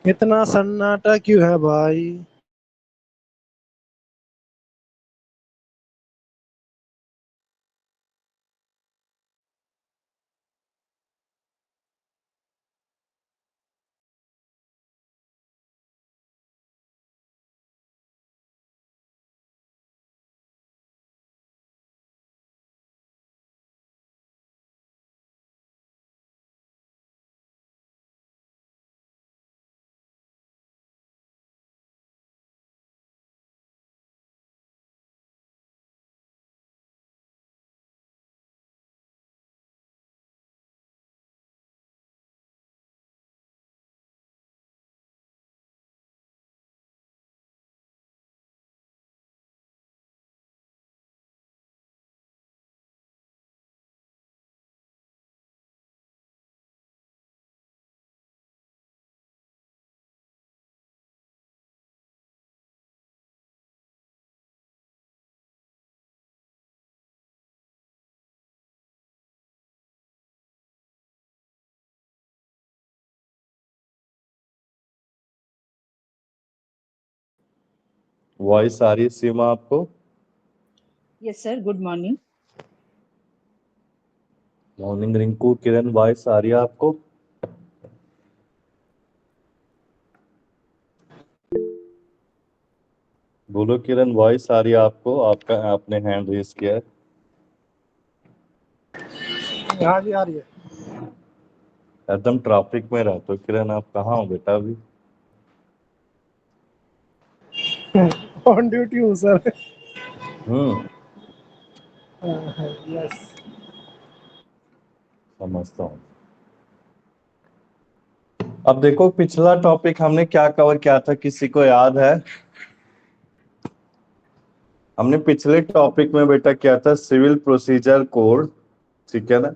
इतना सन्नाटा क्यों है भाई? वॉइस आ रही है सीमा आपको? Yes sir, good morning. Morning Rinku. Kiran, voice आ रही है आपको? बोलो किरण, वॉइस आ रही है आपको? आपका आपने हैंड रेज किया है। हाँ जी, आ रही है। एकदम ट्रैफिक में रहते हो किरण, आप कहाँ हो बेटा अभी? ऑन ड्यूटी हूँ सर। हम्म, यस। समझता हूँ। अब देखो, पिछला टॉपिक हमने क्या कवर किया था, किसी को याद है? हमने पिछले टॉपिक में बेटा किया था सिविल प्रोसीजर कोड, ठीक है ना?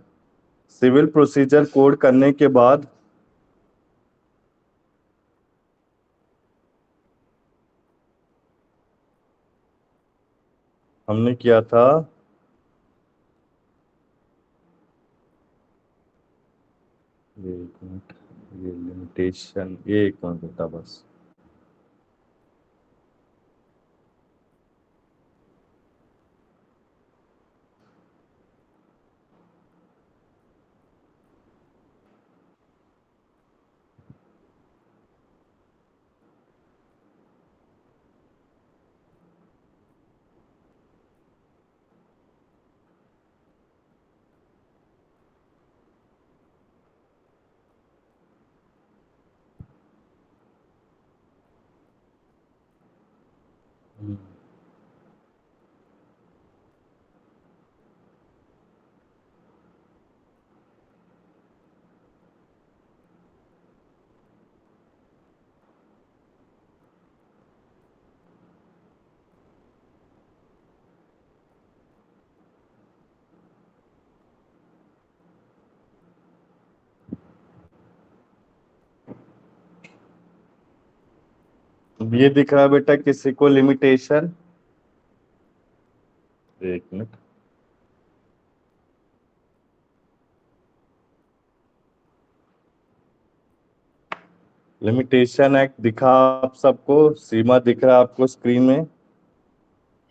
सिविल प्रोसीजर कोड करने के बाद हमने किया था एक मिनट, ये लिमिटेशन, ये एक मिनट बेटा बस। ये दिख रहा है बेटा किसी को लिमिटेशन? एक मिनट। लिमिटेशन एक्ट दिखा आप सबको? सीमा दिख रहा है आपको स्क्रीन में?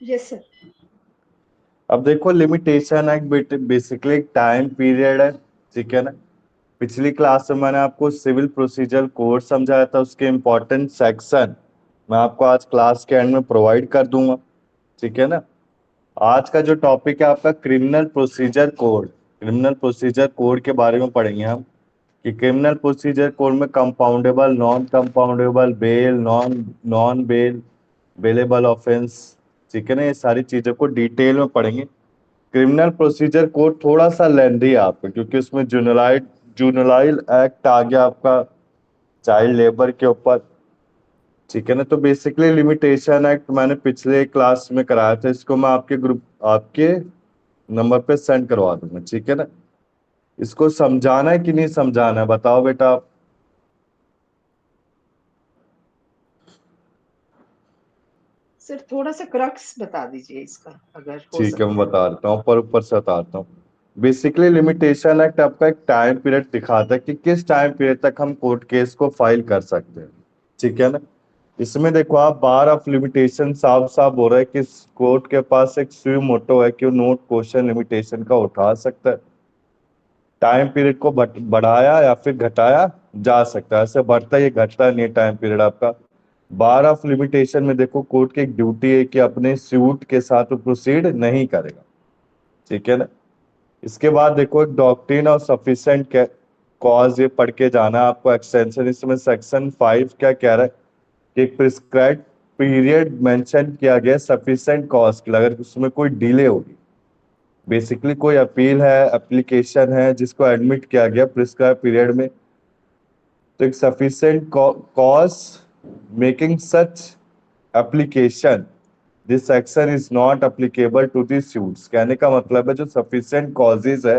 Yes sir. अब देखो, लिमिटेशन एक्ट बेसिकली एक टाइम पीरियड है, ठीक है ना? पिछली क्लास में मैंने आपको सिविल प्रोसीजर कोड समझाया था, उसके इंपॉर्टेंट सेक्शन मैं आपको आज क्लास के एंड में प्रोवाइड कर दूंगा, ठीक है ना? आज का जो टॉपिक है आपका criminal procedure code. Criminal procedure code के बारे में पढ़ेंगे हम कि क्रिमिनल प्रोसीजर कोड में compoundable, non compoundable, bail, non non bail, bailable offence, ठीक है ना? ये सारी चीजों को डिटेल में पढ़ेंगे। क्रिमिनल प्रोसीजर कोड थोड़ा सा लेंदी है आपका, क्योंकि उसमें जुनलाइल एक्ट आ गया आपका चाइल्ड लेबर के ऊपर, ठीक है ना? तो बेसिकली लिमिटेशन एक्ट मैंने पिछले क्लास में कराया था, इसको मैं आपके ग्रुप, आपके नंबर पे सेंड करवा दूंगा, ठीक है ना? इसको समझाना है कि नहीं समझाना है, बताओ बेटा आप। सर थोड़ा सा क्रक्स बता दीजिए इसका, अगर हो ठीक है, सके मैं तो। बता देता हूँ, पर ऊपर से बताता हूँ। बेसिकली लिमिटेशन एक्ट आपका एक टाइम पीरियड दिखाता है कि किस टाइम पीरियड तक हम कोर्ट केस को फाइल कर सकते हैं, ठीक है ना। इसमें देखो आप बार ऑफ लिमिटेशन साफ साफ हो रहा है कि कोर्ट के पास एक स्वी मोटो है कि वो नोट क्वेश्चन लिमिटेशन का उठा सकता है। टाइम पीरियड को बढ़ाया या फिर घटाया जा सकता है, ऐसे बढ़ता ही घटता नहीं टाइम पीरियड आपका। बार ऑफ लिमिटेशन में देखो कोर्ट की एक ड्यूटी है कि अपने सूट के साथ वो प्रोसीड नहीं करेगा, ठीक है ना। इसके बाद देखो एक डॉक्ट्रिन ऑफ सफिशिएंट कॉज, ये पढ़ के जाना आपको एक्सटेंशन। इसमें सेक्शन 5 क्या कह रहा है कि एक प्रिस्क्राइब पीरियड मेंशन किया गया सफिशिएंट कॉज के लिए, अगर उसमें कोई डिले होगी, बेसिकली कोई अपील है, एप्लीकेशन है जिसको एडमिट किया गया प्रिस्क्राइब पीरियड में, तो एक sufficient cause making such application this section is not applicable to the suits. कहने का मतलब है जो सफिशिएंट कॉजेज है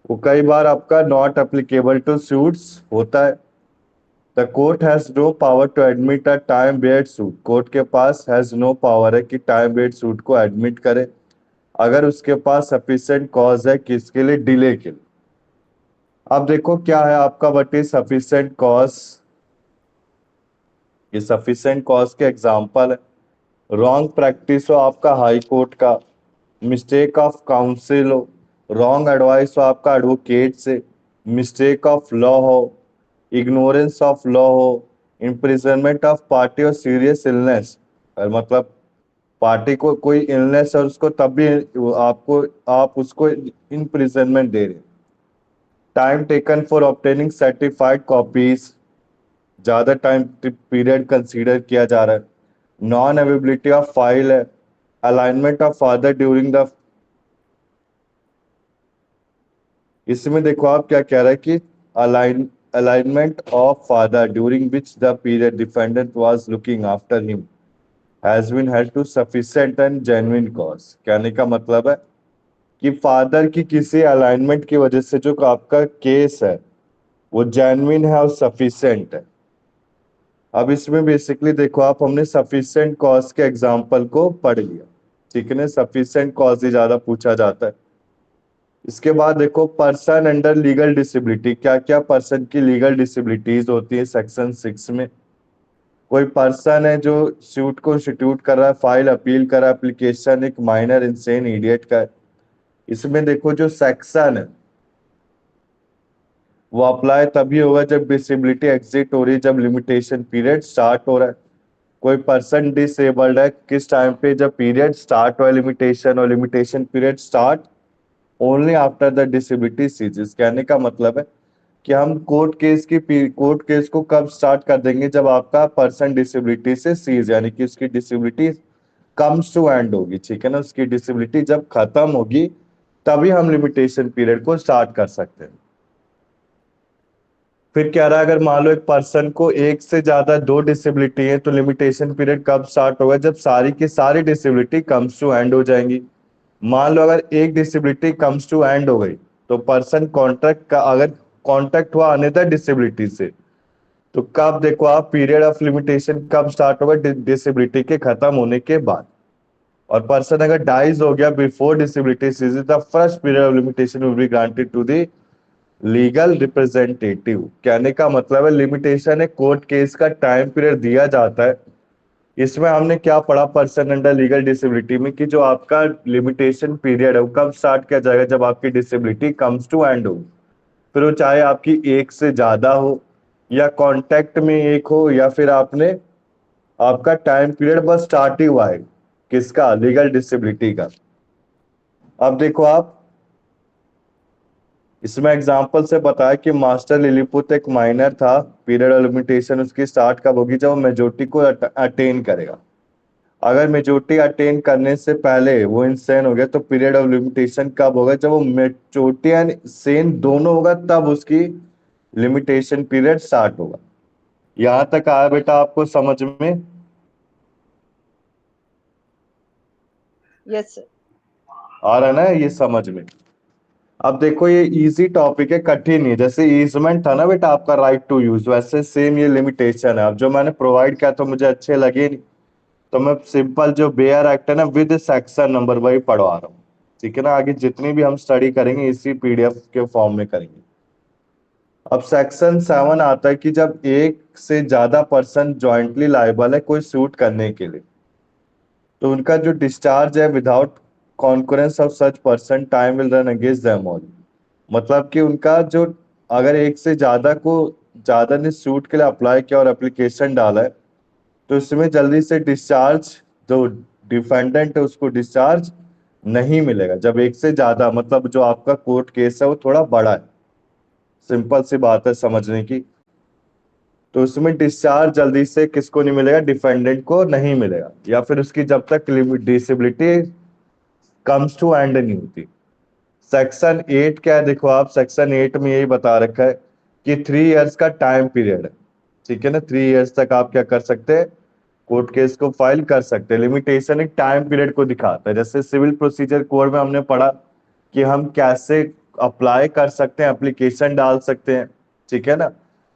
वो कई बार आपका नॉट एप्लीकेबल टू सूट्स होता है। The court has no power to admit a time based suit, court के पास हैज नो पावर है कि टाइम बेस्ड सूट को एडमिट करे अगर उसके पास सफिशिएंट कॉज है किसके लिए, डिले के लिए। अब देखो क्या है आपका व्हाट इज सफिशिएंट कॉज। ये सफिशिएंट कॉज के एग्जांपल है रॉन्ग प्रैक्टिस हो आपका हाई कोर्ट का, मिस्टेक ऑफ काउंसिल हो, रॉन्ग एडवाइस हो आपका एडवोकेट से, मिस्टेक ऑफ लॉ हो, इग्नोरेंस ऑफ लॉ हो, इम्प्रिजनमेंट ऑफ पार्टी और सीरियस इलनेस, मतलब पार्टी को कोई इलनेस है उसको तब भी आपको आप उसको इम्प्रिजनमेंट दे रहे। Time taken for obtaining certified copies, ज्यादा टाइम पीरियड कंसीडर किया जा रहा है। नॉन अवेबिलिटी ऑफ फाइल है, alignment of father during the, इसमें देखो आप क्या कह रहा है कि alignment of father during which the period defendant was looking after him has been held to sufficient and genuine cause. कहने का मतलब है कि फादर की किसी अलाइनमेंट की वजह से जो आपका केस है वो जेन्युइन है और सफिशिएंट है। अब इसमें बेसिकली देखो आप हमने सफिशिएंट कॉज के एग्जांपल को पढ़ लिया, ठीक है ना। सफिशिएंट कॉज ही ज्यादा पूछा जाता है। इसके बाद देखो पर्सन अंडर लीगल डिसेबिलिटी, क्या क्या पर्सन की लीगल डिसेबिलिटीज होती है सेक्शन 6 में। कोई पर्सन है जो सूट को इंस्टीट्यूट कर रहा है, फाइल अपील कर रहा है, एप्लीकेशन एक माइनर इंसेन इडियट का है। इसमें देखो जो सेक्शन है वो अप्लाई तभी होगा जब डिसेबिलिटी एग्जिट हो रही है, जब लिमिटेशन पीरियड स्टार्ट हो रहा है। कोई पर्सन डिसेबल्ड है किस टाइम पे, जब पीरियड स्टार्ट हुआ लिमिटेशन, और limitation period start only after the disability ceases. कहने का मतलब है कि हम कोर्ट केस को कब स्टार्ट कर देंगे, जब आपका पर्सन डिसेबिलिटी से सीज, यानी कि उसकी डिसेबिलिटी कम्स टू एंड होगी, ठीक है ना। उसकी डिसेबिलिटी जब खत्म होगी तभी हम लिमिटेशन पीरियड को स्टार्ट कर सकते हैं। फिर कह रहा है अगर मान लो एक पर्सन को एक से ज्यादा दो डिसेबिलिटी है तो लिमिटेशन पीरियड कब स्टार्ट होगा, जब सारी की सारी डिसेबिलिटी कम्स टू एंड हो जाएंगी। मान लो अगर एक डिसेबिलिटी कम्स टू एंड हो गई तो पर्सन कॉन्ट्रैक्ट का अगर कॉन्ट्रैक्ट हुआ अनदर डिसेबिलिटी से, तो कब देखो आप पीरियड ऑफ लिमिटेशन कब स्टार्ट होगा, डिसेबिलिटी के खत्म होने के बाद। और पर्सन अगर डाइज हो गया before disability the first period of limitation will be granted to the legal representative. कहने का मतलब है लिमिटेशन है कोर्ट केस का टाइम पीरियड दिया जाता है। इसमें हमने क्या पढ़ा पर्सन अंडर लीगल डिसेबिलिटी में कि जो आपका लिमिटेशन पीरियड है वो कब स्टार्ट किया जाएगा, जब आपकी डिसेबिलिटी कम्स टू एंड हो। फिर वो चाहे आपकी एक से ज्यादा हो या कांटेक्ट में एक हो, या फिर आपने आपका टाइम पीरियड बस स्टार्ट ही हुआ है किसका, लीगल डिसेबिलिटी का। अब देखो आप इसमें एग्जांपल से बताया कि मास्टर लिलीपुट एक माइनर था, पीरियड ऑफ लिमिटेशन उसकी स्टार्ट कब होगी, जब वो मेजोरिटी को अटेन करेगा। अगर मेजोरिटी अटेन करने से पहले वो इंसेन हो गया तो पीरियड ऑफ लिमिटेशन कब होगा, जब वो मेजोरिटी एंड सेन दोनों होगा तब उसकी लिमिटेशन पीरियड स्टार्ट होगा। यहां तक आया बेटा आपको समझ में? Yes sir. आ रहा है ना ये समझ में? अब देखो ये इजी टॉपिक है, कठिन है। जैसे ईजमेंट था ना बेटा आपका राइट टू यूज, वैसे सेम ये लिमिटेशन है। अब जो मैंने प्रोवाइड किया तो मुझे अच्छे लगे नहीं, तो मैं सिंपल जो बेयर एक्ट है ना विद सेक्शन नंबर वही पढ़वा रहा हूँ, ठीक है ना। आगे जितनी भी हम स्टडी करेंगे इसी पीडीएफ के फॉर्म में करेंगे। अब सेक्शन 7 आता है कि जब एक से ज्यादा पर्सन जॉइंटली लायबल है कोई सूट करने के लिए, तो उनका जो डिस्चार्ज है without concurrence of such person time will run against them all. मतलब कि उनका जो, अगर एक से ज्यादा ने सूट के लिए अप्लाई किया और एप्लीकेशन डाला है, तो इसमें जल्दी से डिस्चार्ज, जो डिफेंडेंट है उसको डिस्चार्ज नहीं मिलेगा। जब एक से ज्यादा मतलब जो आपका कोर्ट केस है वो थोड़ा बड़ा है, सिंपल सी बात है समझने की, तो उसमें डिस्चार्ज जल्दी से किसको नहीं मिलेगा, डिफेंडेंट को नहीं मिलेगा, या फिर उसकी जब तक डिसेबिलिटी कम्स टू एंड नहीं होती। सेक्शन 8 क्या है, देखो आप सेक्शन 8 में यही बता रखा है कि 3 इयर्स का टाइम पीरियड है, ठीक है ना। 3 इयर्स तक आप क्या कर सकते हैं, कोर्ट केस को फाइल कर सकते हैं। लिमिटेशन एक टाइम पीरियड को दिखाता है। जैसे सिविल प्रोसीजर कोड में हमने पढ़ा कि हम कैसे अप्लाई कर सकते हैं, एप्लीकेशन डाल सकते हैं, ठीक है ना।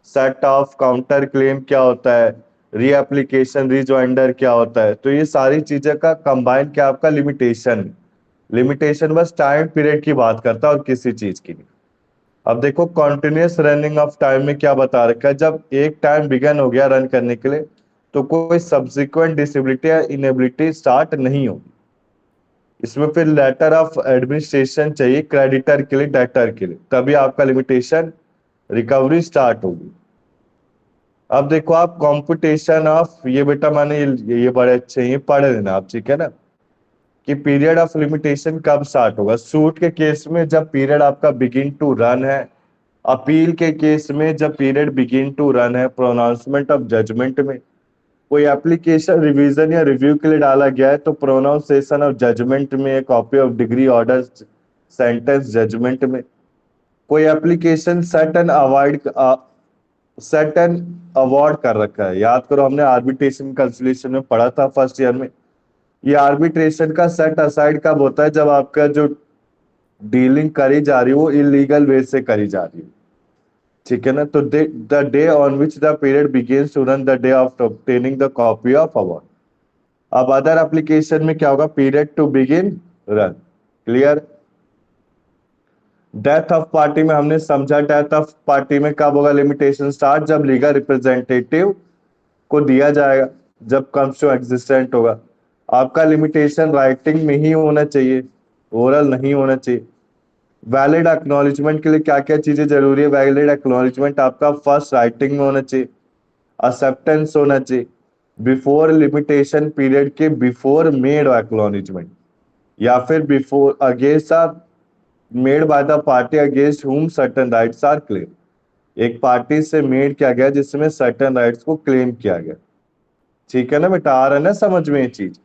सेट ऑफ काउंटर क्लेम क्या होता है, री एप्लीकेशन रीजॉइंडर क्या होता है, तो ये सारी चीजें का कंबाइन क्या आपका लिमिटेशन। लिमिटेशन बस टाइम पीरियड की बात करता है और किसी चीज की नहीं। अब देखो कॉन्टिन्यूस रनिंग ऑफ टाइम में क्या बता रखा है, जब एक टाइम बिगन हो गया रन करने के लिए, तो कोई सब्सिक्वेंट डिसेबिलिटी या इनेबिलिटी स्टार्ट नहीं होगी। इसमें फिर लेटर ऑफ एडमिनिस्ट्रेशन चाहिए क्रेडिटर के लिए, डेटर के लिए, तभी आपका लिमिटेशन रिकवरी स्टार्ट होगी। अब देखो आप कॉम्पुटेशन ऑफ, ये बेटा मैंने ये बड़े अच्छे ये पढ़ लेना आप, ठीक है ना, कि पीरियड ऑफ लिमिटेशन कब स्टार्ट होगा। सूट के केस में जब पीरियड आपका बिगिन टू रन है, अपील के केस में जब पीरियड बिगिन टू रन है, प्रोनाउंसमेंट ऑफ जजमेंट में कोई एप्लीकेशन रिवीजन या रिव्यू के लिए डाला गया है, तो प्रोनाउंसिएशन ऑफ जजमेंट में, copy of degree order sentence judgement में, कोई एप्लीकेशन सेट एंड अवार्ड कर रखा है। याद करो हमने आर्बिट्रेशन कंसोलिडेशन में पढ़ा था फर्स्ट ईयर में, ये आर्बिट्रेशन का सेट असाइड कब होता है, जब आपका जो डीलिंग करी जा रही है वो इलीगल वे से करी जा रही है, ठीक है ना। तो the day on which the period begins to run, the day of obtaining the copy of award. अब अदर एप्लीकेशन में क्या होगा, period to begin run, clear. Death of party में हमने समझा, डेथ ऑफ पार्टी में कब होगा लिमिटेशन स्टार्ट, जब लीगल रिप्रेजेंटेटिव को दिया जाएगा, जब कम्स टू एग्जिस्टेंट होगा। आपका लिमिटेशन राइटिंग में ही होना चाहिए, ओरल नहीं होना चाहिए। वैलिड एक्नॉलेजमेंट के लिए क्या क्या चीजें जरूरी है, वैलिड एक्नॉलेजमेंट आपका फर्स्ट राइटिंग में होना चाहिए, एक्सेप्टेंस होना चाहिए, बिफोर लिमिटेशन पीरियड के बिफोर मेड एक्नॉलेजमेंट, या फिर before against made by the party against whom certain rights are claim. एक पार्टी से मेड किया गया जिसमें सर्टेन राइट्स को क्लेम किया गया, ठीक है ना बेटा, आ रहा है ना समझ में ये चीज।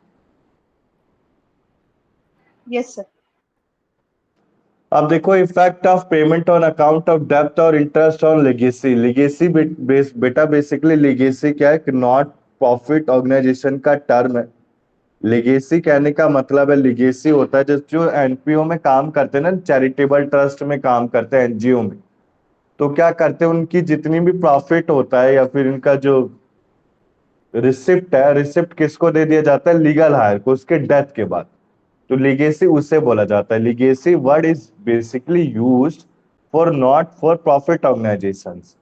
Yes sir. अब देखो effect of payment on account of डेब्ट और इंटरेस्ट ऑन लेगेसी। लेगेसी बेटा बेसिकली लेगेसी क्या है कि नॉट प्रॉफिट ऑर्गेनाइजेशन का टर्म है। लेगेसी कहने का मतलब है, लेगेसी होता है जो एनपीओ में काम करते हैं ना, चैरिटेबल ट्रस्ट में काम करते हैं, एनजीओ में, तो क्या करते हैं उनकी जितनी भी प्रॉफिट होता है या फिर इनका जो रिसिप्ट है, रिसिप्ट किसको दे दिया जाता है, लीगल हायर को उसके डेथ के बाद, तो लीगेसी उसे बोला जाता है। Legacy word is basically used for not for profit organisations.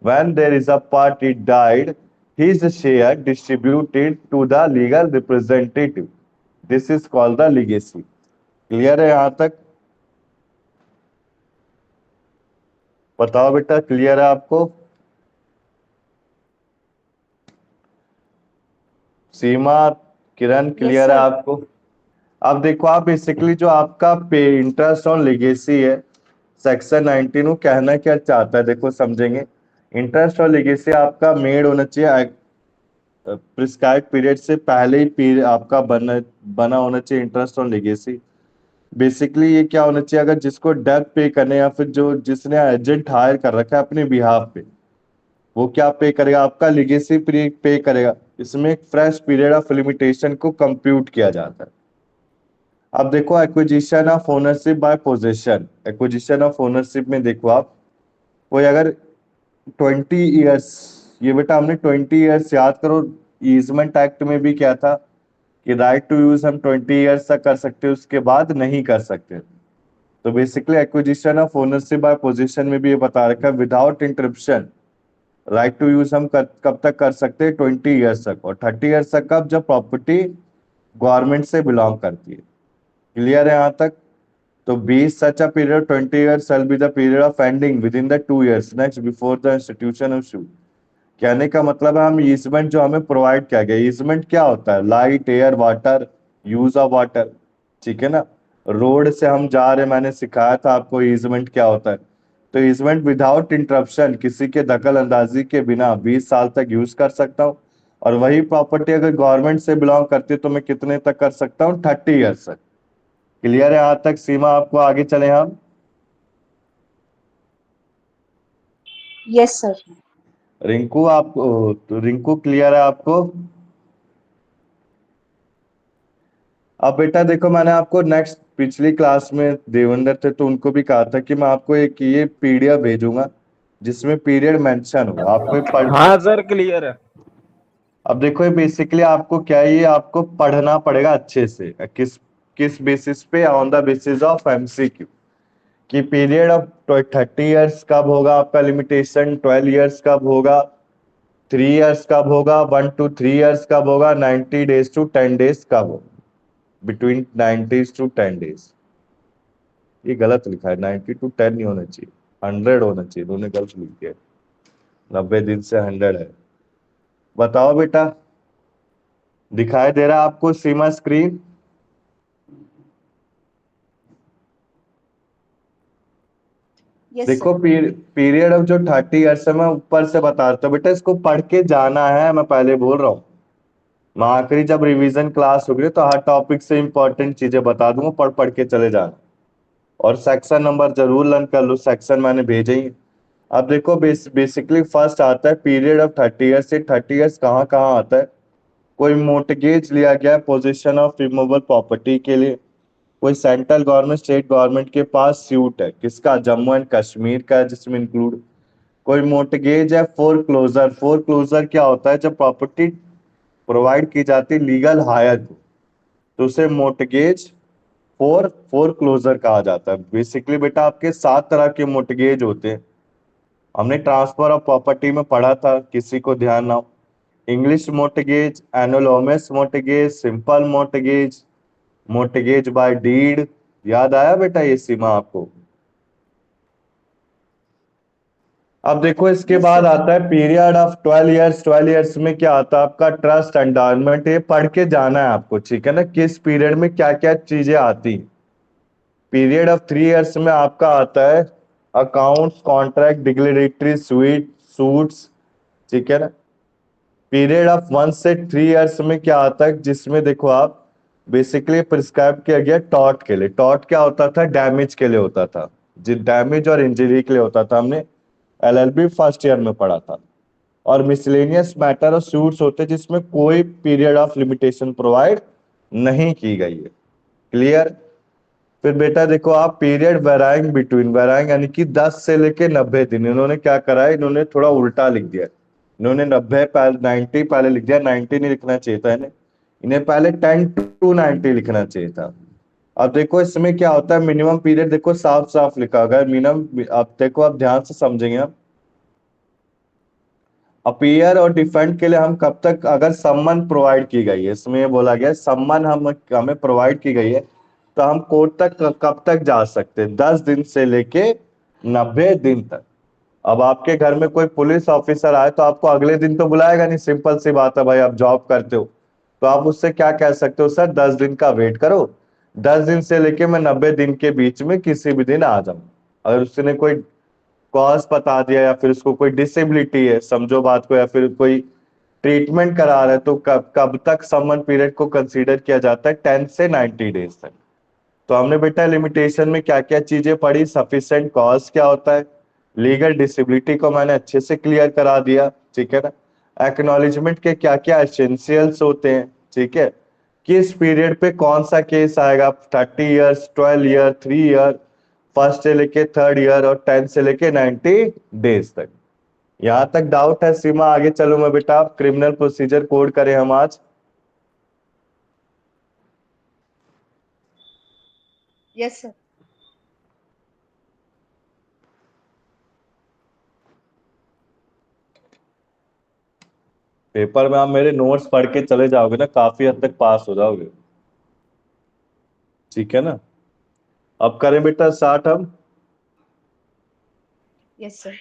When there is a party died, his share distributed to the legal representative. This is called the legacy. Clear है यहां तक? बताओ बेटा, क्लियर है आपको? सीमा, किरण, यस क्लियर है sir. आपको? अब देखो आप बेसिकली जो आपका पे इंटरेस्ट ऑन लेगेसी है, सेक्शन 19 वो कहना क्या चाहता है, देखो समझेंगे। इंटरेस्ट और लेगेसी आपका मेड होना चाहिए प्रिस्क्राइब पीरियड से पहले ही पीरियड आपका बना होना चाहिए इंटरेस्ट ऑन लेगेसी। बेसिकली ये क्या होना चाहिए, अगर जिसको डेbt पे करने या फिर जो जिसने एजेंट हायर कर रखा है अपने बिहाफ पे, वो क्या पे करेगा, आपका लेगेसी पे करेगा। इसमें एक फ्रेश पीरियड ऑफ लिमिटेशन को कंप्यूट किया जाता है। अब देखो acquisition of ownership by possession. Acquisition of ownership में देखो आप, कोई अगर 20 इयर्स, ये बेटा हमने 20 इयर्स याद करो, ईजमेंट एक्ट में भी क्या था कि राइट टू यूज हम 20 इयर्स तक कर सकते हैं, उसके बाद नहीं कर सकते। तो basically acquisition of ownership by position में भी ये बता रखा है without interruption right to use हम कब तक कर सकते हैं 20 ईयर्स तक, और 30 ईयर्स तक कब, जब प्रॉपर्टी गवर्नमेंट से बिलोंग करती है। क्लियर है यहाँ तक? तो 20 such a period 20 years shall be the period of ending within the 2 years next before the institution of suit। कहने का मतलब है हम ईजमेंट जो हमें प्रोवाइड किया गया, ईजमेंट क्या होता है? Light, air, water, use of water, ठीक है ना। रोड से हम जा रहे, मैंने सिखाया था आपको ईजमेंट क्या होता है। तो ईजमेंट विदाउट इंटरप्शन, किसी के दखल अंदाजी के बिना 20 साल तक यूज कर सकता हूँ, और वही प्रॉपर्टी अगर गवर्नमेंट से बिलोंग करती है तो मैं कितने तक कर सकता हूँ? 30 ईयर्स तक। क्लियर है यहाँ तक सीमा? आपको आगे चले हम। Yes sir. रिंकू आपको, तो रिंकू क्लियर है आपको? अब बेटा देखो, मैंने आपको नेक्स्ट पिछली क्लास में देवेंद्र थे तो उनको भी कहा था कि मैं आपको एक ये पीडीएफ भेजूंगा जिसमें पीरियड मेंशन होगा, आपको ये पढ़। हाँ सर क्लियर है। अब देखो ये बेसिकली आपको क्या है, ये आपको पढ़ना पड़ेगा अच्छे से। किस किस बेसिस पे? On the basis of MCQ, कि पीरियड ऑफ 30 ईयर्स कब होगा आपका लिमिटेशन, 12 ईयर्स कब होगा, 3 ईयर्स कब होगा, 1 to 3 ईयर्स कब होगा, 90 days to 10 days कब होगा, बिटवीन 90 to 10 days। ये गलत लिखा है, 90 to 10 नहीं होना चाहिए, 100 होना चाहिए, उन्होंने गलत लिख दिया। 90 दिन से 100 है। बताओ बेटा, दिखाई दे रहा है आपको सीमा स्क्रीन? यस देखो सर। पीरियड ऑफ जो 30 ईयर्स है, मैं ऊपर से बता रहा हूँ बेटा, इसको पढ़ के जाना है, मैं पहले बोल रहा हूँ। मैं आखिरी जब रिवीजन क्लास होगी तो हर टॉपिक से इंपॉर्टेंट चीजें बता दूंगा, पढ़ पढ़ के चले जाना, और सेक्शन नंबर जरूर लर्न कर लो, सेक्शन मैंने भेजे ही। अब देखो बेसिकली फर्स्ट आता है पीरियड ऑफ 30 ईयर्स। से 30 ईयर्स कहाँ कहाँ आता है? कोई मोर्टगेज लिया गया पोजीशन ऑफ रिमूवेबल प्रॉपर्टी के लिए, कोई सेंट्रल गवर्नमेंट स्टेट गवर्नमेंट के पास सूट है, किसका? जम्मू एंड कश्मीर का है, जिसमें इंक्लूड कोई मोर्टगेज है। फोरक्लोजर, फोरक्लोजर क्या होता है? जब प्रॉपर्टी प्रोवाइड की जाती लीगल हायर को, तो उसे मोर्टगेज फोरक्लोजर कहा जाता है। बेसिकली बेटा आपके 7 तरह के मोर्टगेज होते हैं, हमने ट्रांसफर ऑफ प्रॉपर्टी में पढ़ा था, किसी को ध्यान ना हो। English mortgage, anomalous mortgage, simple mortgage, mortgage by deed. याद आया बेटा ये सीमा आपको? अब देखो इसके Yes, बाद sir. आता है पीरियड ऑफ 12 ईयर्स। 12 ईयर्स में क्या आता है आपका? Trust endowment. ये पढ़ के जाना है आपको, ठीक है ना, किस पीरियड में क्या क्या चीजें आती। पीरियड ऑफ 3 ईयर्स में आपका आता है accounts, contract, declaratory sweet suits, ठीक है ना। पीरियड ऑफ 1 से 3 ईयर्स में क्या आता है, जिसमें देखो आप बेसिकली प्रिस्क्राइब किया गया टॉर्ट के लिए। टॉर्ट क्या होता था? डैमेज के लिए होता था, जी डैमेज और इंजरी के लिए होता था, हमने एलएलबी फर्स्ट ईयर में पढ़ा था। और मिसलेनियस मैटर और सूट्स होते जिसमें कोई पीरियड ऑफ लिमिटेशन प्रोवाइड नहीं की गई है। क्लियर? फिर बेटा देखो आप पीरियड वेराइंग बिटवीन, वेराइंग यानी कि 10 से लेके 90 दिन। इन्होंने क्या करा है, इन्होंने थोड़ा उल्टा लिख दिया। इन्होंने 90 पहले 90 पहले लिख दिया, 90 नहीं लिखना चाहिए था इन्हें, इन्हें पहले 10 to 90 लिखना चाहिए था। अब देखो इसमें क्या होता है, मिनिमम पीरियड देखो साफ साफ लिखा होगा मिनिमम। अब देखो आप ध्यान से समझेंगे। आप अपीयर और डिफेंड के लिए हम कब तक, अगर सम्मन प्रोवाइड की गई है, इसमें ये बोला गया सम्मन हमें प्रोवाइड की गई है, तो हम कोर्ट तक कब तक जा सकते हैं? 10 दिन से लेके 90 दिन तक। अब आपके घर में कोई पुलिस ऑफिसर आए तो आपको अगले दिन तो बुलाएगा नहीं, सिंपल सी बात है भाई, आप जॉब करते हो, तो आप उससे क्या कह सकते हो? सर 10 दिन का वेट करो, 10 दिन से लेके मैं 90 दिन के बीच में किसी भी दिन आ जाऊं। अगर उसने कोई कॉज बता दिया, या फिर उसको कोई डिसेबिलिटी है, समझो बात को, या फिर कोई ट्रीटमेंट करा रहा है, तो कब कब तक समन पीरियड को कंसीडर किया जाता है? 10 से 90 डेज तक। तो हमने बेटा लिमिटेशन में क्या क्या चीजें पढ़ी? सफिशिएंट कॉज क्या होता है, लीगल डिसेबिलिटी को मैंने अच्छे से क्लियर करा दिया, ठीक है ना। एक्नॉलेजमेंट के क्या क्या एसेंशियल्स होते हैं, ठीक है, किस पीरियड पे कौन सा केस आएगा, 30 ईयर्स, 12 ईयर, 3 ईयर, फर्स्ट से लेके 3rd ईयर, और 10 से लेके 90 डेज तक। यहां तक डाउट है सीमा? आगे चलो मैं बेटा, क्रिमिनल प्रोसीजर कोड करें हम आज। Yes sir. पेपर में आप मेरे नोट्स पढ़ के चले जाओगे ना, काफी हद तक पास हो जाओगे। ठीक है ना। अब करें बेटा स्टार्ट हम। Yes sir.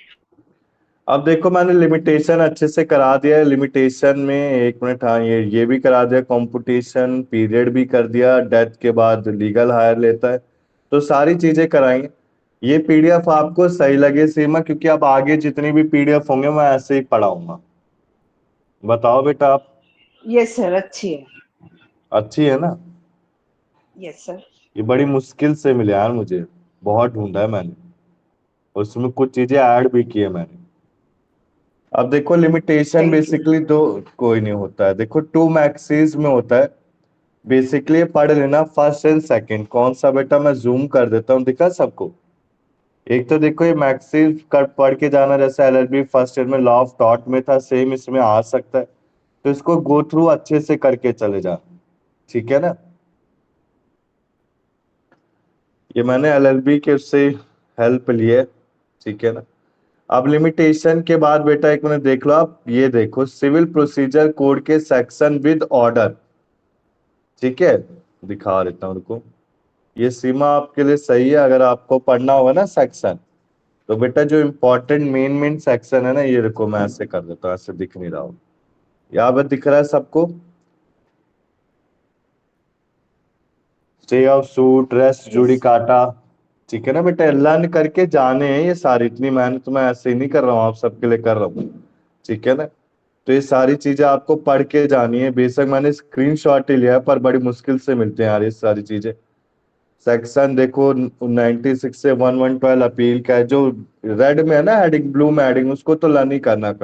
अब देखो मैंने लिमिटेशन अच्छे से करा दिया है। लिमिटेशन में एक मिनट, हाँ ये भी करा दिया, कॉम्पुटेशन पीरियड भी कर दिया, डेथ के बाद लीगल हायर लेता है, तो सारी चीजें कराएंगे। ये पीडीएफ आपको सही लगे सीमा, क्योंकि अब आगे जितनी भी पीडीएफ होंगे मैं ऐसे ही पढ़ाऊंगा। बताओ बेटा आप। यस सर, अच्छी है। अच्छी है ना। Yes sir. ये बड़ी मुश्किल से मिले यार मुझे, बहुत ढूंढा है मैंने, उसमें कुछ चीजें ऐड भी की है मैंने। अब देखो लिमिटेशन थैंक यू। बेसिकली दो, कोई नहीं होता है, देखो टू मैक्सिस में होता है। बेसिकली पढ़ लेना फर्स्ट एंड सेकंड। कौन सा बेटा, मैं जूम कर देता हूँ, दिखा सबको। एक तो देखो ये मैक्सिस कर पढ़ के जाना, जैसे एलएलबी फर्स्ट ईयर में लॉ ऑफ थॉट में था, सेम इसमें आ सकता है, तो इसको गो थ्रू अच्छे से करके चले जा। ठीक है ना। ये मैंने एलएलबी के उससे हेल्प ली है। ठीक है ना। अब लिमिटेशन के बाद बेटा एक मिनट देख लो आप, ये देखो सिविल प्रोसीजर कोड के सेक्शन विद ऑर्डर। ठीक है, दिखा देता हूँ रुको। ये सीमा आपके लिए सही है, अगर आपको पढ़ना होगा ना सेक्शन, तो बेटा जो इम्पोर्टेंट मेन मेन सेक्शन है ना, ये रुको मैं ऐसे कर देता हूँ, ऐसे दिख नहीं रहा हूँ, यहाँ पर दिख रहा है सबको। Stay of suit, rest yes. Judicata. ठीक है ना बेटा, लर्न करके जाने हैं ये सारी, इतनी मेहनत मैं ऐसे ही नहीं कर रहा हूँ, आप सबके लिए कर रहा हूँ। ठीक है ना। तो ये सारी चीजें आपको पढ़ के जानी है। बेशक मैंने स्क्रीनशॉट ही लिया है, पर बड़ी मुश्किल से मिलते हैं यार ये सारी चीजें। सेक्शन देखो 96 से 1112 अपील का है, जो रेड में है ना हेडिंग, ब्लू में हेडिंग, उसको तो लर्न ही करना है।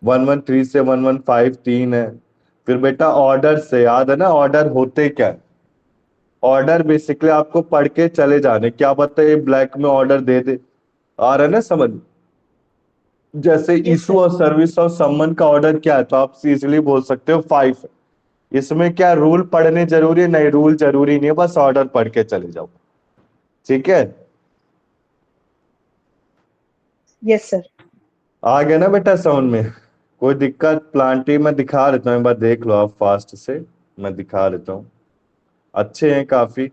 113 से 115 तीन है। फिर बेटा ऑर्डर से याद है ना, ऑर्डर होते क्या है। ऑर्डर बेसिकली आपको पढ़ के चले जाने, क्या पता ये ब्लैक में ऑर्डर दे दे। आ रहा है ना समझ। जैसे यस इशू सर। और सर्विस और सम्मन का ऑर्डर क्या है, तो आप इजिली बोल सकते हो 5। इसमें क्या रूल पढ़ने जरूरी है, नहीं रूल जरूरी नहीं है, बस ऑर्डर पढ़ के चले जाओ। ठीक है। Yes sir. आ गया ना बेटा समझ में। कोई दिक्कत, प्लांटी में दिखा देता हूँ, एक बार देख लो आप फास्ट से, मैं दिखा देता हूँ। अच्छे हैं काफी।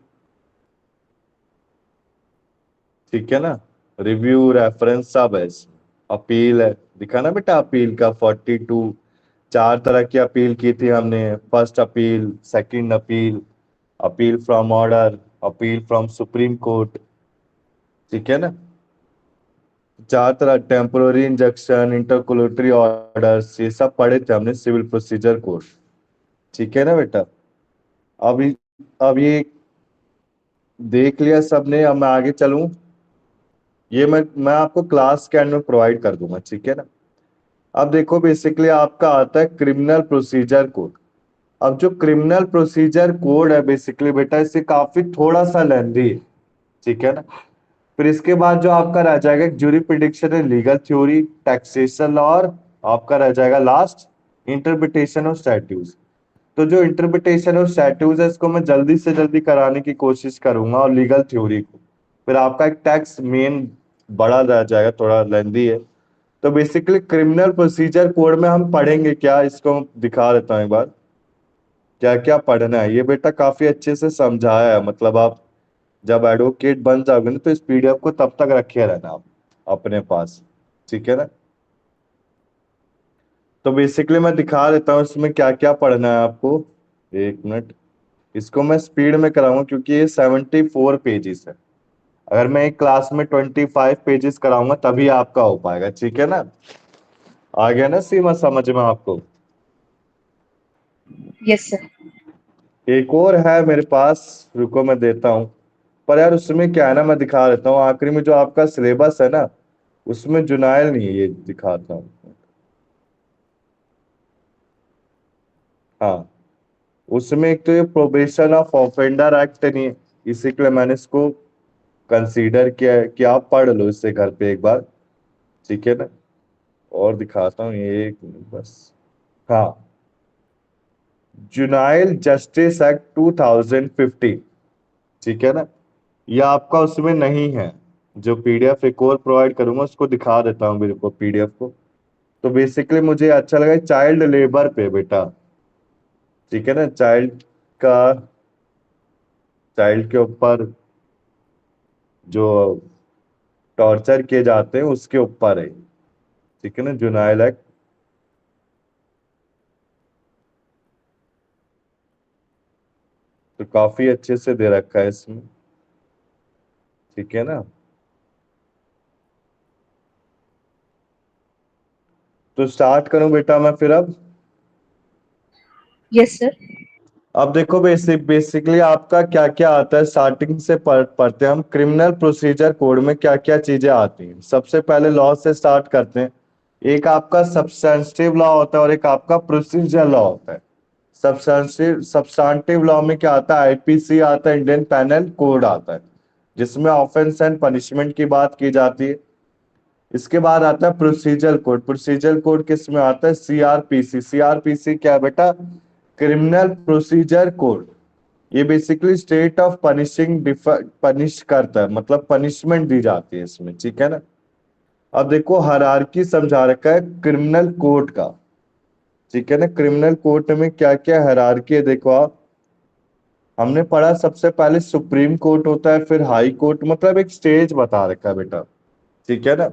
ठीक है ना। रिव्यू रेफरेंस सब है इसमें। अपील है, दिखा ना बेटा अपील का 42। चार तरह की अपील की थी हमने, first appeal, second appeal, appeal from order, appeal from supreme court. ठीक है ना। चार तरह, टेम्पोररी इंजंक्शन, इंटरकुलेटरी ऑर्डर्स, ये सब पढ़े थे हमने सिविल प्रोसीजर कोड। ठीक है ना बेटा। अभी अब ये देख लिया सबने, अब मैं आगे चलूं। ये मैं आपको क्लास के एंड में प्रोवाइड कर दूंगा। ठीक है ना। अब देखो बेसिकली आपका आता है क्रिमिनल प्रोसीजर कोड। अब जो क्रिमिनल प्रोसीजर कोड है बेसिकली बेटा, इससे काफी थोड़ा सा लेंथी है। ठीक है ना। फिर इसके बाद जो आपका रह जाएगा ज्यूरी प्रिडिक्शन है, लीगल थ्योरी, टैक्सेशन लॉ, और आपका रह जाएगा लास्ट इंटरप्रिटेशन ऑफ स्टैट्यूज। तो जो इंटरप्रिटेशन ऑफ स्टैट्यूज है, इसको मैं जल्दी से जल्दी कराने की कोशिश करूंगा, और लीगल थ्योरी को। फिर आपका एक टैक्स मेन बड़ा रह जाएगा, थोड़ा लेंदी है। तो बेसिकली क्रिमिनल प्रोसीजर कोड में हम पढ़ेंगे क्या, इसको दिखा देता हूँ एक बार। क्या क्या पढ़ना है ये बेटा काफी अच्छे से समझाया है, मतलब आप जब एडवोकेट बन जाओगे ना, तो इस पीडीएफ को तब तक रखे रहना आप अपने पास। ठीक है ना। तो बेसिकली मैं दिखा देता हूँ इसमें क्या क्या पढ़ना है आपको। एक मिनट, इसको मैं स्पीड में कराऊंगा क्योंकि ये 74 पेजेस है। अगर मैं एक क्लास में 25 पेजेस कराऊंगा तभी आपका हो पाएगा। ठीक है ना। आ गया ना सीमा समझ में आपको। Yes sir. एक और है मेरे पास, रुको मैं देता हूँ। पर यार उसमें क्या है ना, मैं दिखा देता हूँ आखिरी में जो आपका सिलेबस है ना, उसमें जुनाइल नहीं है, ये दिखाता हूँ। हाँ, उसमें एक तो ये प्रोबेशन ऑफ ऑफेंडर एक्ट नहीं है, इसी के लिए मैंने इसको कंसीडर किया है कि आप पढ़ लो इससे घर पे एक बार। ठीक है ना। और दिखाता हूँ ये एक मिनट बस। हाँ, जुनाइल जस्टिस एक्ट 2015। ठीक है ना। ये आपका उसमें नहीं है। जो पीडीएफ एक और प्रोवाइड करूंगा उसको दिखा देता हूँ मेरे को, पीडीएफ को। तो बेसिकली मुझे अच्छा लगा चाइल्ड लेबर पे बेटा, ठीक है ना, का चाइल्ड के ऊपर जो टॉर्चर किए जाते हैं उसके ऊपर है, ठीक है ना, जुनाइल एक्ट। तो काफी अच्छे से दे रखा है इसमें, ठीक है ना। तो स्टार्ट करूं बेटा मैं फिर अब। Yes, sir. अब देखो बेसिकली आपका क्या क्या आता है, स्टार्टिंग से पढ़ते हैं हम। क्रिमिनल प्रोसीजर कोड में क्या क्या चीजें आती हैं, सबसे पहले लॉ से स्टार्ट करते हैं। एक आपका सब्सटेंटिव लॉ होता है और एक आपका प्रोसीजर लॉ होता है। सब्सटेंटिव लॉ में क्या आता है, आईपीसी आता है, इंडियन पेनल कोड आता है, जिसमें ऑफेंस एंड पनिशमेंट की बात की जाती है। इसके बाद आता है प्रोसीजर कोड। प्रोसीजर कोड किस में आता है, सीआरपीसी। सीआरपीसी क्या है बेटा, क्रिमिनल प्रोसीजर कोड। ये basically state of punishing punish करता है, मतलब पनिशमेंट दी जाती है इसमें, ठीक है ना। अब देखो हायरार्की समझा रखा है क्रिमिनल कोड का, ठीक है ना। क्रिमिनल कोर्ट में क्या क्या हायरार्की है देखो आप। हमने पढ़ा सबसे पहले सुप्रीम कोर्ट होता है, फिर हाई कोर्ट, मतलब एक स्टेज बता रखा है बेटा, ठीक है ना,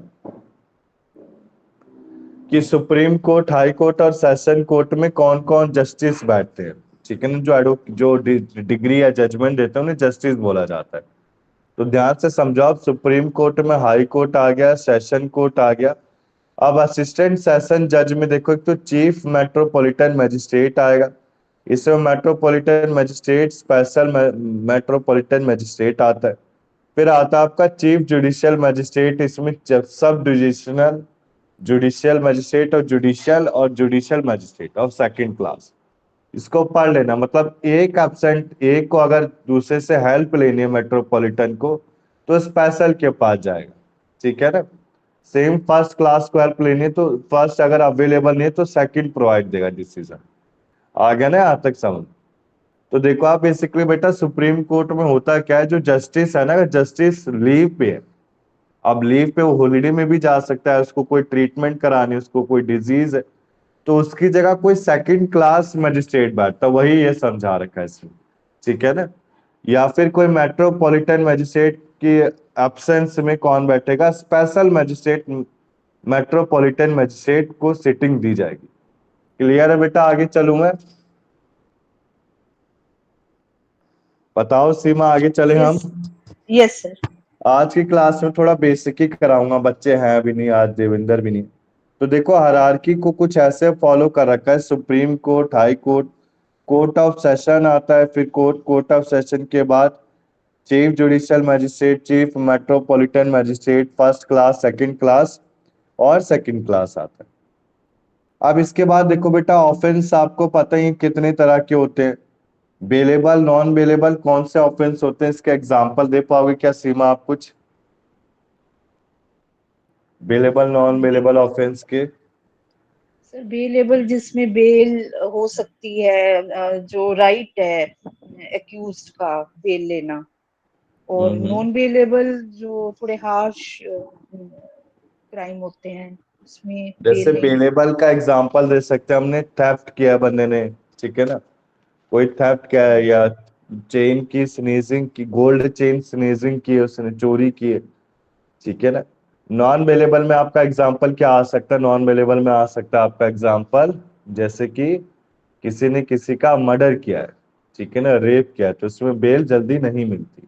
कि सुप्रीम कोर्ट, हाई कोर्ट और सेशन कोर्ट में कौन कौन जस्टिस बैठते हैं, ठीक है ना। जो डिग्री या जजमेंट देते हैं उन्हें जस्टिस बोला जाता है। तो ध्यान से समझो आप, सुप्रीम कोर्ट में हाई कोर्ट आ गया, सेशन कोर्ट आ गया। अब असिस्टेंट सेशन जज में देखो, एक तो चीफ मेट्रोपॉलिटन मजिस्ट्रेट आएगा, इसमें metropolitan magistrate, special metropolitan magistrate आता है। फिर आता है आपका चीफ जुडिशियल मजिस्ट्रेट, इसमें सब डिविजनल जुडिशियल मजिस्ट्रेट और judicial magistrate of second class. इसको पढ़ लेना, मतलब एक एब्सेंट, एक को अगर दूसरे से हेल्प लेनी है मेट्रोपॉलिटन को तो स्पेशल के पास जाएगा, ठीक है ना। सेम फर्स्ट क्लास को हेल्प लेनी है तो फर्स्ट अगर अवेलेबल नहीं है तो सेकंड प्रोवाइड देगा डिसीजन। आ गया ना यहाँ तक समझ। तो देखो आप बेसिकली बेटा सुप्रीम कोर्ट में होता क्या है, जो जस्टिस है ना, जस्टिस लीव पे है। अब लीव पे वो हॉलीडे में भी जा सकता है, उसको कोई ट्रीटमेंट करानी, उसको कोई डिजीज है, तो उसकी जगह कोई सेकंड क्लास मजिस्ट्रेट बैठता, वही ये समझा रखा है इसमें, ठीक है ना। या फिर कोई मेट्रोपॉलिटन मजिस्ट्रेट की एब्सेंस में कौन बैठेगा, स्पेशल मजिस्ट्रेट, मेट्रोपॉलिटन मजिस्ट्रेट को सिटिंग दी जाएगी। क्लियर है बेटा, आगे चलूं मैं, बताओ सीमा, आगे चले हम। Yes. Yes, sir. आज की क्लास में थोड़ा बेसिक ही कराऊंगा, बच्चे हैं भी नहीं आज, देवेंद्र भी नहीं। तो देखो हायरार्की को कुछ ऐसे फॉलो कर रखा है, supreme court, high court, court of session आता है, फिर कोर्ट ऑफ सेशन के बाद chief judicial magistrate, chief metropolitan magistrate, first class, second class और सेकंड क्लास आता है। अब इसके बाद देखो बेटा, ऑफेंस आपको पता ही कितने तरह के होते हैं, बेलेबल, नॉन बेलेबल, कौन से ऑफेंस होते हैं, इसके एग्जांपल दे पाओगे क्या सीमा आप कुछ, बेलेबल नॉन बेलेबल ऑफेंस के। सर बेलेबल जिसमें बेल हो सकती है, जो राइट है एक्यूज्ड का बेल लेना, और हम्म। नॉन बेलेबल जो थोड़े हार्श क्राइम होते हैं उसमें जैसे बेल नहीं बेलेबल का एग्जांपल दे सकते हैं, हमने थेफ्ट किया बंदे ने, ठीक है ना, कोई थेफ्ट किया है, या चेन की स्नेजिंग की, गोल्ड चेन स्नेजिंग की है, उसने चोरी की है, ठीक है ना। नॉन बेलेबल में आपका एग्जांपल क्या आ सकता है, नॉन बेलेबल में आ सकता है आपका एग्जांपल, जैसे कि किसी ने किसी का मर्डर किया है, ठीक है ना, रेप किया है, तो उसमें बेल जल्दी नहीं मिलती।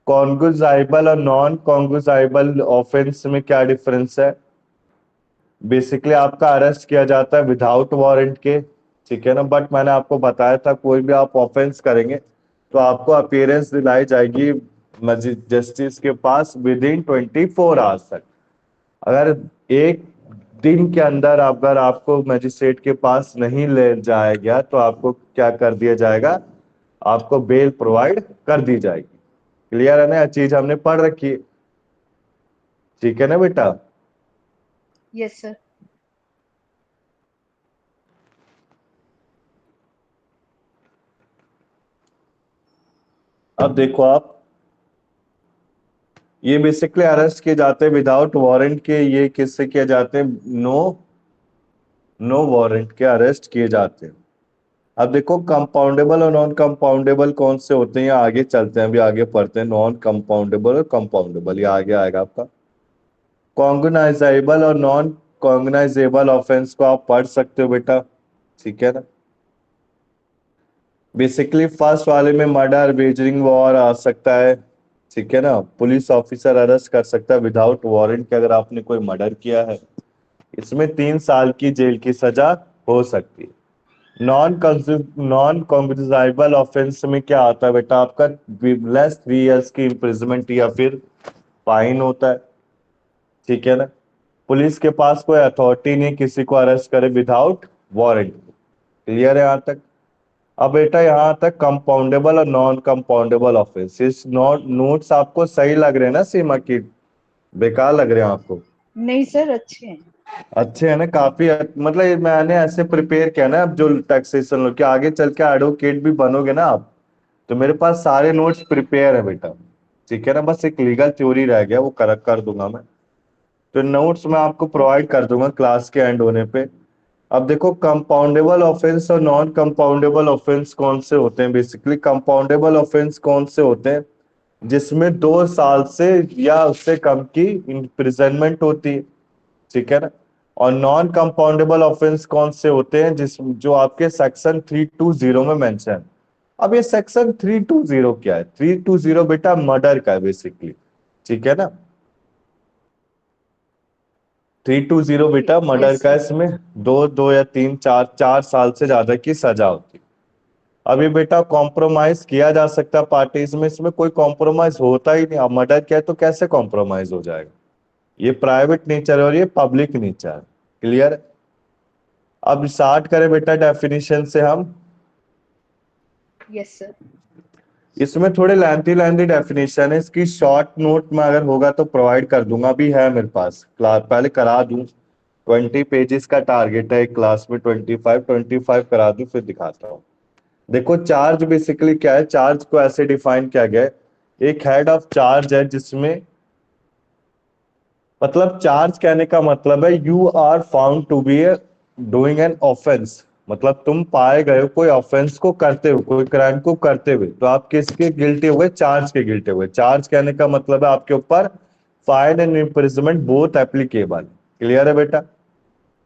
कॉन्गुजाइबल और नॉन कॉन्गुजाइबल ऑफेंस में क्या डिफरेंस है, बेसिकली आपका अरेस्ट किया जाता है विदाउट वारंट के, ठीक है ना, बट मैंने आपको बताया था कोई भी आप ऑफेंस करेंगे तो आपको अपीयरेंस दिलाई जाएगी जस्टिस के पास विद इन 24 आवर्स तक। अगर एक दिन के अंदर अगर आपको मजिस्ट्रेट के पास नहीं ले जाया गया तो आपको क्या कर दिया जाएगा, आपको बेल प्रोवाइड कर दी जाएगी। क्लियर है ना, यह चीज हमने पढ़ रखी है, ठीक है ना बेटा। Yes sir. अब देखो आप, ये बेसिकली अरेस्ट किए जाते हैं विदाउट वारंट के। ये किससे किए जाते हैं? नो वारंट के अरेस्ट किए जाते हैं। अब देखो कंपाउंडेबल और नॉन कंपाउंडेबल कौन से होते हैं, ये आगे चलते हैं, अभी आगे पढ़ते हैं। नॉन कंपाउंडेबल और कंपाउंडेबल, ये आगे आएगा आपका। कॉन्गनाइजेबल और नॉन कॉन्गनाइजेबल ऑफेंस को आप पढ़ सकते हो बेटा, ठीक है ना। बेसिकली फर्स्ट वाले में मर्डर, वेजरिंग वॉर आ सकता है, ठीक है ना। पुलिस ऑफिसर अरेस्ट कर सकता है विदाउट वारंट के अगर आपने कोई मर्डर किया है। इसमें 3 साल की जेल की सजा हो सकती है। नॉन कॉन्ग्निजेबल ऑफेंस में क्या आता है बेटा आपका? लेस 3 इयर्स की इम्प्रिजमेंट या फिर फाइन होता है, ठीक है ना। पुलिस के पास कोई अथॉरिटी नहीं किसी को अरेस्ट करे विदाउट वारंट। क्लियर है यहाँ तक? अब बेटा यहाँ तक कंपाउंडेबल और नॉन कंपाउंडेबल ऑफेंस। इस नोट्स आपको सही लग रहे हैं ना सीमा की, बेकार लग रहे हैं आपको? नहीं सर, अच्छे हैं। अच्छे है ना काफी। मतलब ये मैंने ऐसे प्रिपेयर किया ना, अब जो टैक्सेशन लो के आगे चल के एडवोकेट भी बनोगे ना आप, तो मेरे पास सारे नोट्स प्रिपेयर है बेटा, ठीक है ना। बस एक लीगल थ्योरी रह गया, वो करेक्ट कर दूंगा मैं। तो नोट्स मैं आपको प्रोवाइड कर दूंगा क्लास के एंड होने पे। अब देखो कंपाउंडेबल ऑफेंस और नॉन कंपाउंडेबल ऑफेंस कौन से होते हैं। बेसिकली कंपाउंडेबल ऑफेंस कौन से होते हैं? जिसमें 2 साल से या उससे कम की इम्प्रिजनमेंट होती है, ठीक है ना। और नॉन कंपाउंडेबल ऑफेंस कौन से होते हैं? जिस जो आपके सेक्शन 320 में मेंशन। अब ये सेक्शन 320 क्या है? 320 बेटा मर्डर का है बेसिकली, ठीक है ना। 320 बेटा मर्डर यस का है। सर। इसमें दो या तीन, 4 साल से ज्यादा की सजा होती है। अभी बेटा कॉम्प्रोमाइज किया जा सकता है पार्टीज में, इसमें कोई कॉम्प्रोमाइज होता ही नहीं। अब मर्डर किया है तो कैसे कॉम्प्रोमाइज हो जाएगा? ये प्राइवेट नेचर है और ये पब्लिक नेचर है। क्लियर? अब स्टार्ट करें बेटा डेफिनेशन से हम। Yes sir. इसमें थोड़े लेंथी लेंथी डेफिनेशन है, इसकी शॉर्ट नोट में अगर होगा तो प्रोवाइड कर दूंगा, अभी है मेरे पास, क्लास पहले करा दूं। 20 पेजेस का टारगेट है, एक क्लास में 25 करा दूं फिर दिखाता हूँ। देखो चार्ज बेसिकली क्या है, चार्ज को ऐसे डिफाइन किया गया है। एक हेड ऑफ चार्ज है जिसमें, मतलब चार्ज कहने का मतलब है you are found to be doing an offence. मतलब तुम पाए गए हो कोई ऑफेंस को करते हुए, कोई क्राइम को करते हुए, तो आप किसके गिल्टी हुए? चार्ज के गिल्टी हुए। चार्ज कहने का मतलब है आपके ऊपर fine and imprisonment both applicable. Clear है बेटा?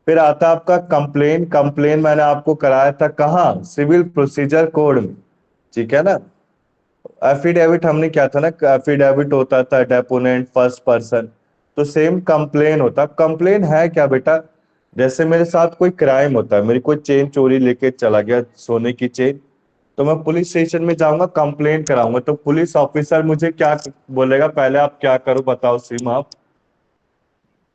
फिर आता है आपका कंप्लेन। कंप्लेन मैंने आपको कराया था कहाँ? सिविल प्रोसीजर कोड में, ठीक है ना। एफिडेविट हमने क्या था ना, एफिडेविट होता था डेपोनेंट फर्स्ट पर्सन, तो सेम कंप्लेन होता। कंप्लेन है क्या बेटा? जैसे मेरे साथ कोई क्राइम होता है, मेरी कोई चेन चोरी लेके चला गया, सोने की चेन, तो मैं पुलिस स्टेशन में जाऊंगा, कंप्लेन कराऊंगा, तो पुलिस ऑफिसर मुझे क्या बोलेगा? पहले आप क्या करो बताओ सीमा आप।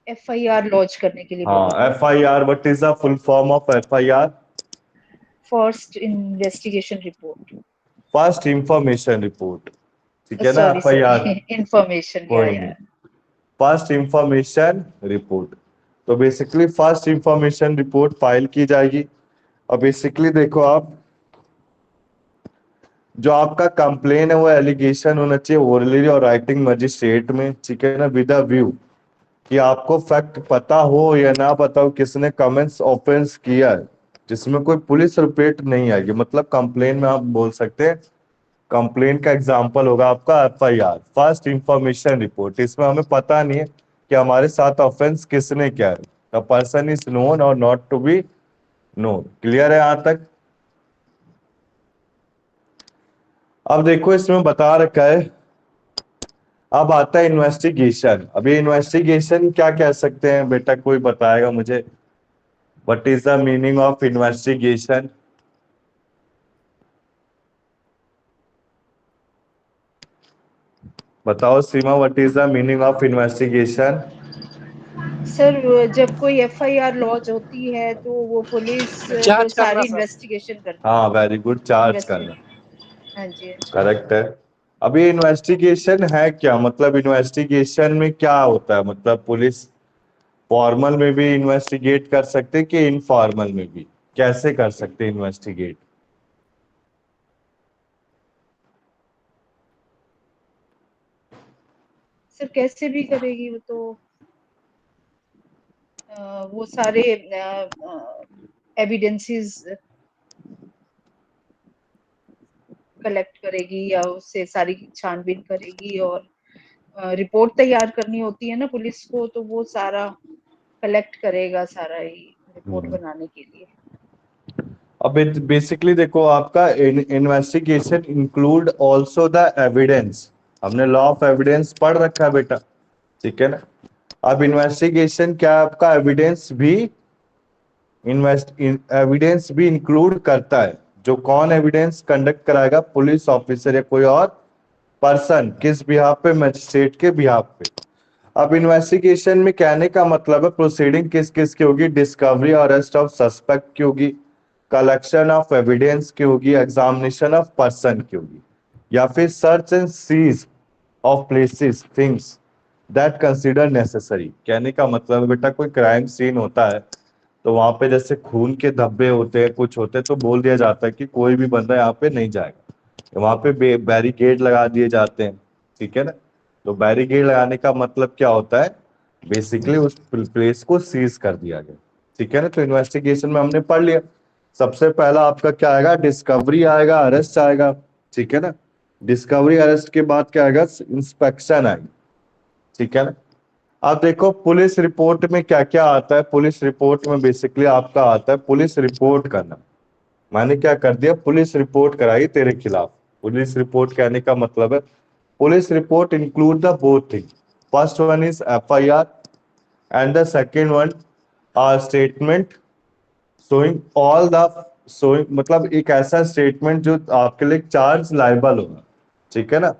FIR लॉन्च करने के लिए हाँ, बोलेगा। FIR। What is the full form of FIR? First investigation report. First information report, ठीक है ना। सॉरी FIR सॉरी इंफॉर्मेशन, कोई या नहीं, फर्स्ट इंफॉर्मेशन रिपोर्ट। तो basically first information report file की जाएगी। और बेसिकली देखो आप, जो आपका कंप्लेन है वो एलिगेशन होना चाहिए ओरली और राइटिंग मजिस्ट्रेट में, ठीक है ना, विद अ व्यू कि आपको फैक्ट पता हो या ना पता हो किसने कमेंट्स ऑफेंस किया है, जिसमें कोई पुलिस रिपोर्ट नहीं आएगी। मतलब कंप्लेन में आप बोल सकते हैं, कंप्लेन का एग्जाम्पल होगा आपका FIR, फर्स्ट इंफॉर्मेशन रिपोर्ट। इसमें हमें पता नहीं है कि हमारे साथ ऑफेंस किसने किया है। द पर्सन इज नोन और not to be known. Clear है यहाँ तक? अब देखो इसमें बता रखा है, अब आता है इन्वेस्टिगेशन। अब ये इन्वेस्टिगेशन क्या कह सकते हैं बेटा, कोई बताएगा मुझे? What is the meaning of investigation? बताओ Seema, what is the meaning of investigation? Sir. जब कोई FIR लॉन्च होती है तो वो पुलिस जो जांच करना सारी सर। इन्वेस्टिगेशन करती हाँ है। वेरी गुड, चार्ज करना, इन्वेस्टिगेट। हाँ जी, हाँ जी। करेक्ट है। अब ये इन्वेस्टिगेशन है क्या? मतलब इन्वेस्टिगेशन में क्या होता है? मतलब पुलिस फॉर्मल में भी इन्वेस्टिगेट कर सकते हैं कि इनफॉर्मल में भी? कैसे कर सकते हैं इन्वेस्टिगेट? सर कैसे भी करेगी वो तो वो सारे एविडेंसेस कलेक्ट करेगी या उससे सारी छानबीन करेगी और रिपोर्ट तैयार करनी होती है ना पुलिस को, तो वो सारा कलेक्ट करेगा सारा ही रिपोर्ट बनाने के लिए। अब बेसिकली देखो, आपका investigation include also the evidence. हमने लॉ ऑफ एविडेंस पढ़ रखा है बेटा, ठीक है ना। अब इन्वेस्टिगेशन क्या है आपका, एविडेंस भी इंक्लूड करता है। जो कौन एविडेंस कंडक्ट कराएगा, पुलिस ऑफिसर या कोई और पर्सन, किस बिहाफ पे, मजिस्ट्रेट के बिहाफ पे। अब इन्वेस्टिगेशन में कहने का मतलब है प्रोसीडिंग किस किस की होगी, डिस्कवरी और अरेस्ट ऑफ सस्पेक्ट की होगी, कलेक्शन ऑफ एविडेंस की होगी, एग्जामिनेशन ऑफ पर्सन की होगी, या फिर search and seize of places things that consider necessary. कहने का मतलब है बेटा, कोई क्राइम सीन होता है तो वहां पे जैसे खून के धब्बे होते हैं, कुछ होते हैं, तो बोल दिया जाता है कि कोई भी बंदा यहाँ पे नहीं जाएगा, वहां पे बैरिकेड लगा दिए जाते हैं, ठीक है ना। तो बैरिकेड लगाने का मतलब क्या होता है, बेसिकली उस प्लेस को सीज कर दिया गया, ठीक है ना। तो इन्वेस्टिगेशन में हमने पढ़ लिया, सबसे पहला आपका क्या आएगा, डिस्कवरी आएगा, अरेस्ट आएगा, ठीक है ना। डिस्कवरी अरेस्ट के बाद क्या आएगा, इंस्पेक्शन आएगी, ठीक है ना। अब देखो पुलिस रिपोर्ट में क्या क्या आता है। पुलिस रिपोर्ट में बेसिकली आपका आता है पुलिस रिपोर्ट करना। मैंने क्या कर दिया, पुलिस रिपोर्ट कराई तेरे खिलाफ। पुलिस रिपोर्ट कहने का मतलब है, police report include the both thing. First one is FIR and the second one are statement showing all the showing, मतलब एक ऐसा स्टेटमेंट जो आपके लिए चार्ज लायबल होगा, ठीक है ना।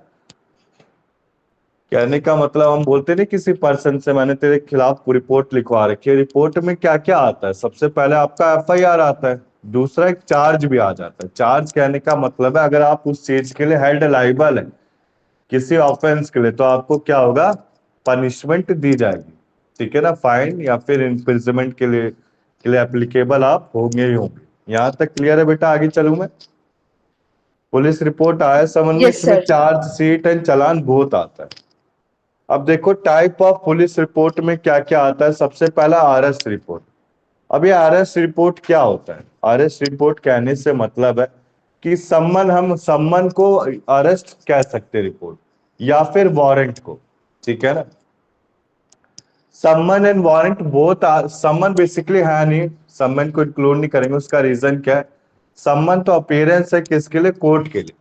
कहने का मतलब हम बोलते नहीं किसी पर्सन से मैंने तेरे खिलाफ रिपोर्ट लिखवा रखी है। रिपोर्ट में क्या क्या आता है, सबसे पहले आपका एफआईआर आता है, दूसरा एक चार्ज भी आ जाता है। चार्ज कहने का मतलब है अगर आप उस चीज के लिए हेल्ड लाइबल है किसी ऑफेंस के लिए, तो आपको क्या होगा, पनिशमेंट दी जाएगी, ठीक है ना। फाइन या फिर इम्प्रिजनमेंट के लिए एप्लीकेबल आप होंगे ही होंगे। यहां तक क्लियर है बेटा, आगे चलूं मैं। पुलिस रिपोर्ट आया समझ में, यस इसमें सर। चार्ज शीट एंड चालान बहुत आता है। अब देखो टाइप ऑफ पुलिस रिपोर्ट में क्या क्या आता है। सबसे पहला अरेस्ट रिपोर्ट। अब ये अरेस्ट रिपोर्ट क्या होता है, अरेस्ट रिपोर्ट कहने से मतलब है कि हम सम्मन को अरेस्ट कह सकते रिपोर्ट, या फिर वारंट को, ठीक है ना। सम्मन एंड वारंट बोथ, सम्मन बेसिकली है नहीं, सम्मन को इंक्लूड नहीं करेंगे। उसका रीजन क्या है, सम्मन तो अपीयरेंस है किसके लिए, कोर्ट के लिए,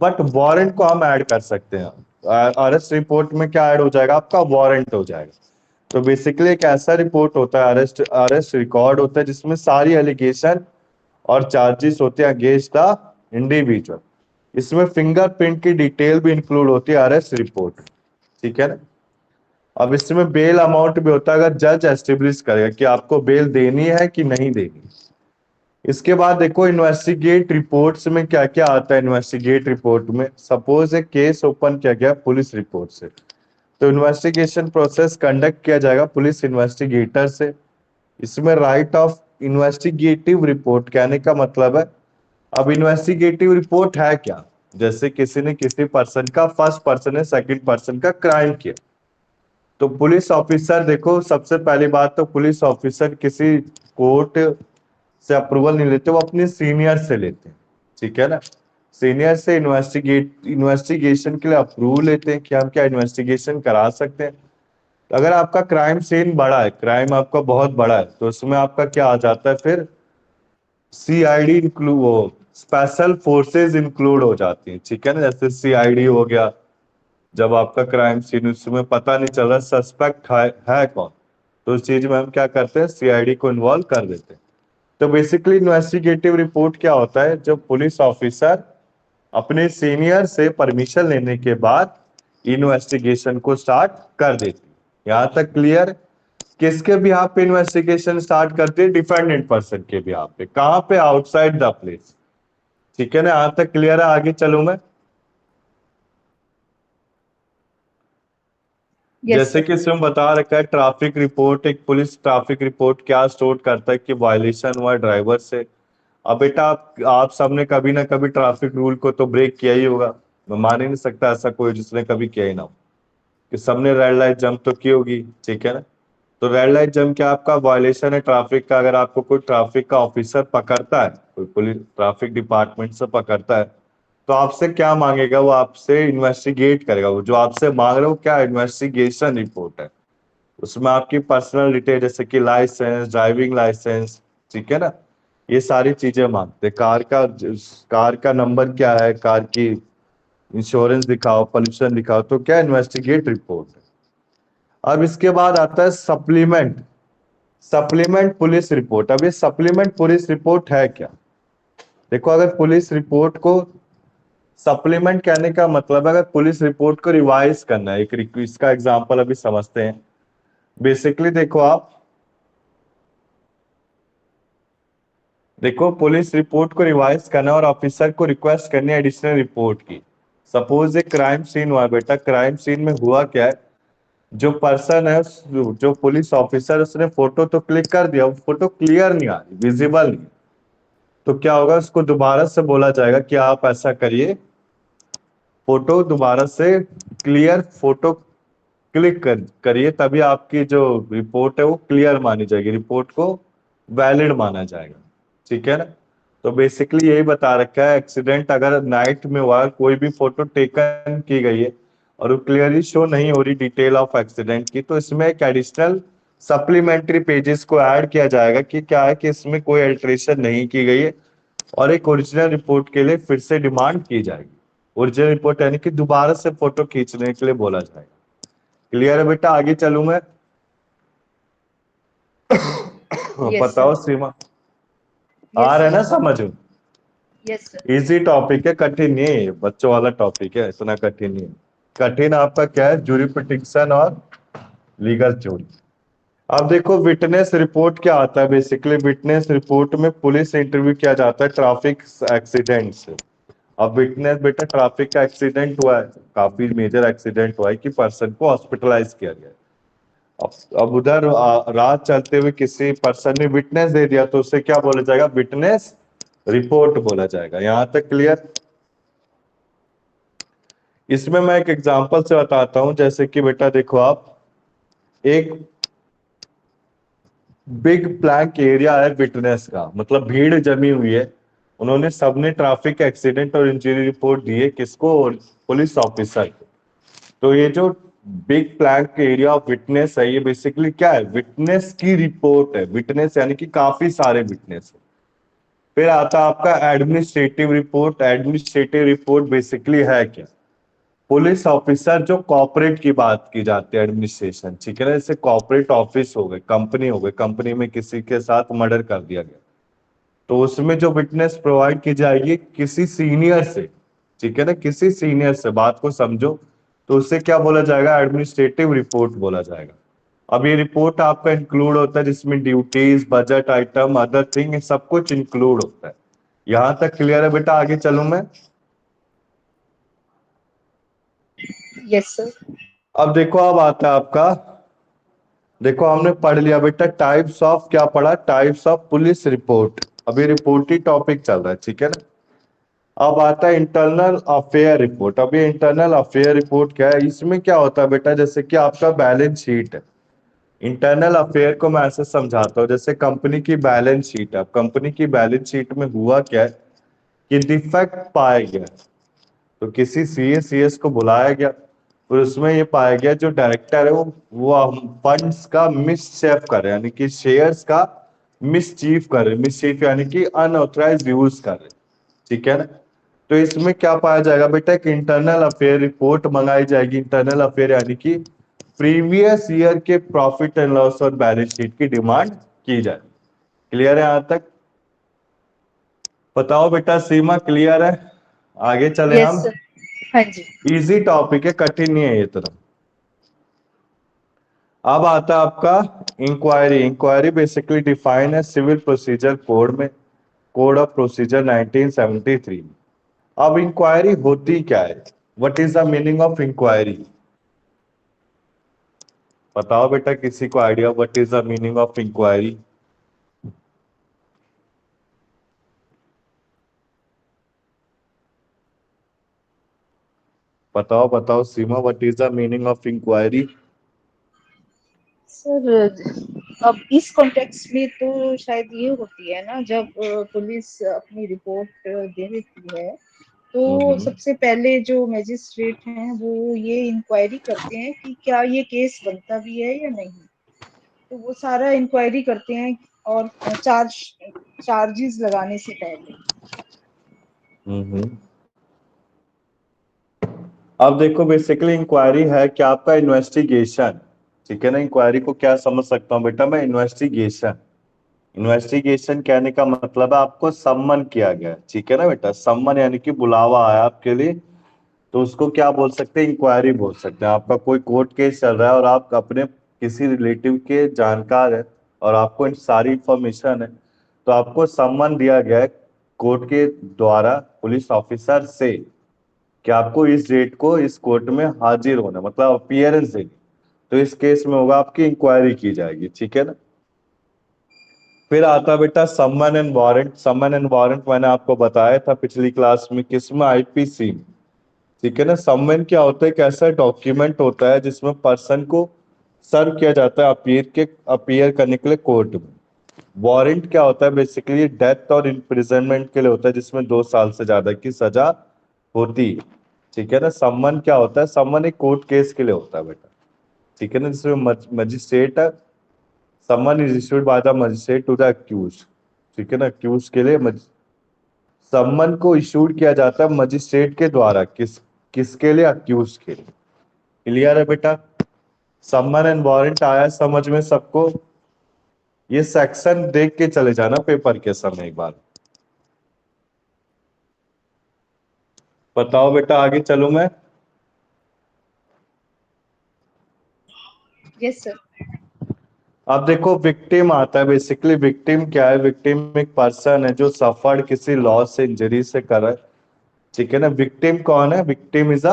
बट वारंट को हम ऐड कर सकते हैं। अरेस्ट रिपोर्ट में क्या ऐड हो जाएगा, आपका वारंट हो जाएगा। तो बेसिकली एक ऐसा रिपोर्ट होता है, अरेस्ट रिकॉर्ड होता है जिसमें सारी एलिगेशन और चार्जेस होते हैं अगेंस्ट द इंडिविजुअल। इसमें फिंगरप्रिंट की डिटेल भी इंक्लूड होती है अरेस्ट रिपोर्ट, ठीक है ना। अब इसमें बेल अमाउंट भी होता है, अगर जज एस्टेब्लिश करेगा कि आपको बेल देनी है कि नहीं देनी। इसके बाद देखो इन्वेस्टिगेट रिपोर्ट्स में क्या क्या आता है। इन्वेस्टिगेट रिपोर्ट में सपोज एक केस ओपन किया गया पुलिस रिपोर्ट से, तो इन्वेस्टिगेशन प्रोसेस कंडक्ट किया जाएगा पुलिस इन्वेस्टिगेटर से। इसमें राइट ऑफ इन्वेस्टिगेटिव रिपोर्ट कहने का मतलब है, अब इन्वेस्टिगेटिव रिपोर्ट है क्या, जैसे किसी ने किसी पर्सन का, फर्स्ट पर्सन है सेकंड पर्सन का क्राइम किया, तो पुलिस ऑफिसर, देखो सबसे पहली बात तो पुलिस ऑफिसर किसी कोर्ट से अप्रूवल नहीं लेते, वो अपने सीनियर से लेते हैं, ठीक है ना। सीनियर से इन्वेस्टिगेशन के लिए अप्रूवल लेते हैं कि हम क्या इन्वेस्टिगेशन करा सकते हैं। अगर आपका क्राइम सीन बड़ा है, क्राइम आपका बहुत बड़ा है, तो उसमें आपका क्या आ जाता है फिर, सीआईडी इंक्लूड, वो स्पेशल फोर्सेस इंक्लूड हो जाती हैं, ठीक है ना। जैसे सीआईडी हो गया, जब आपका क्राइम सीन उसमें पता नहीं चल रहा सस्पेक्ट है कौन, तो उस चीज में हम क्या करते हैं, सीआईडी को इन्वॉल्व कर देते हैं। तो बेसिकली इन्वेस्टिगेटिव रिपोर्ट क्या होता है, जब पुलिस ऑफिसर अपने सीनियर से परमिशन लेने के बाद इन्वेस्टिगेशन को स्टार्ट कर देती है। यहां तक क्लियर। किसके बिहाफ पे इन्वेस्टिगेशन स्टार्ट करती है, डिफेंडेंट पर्सन के बिहाफ पे, कहां पे, आउटसाइड द प्लेस, ठीक है ना। यहां तक क्लियर है, आगे चलूं मैं। यस जैसे सर। कि इसमें बता रखा है ट्रैफिक रिपोर्ट, एक पुलिस ट्रैफिक रिपोर्ट क्या स्टोर करता है कि वायलेशन हुआ ड्राइवर से। अब बेटा आप सबने कभी ना कभी ट्रैफिक रूल को तो ब्रेक किया ही होगा, मैं मान ही नहीं सकता ऐसा कोई जिसने कभी किया ही ना हो। कि सबने रेड लाइट जंप तो की होगी, ठीक है ना। तो रेड लाइट जंप क्या आपका वायलेशन है ट्रैफिक का। अगर आपको कोई ट्रैफिक का ऑफिसर पकड़ता है, कोई पुलिस ट्रैफिक डिपार्टमेंट से पकड़ता है, तो आपसे क्या मांगेगा, वो आपसे इन्वेस्टिगेट करेगा। वो जो आपसे मांग रहे हो क्या, इन्वेस्टिगेशन रिपोर्ट है। उसमें आपकी पर्सनल डिटेल जैसे कि लाइसेंस, ड्राइविंग लाइसेंस, ठीक है ना, ये सारी चीजें मांगते हैं। कार का नंबर क्या है, कार की इंश्योरेंस दिखाओ, पोल्यूशन दिखाओ, तो क्या इन्वेस्टिगेट रिपोर्ट है। अब इसके बाद आता है सप्लीमेंट पुलिस रिपोर्ट। अब ये सप्लीमेंट पुलिस रिपोर्ट है क्या? देखो, अगर पुलिस रिपोर्ट को सप्लीमेंट कहने का मतलब है अगर पुलिस रिपोर्ट को रिवाइज करना है। इसका एग्जांपल अभी समझते हैं। बेसिकली देखो पुलिस रिपोर्ट को रिवाइज करना और ऑफिसर को रिक्वेस्ट करनी है एडिशनल रिपोर्ट की। सपोज एक क्राइम सीन हुआ बेटा, क्राइम सीन में हुआ क्या है, जो पर्सन है, जो पुलिस ऑफिसर, उसने फोटो तो क्लिक कर दिया, वो फोटो क्लियर नहीं आ रही, विजिबल नहीं। तो क्या होगा, उसको दोबारा से बोला जाएगा कि आप ऐसा करिए, फोटो दोबारा से क्लियर फोटो करिए, तभी आपकी जो रिपोर्ट है वो क्लियर मानी जाएगी, रिपोर्ट को वैलिड माना जाएगा, ठीक है ना। तो बेसिकली यही बता रखा है, एक्सीडेंट अगर नाइट में हुआ, कोई भी फोटो टेकन की गई है और वो क्लियरली शो नहीं हो रही डिटेल ऑफ एक्सीडेंट की, तो इसमें एक एडिशनल सप्लीमेंट्री पेजेस को ऐड किया जाएगा कि क्या है कि इसमें कोई अल्टरेशन नहीं की गई है और एक ओरिजिनल रिपोर्ट के लिए फिर से डिमांड की जाएगी। ओरिजिनल रिपोर्ट यानी कि दोबारा से फोटो खींचने के लिए बोला जाएगा। क्लियर है बेटा, आगे चलूं मैं? यस बताओ सर। सीमा, आ यस रहा है सर। ना समझ में? Yes sir. इजी टॉपिक है, कठिन नहीं है, बच्चों वाला टॉपिक है, इतना कठिन नहीं है। कठिन आपका क्या है, जूरी पिटिशन और लीगल चोरी। अब देखो विटनेस रिपोर्ट क्या आता है। बेसिकली विटनेस रिपोर्ट में पुलिस इंटरव्यू किया जाता है ट्रैफिक एक्सीडेंट से। अब विटनेस बेटा, ट्रैफिक का एक्सीडेंट हुआ है, काफी मेजर एक्सीडेंट हुआ है कि पर्सन को हॉस्पिटलाइज किया गया है। अब उधर राह चलते हुए किसी पर्सन ने विटनेस दे दिया, तो उसे क्या बोला जाएगा, विटनेस रिपोर्ट बोला जाएगा। यहां तक क्लियर? इसमें मैं एक एग्जांपल से बताता हूं, जैसे कि बेटा देखो, आप एक बिग प्लैंक एरिया है विटनेस का, मतलब भीड़ जमी हुई है। उन्होंने सबने ट्रैफिक एक्सीडेंट और इंजरी रिपोर्ट दी है, किसको, पुलिस ऑफिसर को। तो ये जो big plank area of witness है, ये बेसिकली क्या है, विटनेस की रिपोर्ट है। विटनेस यानी कि काफी सारे विटनेस है। फिर आता है आपका administrative report. Administrative report basically है क्या, पुलिस ऑफिसर जो कॉर्पोरेट की बात की जाती है, एडमिनिस्ट्रेशन, ठीक है ना। जैसे कॉर्पोरेट ऑफिस हो गए, कंपनी हो गई, कंपनी में किसी के साथ मर्डर कर दिया गया, तो उसमें जो विटनेस प्रोवाइड की जाएगी किसी सीनियर से, ठीक है ना, किसी सीनियर से, बात को समझो। तो उससे क्या बोला जाएगा, एडमिनिस्ट्रेटिव रिपोर्ट बोला जाएगा। अब ये रिपोर्ट आपका इंक्लूड होता है जिसमें duties, budget item, other thing, सब कुछ इंक्लूड होता है। यहां तक क्लियर है बेटा, आगे चलूं मैं? Yes sir. अब देखो, अब आता है आपका, देखो हमने पढ़ लिया बेटा टाइप्स ऑफ, क्या पढ़ा, टाइप्स ऑफ पुलिस रिपोर्ट। अभी रिपोर्ट ही टॉपिक चल रहा है, ठीक है ना। अब आता है इंटरनल अफेयर रिपोर्ट। अब ये इंटरनल अफेयर रिपोर्ट क्या है, इसमें क्या होता है बेटा, जैसे कि आपका बैलेंस शीट है। इंटरनल अफेयर को मैं ऐसे समझाता हूँ, जैसे कंपनी की बैलेंस शीट है। अब कंपनी की बैलेंस शीट में हुआ क्या है कि डिफेक्ट पाया गया, तो किसी सीएस को बुलाया गया, और उसमें ये पाया गया जो डायरेक्टर है वो फंड्स का मिसचेफ कर रहे हैं, यानी कि शेयर्स का मिसचीफ कर रहे, मिसचीफ यानी कि अनऑथराइज यूज कर रहे, ठीक है ना। तो इसमें क्या पाया जाएगा बेटा, एक इंटरनल अफेयर रिपोर्ट मंगाई जाएगी। इंटरनल अफेयर यानी कि प्रीवियस ईयर के प्रॉफिट एंड लॉस और बैलेंस शीट की डिमांड की जाएगी। क्लियर है यहां तक? बताओ बेटा सीमा, क्लियर है? आगे चले यस हम। सर। हाँ जी। इजी टॉपिक है, कठिन नहीं है ये तरह। अब आता है आपका इंक्वायरी। इंक्वायरी बेसिकली डिफाइन है सिविल प्रोसीजर कोड में, कोड ऑफ प्रोसीजर 1973। अब इंक्वायरी होती क्या है, what is the meaning of inquiry? बताओ बेटा, किसी को idea, what is the meaning of inquiry? बताओ बताओ Seema, what is the meaning of inquiry? Sir अब इस कॉन्टेक्स्ट में तो शायद ये होती है ना, जब पुलिस अपनी रिपोर्ट दे देती है तो सबसे पहले जो मैजिस्ट्रेट हैं वो ये इंक्वायरी करते हैं कि क्या ये केस बनता भी है या नहीं। तो वो सारा इंक्वायरी करते हैं और चार्जेस लगाने से पहले। अब देखो बेसिकली इंक्वायरी है कि आपका इन्वेस्टिगेशन, ठीक है ना। इंक्वायरी को क्या समझ सकता हूँ बेटा मैं, इन्वेस्टिगेशन। इन्वेस्टिगेशन कहने का मतलब है आपको सम्मन किया गया है, ठीक है ना बेटा। सम्मन यानी कि बुलावा आया आपके लिए, तो उसको क्या बोल सकते हैं, इंक्वायरी बोल सकते हैं। आपका कोई कोर्ट केस चल रहा है और आप अपने किसी रिलेटिव के जानकार है और आपको सारी इंफॉर्मेशन है, तो आपको सम्मन दिया गया है कोर्ट के द्वारा पुलिस ऑफिसर से कि आपको इस डेट को इस कोर्ट में हाजिर होना, मतलब अपीयरेंस देनी। तो इस केस में होगा आपकी इंक्वायरी की जाएगी, ठीक है ना। फिर आता बेटा सम्मन एंड वारंट। सम्मन एंड वारंट मैंने आपको बताया था पिछली क्लास में, किसमें, आईपीसी में, ठीक है ना। सम्मन क्या होता है, एक ऐसा डॉक्यूमेंट होता है जिसमें पर्सन को सर्व किया जाता है अपीयर करने के लिए कोर्ट में। वारंट क्या होता है, बेसिकली डेथ और इम्प्रिजनमेंट के लिए होता है, जिसमें 2 साल से ज्यादा की सजा होती है, ठीक है ना। सम्मन क्या होता है, सम्मन एक कोर्ट केस के लिए होता है बेटा, ठीक है ना, जिसमें magistrate, summon is issued by the magistrate to the accuse, ठीक है ना। अक्यूज के लिए सम्मन को इशूड किया जाता है मजिस्ट्रेट के द्वारा, किसके लिए, अक्यूज के लिए। क्लियर है बेटा। सम्मन एंड वारंट आया समझ में सबको। ये सेक्शन देख के चले जाना पेपर के समय एक बार। बताओ बेटा आगे चलूं मैं। Yes sir. अब देखो विक्टिम आता है। बेसिकली विक्टिम क्या है, विक्टिम एक पर्सन है जो सफर्ड किसी लॉस से, इंजरी से कर, ठीक है ना। विक्टिम कौन है, victim is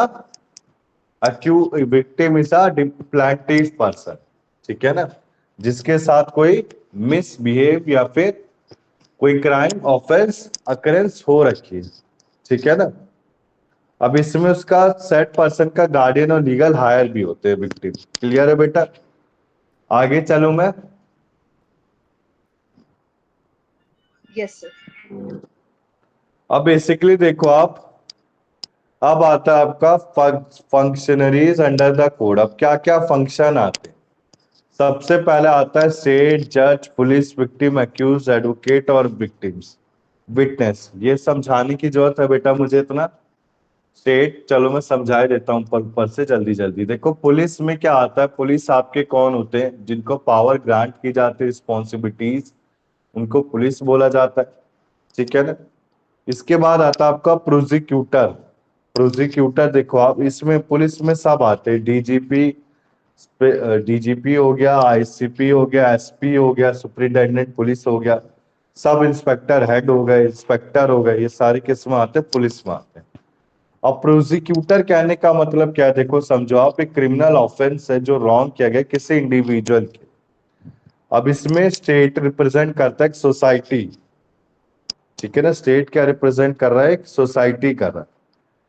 victim is a डिप्लैंटिव पर्सन, ठीक है ना, जिसके साथ कोई मिसबिहेव या फिर कोई क्राइम ऑफेंस अकरेंस हो रखी है, ठीक है ना। अब इसमें उसका सेट पर्सन का गार्डियन और लीगल हायर भी होते हैं विक्टिम। क्लियर है बेटा। आगे चलूं मैं। Yes sir. अब बेसिकली देखो आप, अब आता है आपका फंक्शनरीज अंडर द कोड। अब क्या क्या फंक्शन आते हैं, सबसे पहले आता है स्टेट, जज, पुलिस, विक्टिम, अक्यूज, एडवोकेट और विक्टिम्स, विटनेस। ये समझाने की जरूरत है बेटा मुझे इतना। स्टेट चलो मैं समझा ही देता हूँ पर से जल्दी जल्दी। देखो पुलिस में क्या आता है, पुलिस आपके कौन होते हैं, जिनको पावर ग्रांट की जाती है, रिस्पॉन्सिबिलिटीज, उनको पुलिस बोला जाता है, ठीक है ना। इसके बाद आता है आपका प्रोसिक्यूटर। प्रोसिक्यूटर देखो आप, इसमें पुलिस में सब आते हैं, डीजीपी हो गया, आईसीपी हो गया, एसपी हो गया, सुपरिटेंडेंट पुलिस हो गया, सब इंस्पेक्टर हेड हो गए, इंस्पेक्टर हो गए, ये सारे किसमें आते हैं, पुलिस में आते हैं। अब प्रोसिक्यूटर कहने का मतलब क्या है, देखो समझो आप, एक क्रिमिनल ऑफेंस है जो रॉन्ग किया गया किसी इंडिविजुअल के। अब इसमें स्टेट रिप्रेजेंट करता है सोसाइटी, ठीक है ना। स्टेट क्या रिप्रेजेंट कर रहा है, एक सोसाइटी कर रहा है।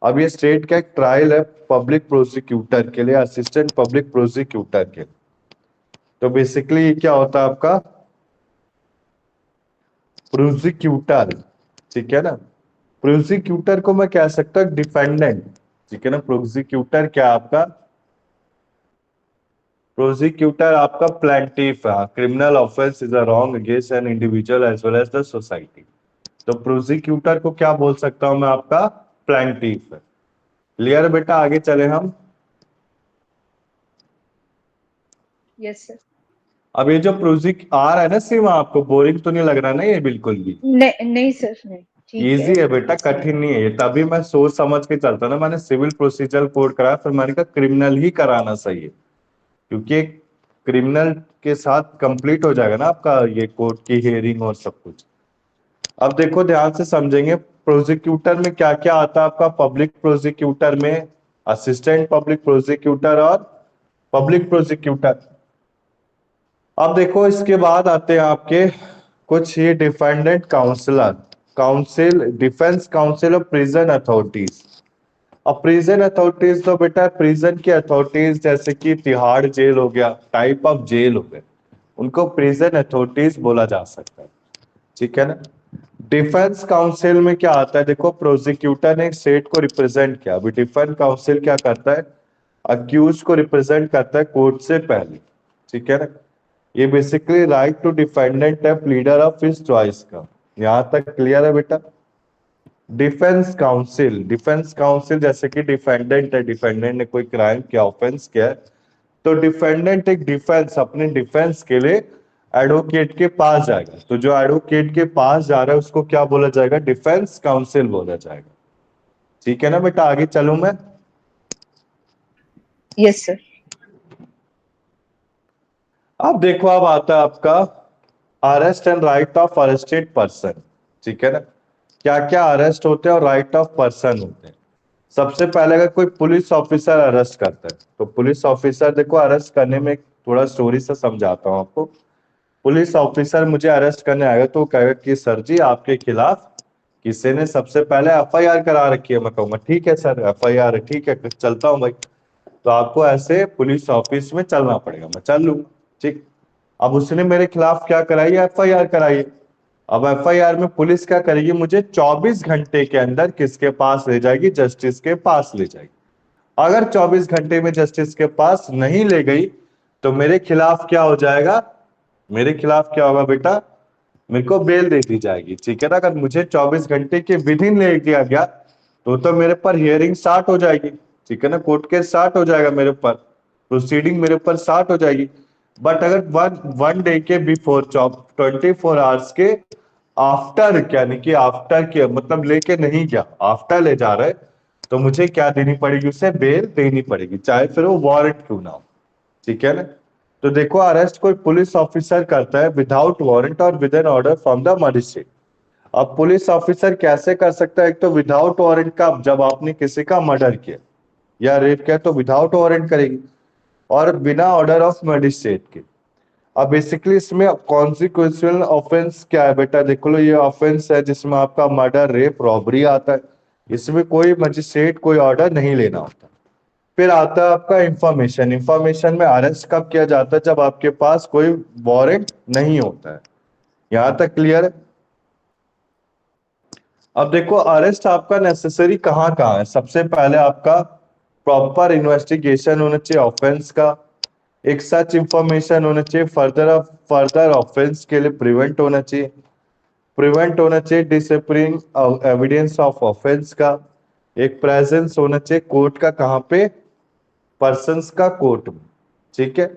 अब ये स्टेट का एक ट्रायल है पब्लिक प्रोसिक्यूटर के लिए, असिस्टेंट पब्लिक प्रोसिक्यूटर के लिए। तो बेसिकली क्या होता है आपका प्रोसिक्यूटर, ठीक है ना। प्रोसिक्यूटर को मैं कह सकता हूँ डिफेंडेंट, ठीक है ना। प्रोसिक्यूटर क्या आपका, प्रोसिक्यूटर आपका प्लेंटिफ है। Criminal offence is a wrong against an individual as well as the society. तो प्रोसिक्यूटर को क्या बोल सकता हूं मैं, आपका प्लेंटिफ है। क्लियर बेटा। आगे चले हम। Yes sir. अब ये जो प्रोसिक आ रहा है ना सीमा, आपको बोरिंग तो नहीं लग रहा ना ये बिल्कुल भी? नहीं नहीं सर, नहीं ठीक इजी है बेटा, आसान कठिन नहीं है ये। तभी मैं सोच समझ के चलता ना, मैंने सिविल प्रोसीजर कोड कराया, फिर मैंने कहा क्रिमिनल ही कराना सही है, क्योंकि क्रिमिनल के साथ कंप्लीट हो जाएगा ना आपका ये कोर्ट की हियरिंग और सब कुछ। अब देखो ध्यान से समझेंगे, प्रोसिक्यूटर में क्या क्या आता है आपका। पब्लिक प्रोसिक्यूटर में असिस्टेंट पब्लिक प्रोसिक्यूटर और पब्लिक प्रोसिक्यूटर। अब देखो इसके बाद आते हैं आपके कुछ ये defendant counsellor, council, defence council of prison authorities. अब प्रिजन अथॉरिटीज तो बेटा प्रिजन की अथॉरिटीज जैसे कि तिहाड़ जेल हो गया, टाइप ऑफ जेल हो गए, उनको प्रिजन अथॉरिटीज बोला जा सकता है, ठीक है ना। डिफेंस काउंसिल में क्या आता है, देखो प्रोसिक्यूटर ने स्टेट को रिप्रेजेंट किया, अभी डिफेंस काउंसिल क्या करता है, अक्यूज को रिप्रेजेंट करता है कोर्ट से पहले, ठीक है ना। ये बेसिकली राइट टू डिफेंडेंट है प्लीडर ऑफ हिज चॉइस का, यहां तक क्लियर है बेटा। डिफेंस काउंसिल जैसे कि डिफेंडेंट है, डिफेंडेंट ने कोई क्राइम किया, ऑफेंस किया है, तो डिफेंडेंट एक डिफेंस अपने डिफेंस के लिए एडवोकेट के पास जाएगा, तो जो एडवोकेट के पास जा रहा है उसको क्या बोला जाएगा, डिफेंस काउंसिल बोला जाएगा, ठीक है ना बेटा। आगे चलूं मैं। Yes sir. अब देखो अब आता है आपका arrest and right of arrested person, ठीक है ना। क्या क्या अरेस्ट होते हैं और राइट ऑफ पर्सन होते हैं। सबसे पहले अगर कोई पुलिस ऑफिसर अरेस्ट करता है तो पुलिस ऑफिसर, देखो अरेस्ट करने में एक थोड़ा स्टोरी से समझाता हूं आपको। पुलिस ऑफिसर मुझे अरेस्ट करने आएगा तो वो कहेगा कि सर जी आपके खिलाफ किसी ने सबसे पहले एफआईआर करा रखी है। मैं कहूंगा ठीक है सर, एफआईआर है, ठीक है चलता हूँ भाई। तो आपको ऐसे पुलिस ऑफिस में चलना पड़ेगा, मैं चल लूंगा, ठीक। अब उसने मेरे खिलाफ क्या कराई है, एफआईआर कराई है। अब एफआईआर में पुलिस क्या करेगी, मुझे 24 घंटे के अंदर किसके पास ले जाएगी, जस्टिस के पास ले जाएगी। अगर 24 घंटे में जस्टिस के पास नहीं ले गई तो मेरे खिलाफ क्या हो जाएगा, मेरे खिलाफ क्या होगा बेटा, मेरे को बेल दे दी जाएगी, ठीक है ना। अगर मुझे 24 घंटे के विदिन ले दिया गया तो मेरे पर हियरिंग स्टार्ट हो जाएगी, ठीक है ना, कोर्ट केस स्टार्ट हो जाएगा, मेरे पर प्रोसीडिंग मेरे पर स्टार्ट हो जाएगी। बट अगर वन डे के बिफोर 24 आवर्स के आफ्टर, यानी कि आफ्टर के मतलब लेके नहीं गया, आफ्टर ले जा रहे, तो मुझे क्या देनी पड़ेगी, उसे बेल देनी पड़ेगी, चाहे फिर वो वारंट क्यों ना हो, ठीक है ना। तो देखो अरेस्ट कोई पुलिस ऑफिसर करता है विदाउट वारंट और with an order from the magistrate. अब पुलिस ऑफिसर कैसे कर सकता है, एक तो विदाउट वारंट का, जब आपने किसी का मर्डर किया या रेप किया तो विदाउट वारंट करेगी, और बिना ऑर्डर ऑफ मजिस्ट्रेट के। अब बेसिकली इसमें कॉन्सिक्वेंशियल ऑफेंस क्या है बेटा, देख लो ये ऑफेंस है जिसमें आपका मर्डर, रेप, रॉबरी आता है, इसमें कोई मजिस्ट्रेट कोई ऑर्डर नहीं लेना होता। फिर आता है आपका इंफॉर्मेशन। इंफॉर्मेशन में अरेस्ट कब किया जाता है, जब आपके पास कोई वारंट नहीं होता है, यहां तक क्लियर है। अब देखो अरेस्ट आपका नेसेसरी कहाँ कहाँ है, सबसे पहले आपका प्रॉपर इन्वेस्टिगेशन होना चाहिए ऑफेंस का, एक सच इंफॉर्मेशन होना चाहिए, फर्दर ऑफेंस के लिए प्रिवेंट होना चाहिए डिसअपीयरिंग एविडेंस ऑफ ऑफेंस का, एक प्रेजेंस होना चाहिए कोर्ट का, कहाँ पे, पर्सन्स का कोर्ट में, ठीक है।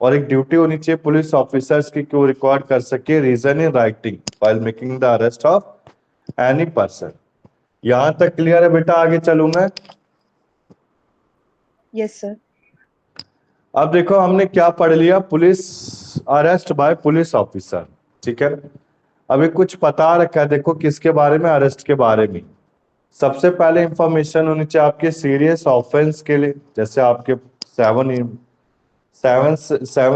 और एक ड्यूटी होनी चाहिए पुलिस ऑफिसर्स की कि वो रिकॉर्ड कर सके reason in writing while making the arrest of any person. यहां तक क्लियर है बेटा, आगे चलूं मैं। Yes sir. अब देखो हमने क्या पढ़ लिया, police arrest by police officer, ठीक है। अभी कुछ पता रखा है, देखो किसके बारे में, अरेस्ट के बारे में। सबसे पहले इंफॉर्मेशन होनी चाहिए आपके सीरियस ऑफेंस के लिए, जैसे आपके 7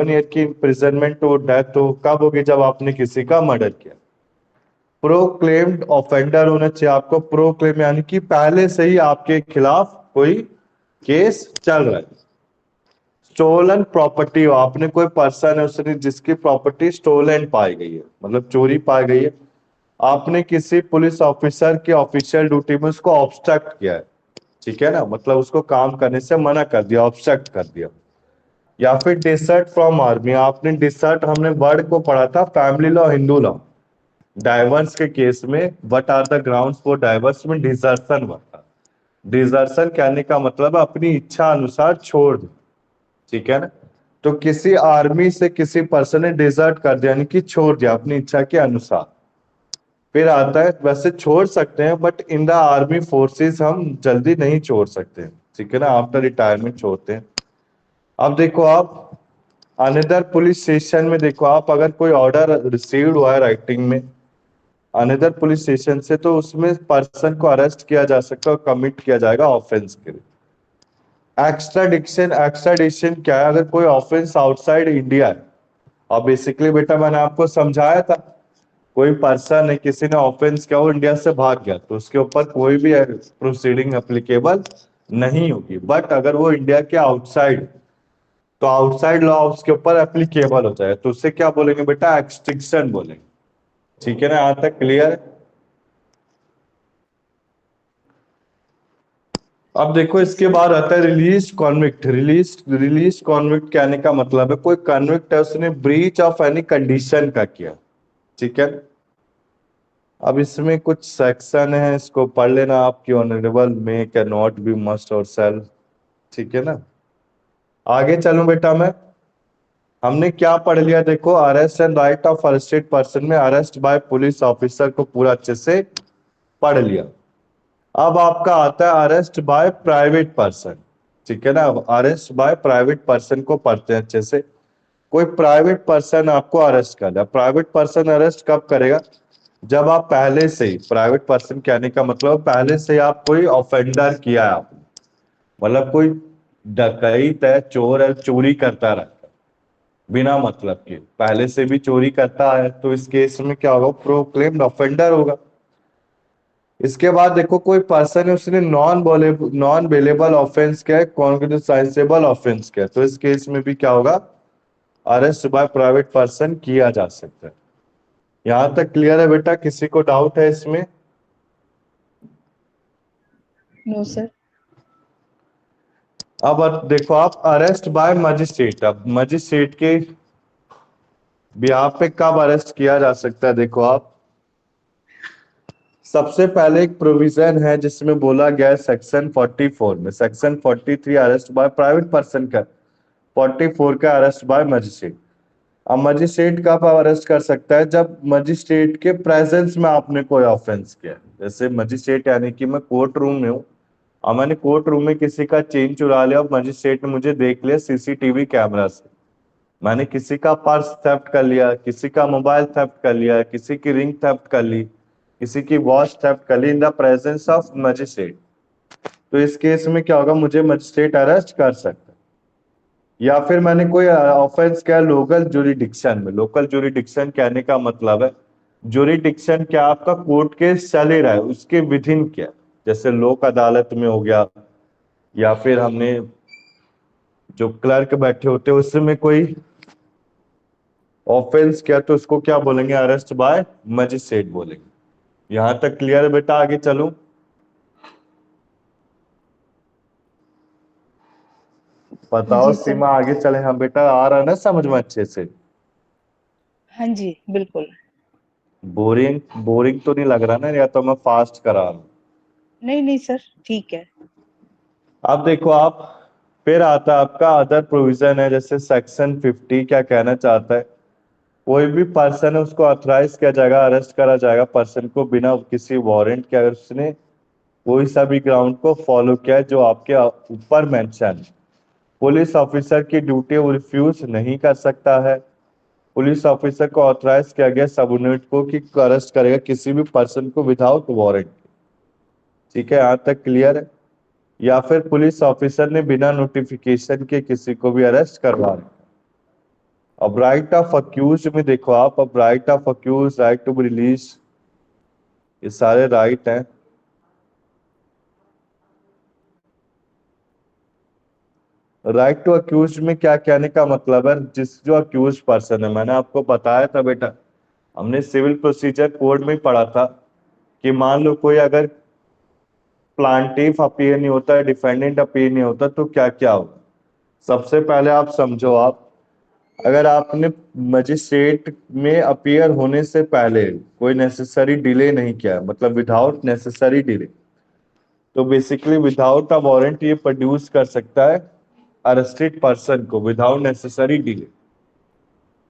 ईयर की इम्प्रिजनमेंट हो, डेथ हो, कब होगी, जब आपने किसी का मर्डर किया। प्रोक्लेम्ड ऑफेंडर होना चाहिए आपको, प्रोक्लेम यानी कि पहले से ही आपके खिलाफ कोई केस चल रहा है। स्टोलन प्रॉपर्टी हो, आपने कोई पर्सन है उसने जिसकी प्रॉपर्टी स्टोलन पाई गई है, मतलब चोरी पाई गई है, आपने किसी पुलिस ऑफिसर की ऑफिशियल ड्यूटी में उसको ऑब्स्ट्रक्ट किया है, ठीक है ना, मतलब उसको काम करने से मना कर दिया, ऑब्स्ट्रक्ट कर दिया। या फिर डिसर्ट फ्रॉम आर्मी, आपने डिसर्ट, हमने वर्ड को पढ़ा था family law, Hindu law, divorce के केस में what are the grounds for divorce में डिजर्शन होता। डिजर्शन कहने का मतलब है अपनी इच्छा अनुसार छोड़ दो, ठीक है ना। तो किसी आर्मी से किसी पर्सन ने डिजर्ट कर दिया, यानी कि छोड़ दिया अपनी इच्छा के अनुसार। फिर आता है, वैसे छोड़ सकते हैं but in the army forces हम जल्दी नहीं छोड़ सकते, ठीक है ना, आफ्टर रिटायरमेंट छोड़ते हैं। अब देखो आप अनदर पुलिस स्टेशन में, देखो आप अगर कोई ऑर्डर रिसीव्ड हुआ है राइटिंग में अनदर पुलिस स्टेशन से, तो उसमें पर्सन को अरेस्ट किया जा सकता है और कमिट किया जाएगा ऑफेंस के लिए। एक्स्ट्राडिशन क्या है, अगर कोई ऑफेंस आउटसाइड इंडिया है, और बेसिकली बेटा मैंने आपको समझाया था कोई पर्सन है, किसी ने ऑफेंस किया, वो इंडिया से भाग गया, तो उसके ऊपर कोई भी प्रोसीडिंग एप्लीकेबल नहीं होगी। बट अगर वो इंडिया के आउटसाइड, तो आउटसाइड लॉ उसके ऊपर एप्लीकेबल हो जाए, तो उससे क्या बोलेंगे बेटा, एक्सट्रिक्शन बोलेंगे। ठीक है ना, यहां तक क्लियर है? अब देखो इसके बाद आता है रिलीज कॉन्विक्ट। रिलीज कॉन्विक्ट कहने का मतलब है कोई कन्विक्ट है, उसने ब्रीच ऑफ एनी कंडीशन का किया। ठीक है, अब इसमें कुछ सेक्शन है, इसको पढ़ लेना आपकी ऑनरेबल में, कैन नॉट बी, मस्ट और सेल। ठीक है ना, आगे चलूं बेटा मैं। हमने क्या पढ़ लिया, देखो arrest and right of arrested person में अरेस्ट बाय पुलिस ऑफिसर को पूरा अच्छे से पढ़ लिया। अब आपका आता है अरेस्ट बाय प्राइवेट पर्सन। ठीक है ना, अब अरेस्ट बाय प्राइवेट पर्सन को पढ़ते हैं अच्छे से। कोई प्राइवेट पर्सन आपको अरेस्ट कर रहा है, प्राइवेट पर्सन अरेस्ट कब करेगा, जब आप पहले से ही, प्राइवेट पर्सन कहने का मतलब पहले से आप कोई ऑफेंडर किया है आपने, मतलब कोई डकैत है, चोर है, चोरी करता रहता है बिना मतलब के, पहले से भी चोरी करता है, तो इस केस में क्या होगा, प्रोक्लेम्ड ऑफेंडर होगा। इसके बाद देखो कोई पर्सन है, उसने नॉन बेलेबल ऑफेंस किया है, कॉन्ग्रेसाइजेबल ऑफेंस किया है, तो इस केस में भी क्या होगा, अरेस्ट बाय प्राइवेट पर्सन किया जा सकता है। यहां तक क्लियर है बेटा, किसी को डाउट है इसमें? No sir. अब देखो आप अरेस्ट बाय मजिस्ट्रेट, अब मजिस्ट्रेट के बिहाफ पे कब अरेस्ट किया जा सकता है, देखो आप सबसे पहले एक प्रोविजन है जिसमें बोला गया है सेक्शन 44 में, section 43 arrest by private person का, 44 का अरेस्ट बाय मजिस्ट्रेट। अब मजिस्ट्रेट कब अरेस्ट कर सकता है, जब मजिस्ट्रेट के प्रेजेंस में आपने कोई ऑफेंस किया। जैसे मजिस्ट्रेट यानी कि मैं कोर्ट रूम में हूँ और मैंने कोर्ट रूम में किसी का चेन चुरा लिया और मजिस्ट्रेट ने मुझे देख लिया सीसीटीवी कैमरा से, मैंने किसी का पर्स थेफ्ट कर लिया, किसी का मोबाइल थेफ्ट कर लिया, किसी की रिंग थेफ्ट कर ली, किसी की वॉच थेफ्ट कर ली in the presence of magistrate, तो इस केस में क्या होगा, मुझे मजिस्ट्रेट अरेस्ट कर सकता है। या फिर मैंने कोई ऑफेंस किया लोकल ज्यूरिडिक्शन में, लोकल ज्यूरिडिक्शन कहने का मतलब है ज्यूरिडिक्शन क्या, आपका कोर्ट केस चल ही रहा है उसके विधिन क्या, जैसे लोक अदालत में हो गया, या फिर हमने जो क्लर्क बैठे होते हैं उसमें कोई ऑफेंस किया, तो उसको क्या बोलेंगे, अरेस्ट बाय मजिस्ट्रेट बोलेंगे। यहां तक क्लियर है बेटा, आगे चलूं? बताओ जी सर। सीमा, आगे चले? हाँ बेटा, आ रहा है ना समझ में अच्छे से? हाँ जी बिल्कुल। बोरिंग बोरिंग तो नहीं लग रहा ना, या तो मैं फास्ट करा रहा हूं? नहीं नहीं सर, ठीक है। अब देखो आप, फिर आता है आपका अदर प्रोविजन है, जैसे सेक्शन 50 क्या कहना चाहता है, कोई भी पर्सन है उसको ऑथराइज किया जाएगा, अरेस्ट करा जाएगा पर्सन को बिना किसी वारंट के, अगर उसने कोई सा भी ग्राउंड को फॉलो किया है जो आपके ऊपर मेंशन है। पुलिस ऑफिसर की ड्यूटी वो रिफ्यूज नहीं कर सकता है। पुलिस ऑफिसर को ऑथराइज किया गया सबऑर्डिनेट को कि अरेस्ट करेगा किसी भी पर्सन को विदाउट वारंट। ठीक है, यहां तक क्लियर है? या फिर पुलिस ऑफिसर ने बिना नोटिफिकेशन के किसी को भी अरेस्ट करवा रहा। अब राइट ऑफ अक्यूज में देखो आप, अब right of accused, right to be release, ये सारे राइट हैं। राइट टू अक्यूज में क्या कहने का मतलब है, जिस जो अक्यूज पर्सन है, मैंने आपको बताया था बेटा, हमने सिविल प्रोसीजर कोड में ही पढ़ा था कि मान लो कोई अगर प्लांटिफ अपीयर नहीं होता है, डिफेंडेंट अपीयर नहीं होता, तो क्या क्या होगा। सबसे पहले आप समझो, आप अगर आपने मजिस्ट्रेट में अपीयर होने से पहले कोई नेसेसरी डिले नहीं किया, मतलब विदाउट नेसेसरी डिले, तो बेसिकली विदाउट अ वारंट ये प्रोड्यूस कर सकता है अरेस्टेड पर्सन को विदाउट नेसेसरी डिले।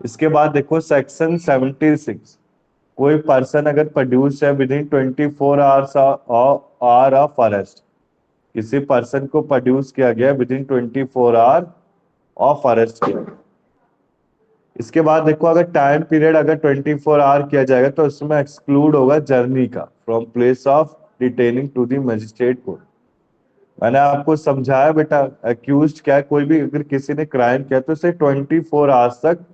इसके बाद देखो सेक्शन 76, कोई पर्सन अगर प्रोड्यूस है with in 24 hours hour of arrest, किसी पर्सन को प्रोड्यूस किया गया with in 24 hour of arrest किया। इसके बाद देखो अगर टाइम पीरियड अगर 24 आवर किया जाएगा तो उसमें एक्सक्लूड होगा जर्नी का from place of detaining to the magistrate court. मैंने आपको समझाया बेटा, अक्यूज्ड क्या है, कोई भी अगर किसी ने क्राइम किया तो उसे 24 आवर्स तक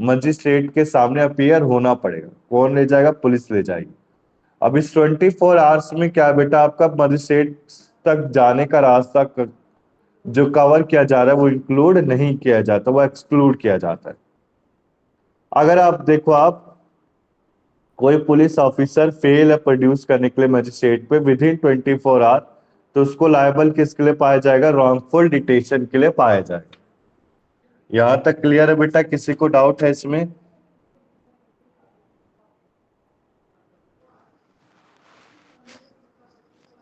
मजिस्ट्रेट के सामने अपीयर होना पड़ेगा। कौन ले जाएगा? पुलिस ले जाएगी। अब इस 24 आवर्स में क्या बेटा, आपका मजिस्ट्रेट तक जाने का रास्ता जो कवर किया जा रहा है वो इंक्लूड नहीं किया जाता, वो एक्सक्लूड किया जाता है। अगर आप देखो, आप कोई पुलिस ऑफिसर फेल है प्रोड्यूस करने के लिए मजिस्ट्रेट पे विद इन 24 आवर, तो उसको लायबल किसके लिए पाया जाएगा? रॉन्गफुल डिटेशन के लिए पाया जाएगा। यहां तक क्लियर है बेटा? किसी को डाउट है इसमें?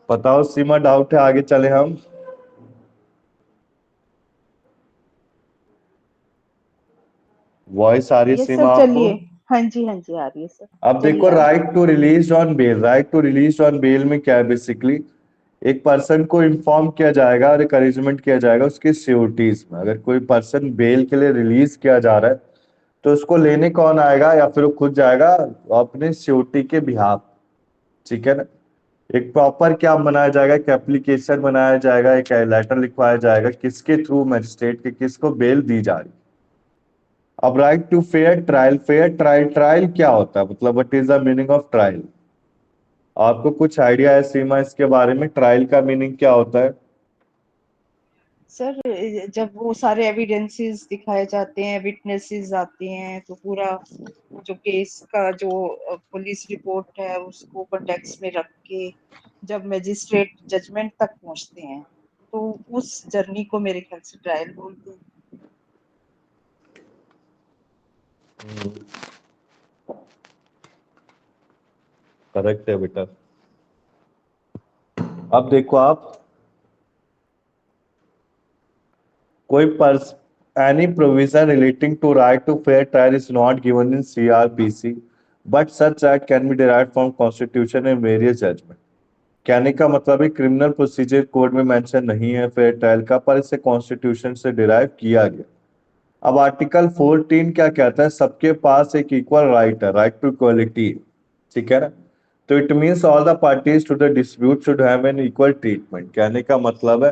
बताओ सीमा, डाउट है? आगे चले हम। वॉइस आ रही है यस सीमा सर, आपको? चलिए। हाँ जी आ रही है सर। अब चलिए देखो, आगे। Right to release on bail. Right to release on bail में क्या है? बेसिकली एक पर्सन को इन्फॉर्म किया जाएगा और encouragement किया जाएगा उसकी सिक्योरिटीज में। अगर कोई पर्सन बेल के लिए रिलीज किया जा रहा है तो उसको लेने कौन आएगा, या फिर वो खुद जाएगा अपने सिक्योरिटी के बिहाफ। ठीक है ना? एक प्रॉपर क्या बनाया जाएगा? एक एप्लीकेशन बनाया जाएगा, एक लेटर लिखवाया जाएगा किसके थ्रू? मजिस्ट्रेट के, किसको बेल दी जा रही। अब right to fair trial. Fair trial, trial क्या होता है, मतलब what is the meaning of trial? आपको कुछ आइडिया है सीमा इसके बारे में? ट्रायल का मीनिंग क्या होता है? सर, जब वो सारे एविडेंसेस दिखाए जाते हैं, विटनेसेस आते हैं, तो पूरा जो केस का जो पुलिस रिपोर्ट है उसको कॉन्टेक्स्ट में रख के जब मजिस्ट्रेट जजमेंट तक पहुंचते हैं, तो उस जर्नी को मेरे ख्याल से ट्रायल बोलते हैं। करेक्ट है बेटा। अब देखो आप, कोई purse any provision relating to right to fair trial is not given in CRPC, but such act can be derived from constitution and various judgment। कहने का मतलब है क्रिमिनल प्रोसीजर कोड में मेंशन नहीं है फेयर ट्रायल का, पर इसे कॉन्स्टिट्यूशन से डिराइव किया गया। अब आर्टिकल 14 क्या कहता है? सबके पास एक इक्वल राइट है, राइट टू इक्वलिटी। ठीक है ना? तो it means all the parties to the dispute should have an equal treatment. कहने का मतलब है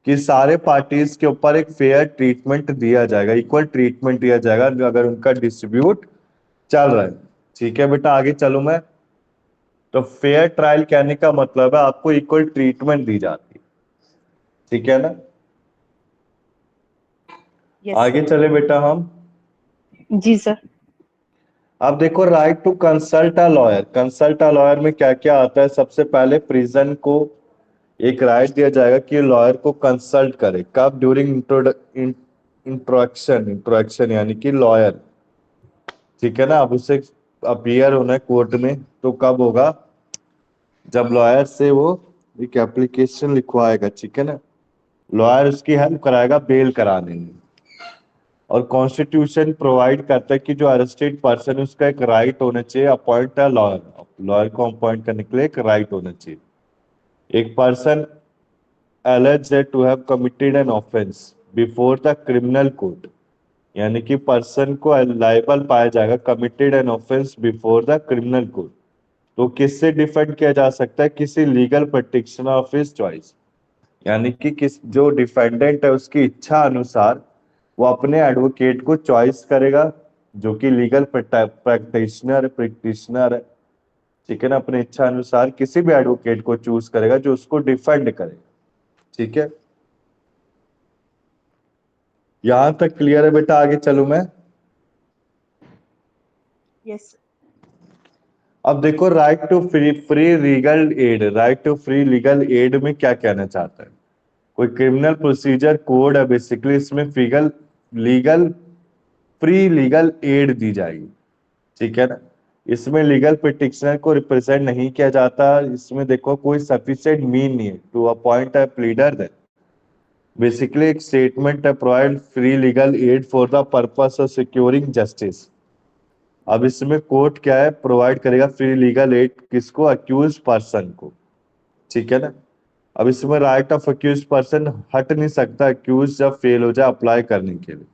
कि सारे पार्टीज के ऊपर एक फेयर ट्रीटमेंट दिया जाएगा, इक्वल ट्रीटमेंट दिया जाएगा अगर उनका डिस्प्यूट चल रहा है। ठीक है बेटा, आगे चलूं मैं। तो फेयर ट्रायल कहने का मतलब है आपको इक्वल ट्रीटमेंट दी जाती है। ठीक है ना? यस आगे चले बेटा हम। सर। जी सर। अब देखो, right to consult a lawyer. Consult a lawyer में क्या क्या आता है? सबसे पहले प्रिजन को एक राइट दिया जाएगा कि लॉयर को कंसल्ट करे। कब? During introduction. इंट्रोडक्शन यानी कि लॉयर, ठीक है ना, अब उसे अपीयर होना है कोर्ट में, तो कब होगा? जब लॉयर से वो एक एप्लीकेशन लिखवाएगा। ठीक है ना? लॉयर उसकी हेल्प कराएगा बेल कराने में। और कॉन्स्टिट्यूशन प्रोवाइड करता है कि जो अरेस्टेड पर्सन, उसका एक राइट होना चाहिए अपॉइंट अ लॉयर। लॉयर को अपॉइंट करने के लिए एक राइट होना चाहिए। एक person alleged to have committed an offense before the criminal court, यानी कि पर्सन को लाइबल पाया जाएगा committed an offence before the criminal court, तो किससे डिफेंड किया जा सकता है? किसी legal protection of his choice. यानी कि किस जो डिफेंडेंट है उसकी इच्छा अनुसार वो अपने एडवोकेट को चॉइस करेगा, जो कि लीगल प्रैक्टिशनर है। ठीक है ना? अपने इच्छा अनुसार किसी भी एडवोकेट को चूज करेगा जो उसको डिफेंड करे। ठीक है? यहां तक क्लियर है बेटा? आगे चलूं मैं। यस। अब देखो, right to free legal aid. Right to free legal aid में क्या कहना चाहता है? कोई क्रिमिनल प्रोसीजर कोड है बेसिकली, इसमें लीगल फ्री लीगल एड दी जाएगी। ठीक है ना? इसमें लीगल पिटिशनर को रिप्रेजेंट नहीं किया जाता। इसमें देखो, कोई सफिशिएंट मीन नहीं है to appoint a pleader. Then basically एक स्टेटमेंट है, provide free legal aid for the purpose of securing justice. अब इसमें कोर्ट क्या है? प्रोवाइड करेगा फ्री लीगल एड किसको? अक्यूज पर्सन को। ठीक है ना? अब इसमें राइट ऑफ अक्यूज पर्सन हट नहीं सकता अक्यूज जब फेल हो जाए अप्लाई करने के लिए।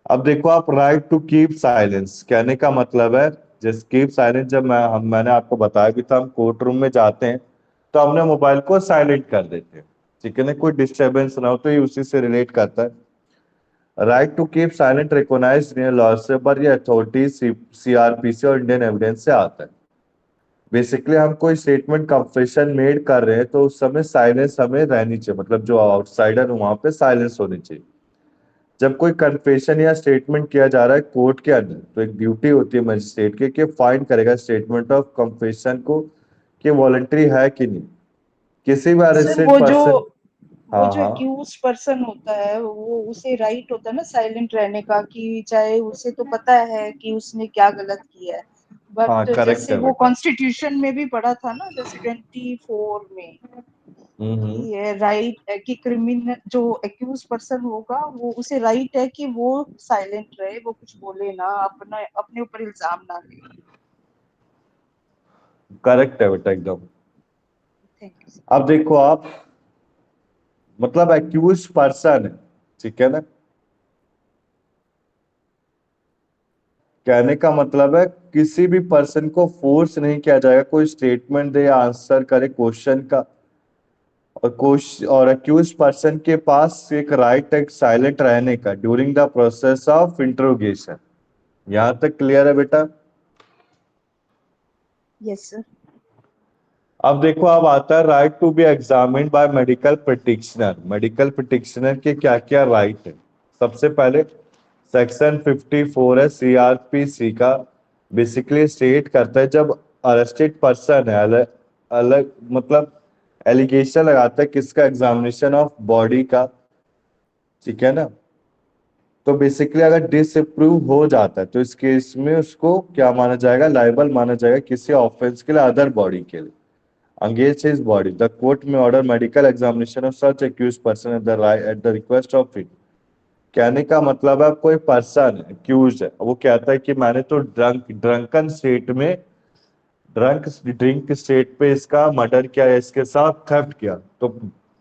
अब देखो आप, राइट टू कीप साइलेंस। कहने का मतलब है जस्ट कीप साइलेंस, जब मैंने आपको बताया भी था, हम कोर्ट रूम में जाते हैं तो हमने मोबाइल को साइलेंट कर देते हैं। ठीक है ना? कोई डिस्टर्बेंस ना हो, तो ये उसी से रिलेट करता है। Right to keep silent recognized in law से, पर ये अथॉरिटी सीआरपीसी और इंडियन एविडेंस से आता है। बेसिकली हम कोई स्टेटमेंट कन्फेशन मेड कर रहे हैं तो उस समय साइलेंस हमें रहनी चाहिए, मतलब जो आउटसाइडर वहां पे साइलेंस होनी चाहिए। जब कोई कन्फेशन या स्टेटमेंट किया जा रहा है कोर्ट के अंदर, तो एक ड्यूटी होती है मजिस्ट्रेट की कि फाइंड करेगा स्टेटमेंट ऑफ कन्फेशन को कि वॉलंटरी है कि नहीं। किसी भी सर अरेस्टेड पर्सन। वो हाँ जो हाँ एक्यूज पर्सन होता है वो उसे राइट होता है ना साइलेंट रहने का, कि चाहे उसे तो पता है कि उसने क्या गलत किया है, हाँ, बट करेक्ट जैसे है वो बेटा। कॉन्स्टिट्यूशन में भी पढ़ा था ना, जैसे 24 में, हम्म। कि ये राइट है कि क्रिमिनल जो एक्यूज पर्सन होगा वो उसे राइट है कि वो साइलेंट रहे, वो कुछ बोले ना, अपने ऊपर इल्जाम ना ले। करेक्ट है बेटा एकदम। Thank you. अब देखो आप, मतलब एक्यूज पर्सन है, ठीक है ना। कहने का मतलब है किसी भी पर्सन को फोर्स नहीं किया जाएगा कोई स्टेटमेंट दे या आंसर करे क्वेश्चन का। और अक्यूज पर्सन के पास एक राइट है साइलेंट रहने का during the process of interrogation. यहां तक क्लियर है बेटा। Yes sir. अब देखो, अब आता है right to be examined by medical practitioner. Medical practitioner के क्या क्या राइट है। सबसे पहले सेक्शन 54 है सीआरपीसी का, बेसिकली स्टेट करता है जब अरेस्टेड पर्सन है अलग अलग, मतलब एलिगेशन लगाता है किसका, एग्जामिनेशन ऑफ बॉडी का, ठीक है ना। तो बेसिकली अगर डिसअप्रूव हो जाता है तो इस केस में उसको क्या माना जाएगा, लाइबल माना जाएगा किसी ऑफेंस के लिए अदर बॉडी के लिए against his body. The court may order medical examination of such accused person at the request of it. कहने का मतलब है कोई पर्सन एक्यूज है, वो कहता है कि मैंने तो ड्रंकन स्टेट में ड्रिंक स्टेट पे इसका मर्डर किया है, इसके साथ थेफ्ट किया, तो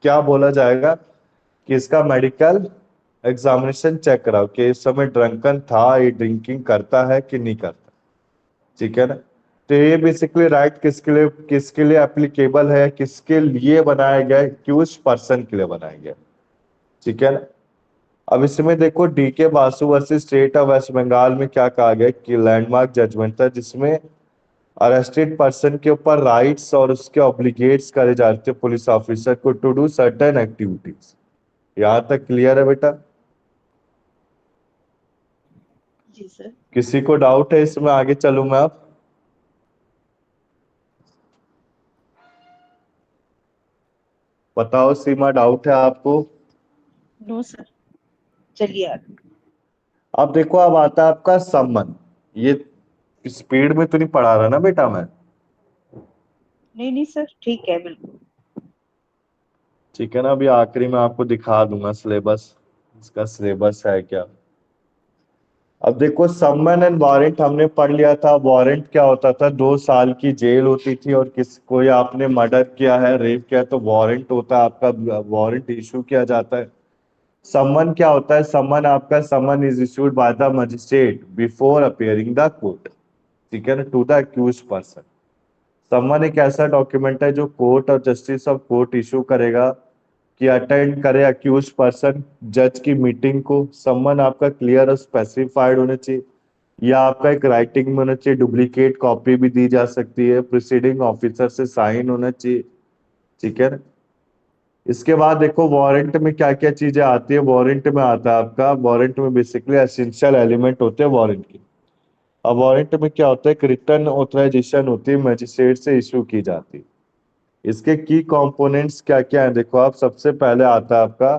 क्या बोला जाएगा कि इसका मेडिकल एग्जामिनेशन चेक कराओ कि इस समय ड्रंकन था, ये ड्रिंकिंग करता है कि नहीं करता, ठीक है ना। तो ये बेसिकली राइट किसके लिए एप्लीकेबल है, किसके लिए बनाया गया है, एक्यूज पर्सन के लिए बनाया गया है, ठीक है ना। अब इसमें देखो DK Basu versus state of West Bengal में क्या कहा गया कि लैंडमार्क जजमेंट था जिसमें अरेस्टेड पर्सन के ऊपर राइट्स और उसके ऑब्लिगेट्स करे जाते हैं पुलिस ऑफिसर को टू डू सर्टेन एक्टिविटीज। यहां तक क्लियर है बेटा। जी सर। किसी को डाउट है इसमें, आगे चलूं मैं अब। बताओ सीमा, डाउट है आपको। नो सर, चलिए आगे। अब देखो, अब आता है आपका सम्मन। ये स्पीड में तो नहीं पढ़ा रहा ना बेटा मैं। नहीं नहीं सर, ठीक है बिल्कुल। ठीक है ना, अभी आखिरी में आपको दिखा दूंगा सिलेबस, इसका सिलेबस है क्या। अब देखो, सम्मन एंड वारंट हमने पढ़ लिया था। वारंट क्या होता था, 2 साल की जेल होती थी, और किस कोई आपने मर्डर किया है, रेप किया है, तो वारंट होता है आपका, वारंट इशू किया जाता है। सम्मन क्या होता है, सम्मन आपका, सम्मन is issued by the magistrate before appearing the court, ठीक है ना, टू द अक्यूज पर्सन। सम्मन एक ऐसा डॉक्यूमेंट है जो कोर्ट और जस्टिस ऑफ कोर्ट इशू करेगा कि अटेंड करे अक्यूज पर्सन जज की मीटिंग को। सम्मन आपका क्लियर और स्पेसिफाइड होना चाहिए, या आपका एक राइटिंग में होना चाहिए, डुप्लीकेट कॉपी भी दी जा सकती है, प्रिसीडिंग ऑफिसर से साइन होना चाहिए, ठीक है ना। इसके बाद देखो वारंट में क्या क्या चीजें आती है। वारंट में आता है आपका, वारंट में बेसिकली एसेंशियल एलिमेंट होते हैं वारंट की। अब वारंट में क्या होता है, एक रिटर्न ऑथराइजेशन होती है, मजिस्ट्रेट से इशू की जाती है। इसके की कंपोनेंट्स क्या क्या है देखो आप, सबसे पहले आता है आपका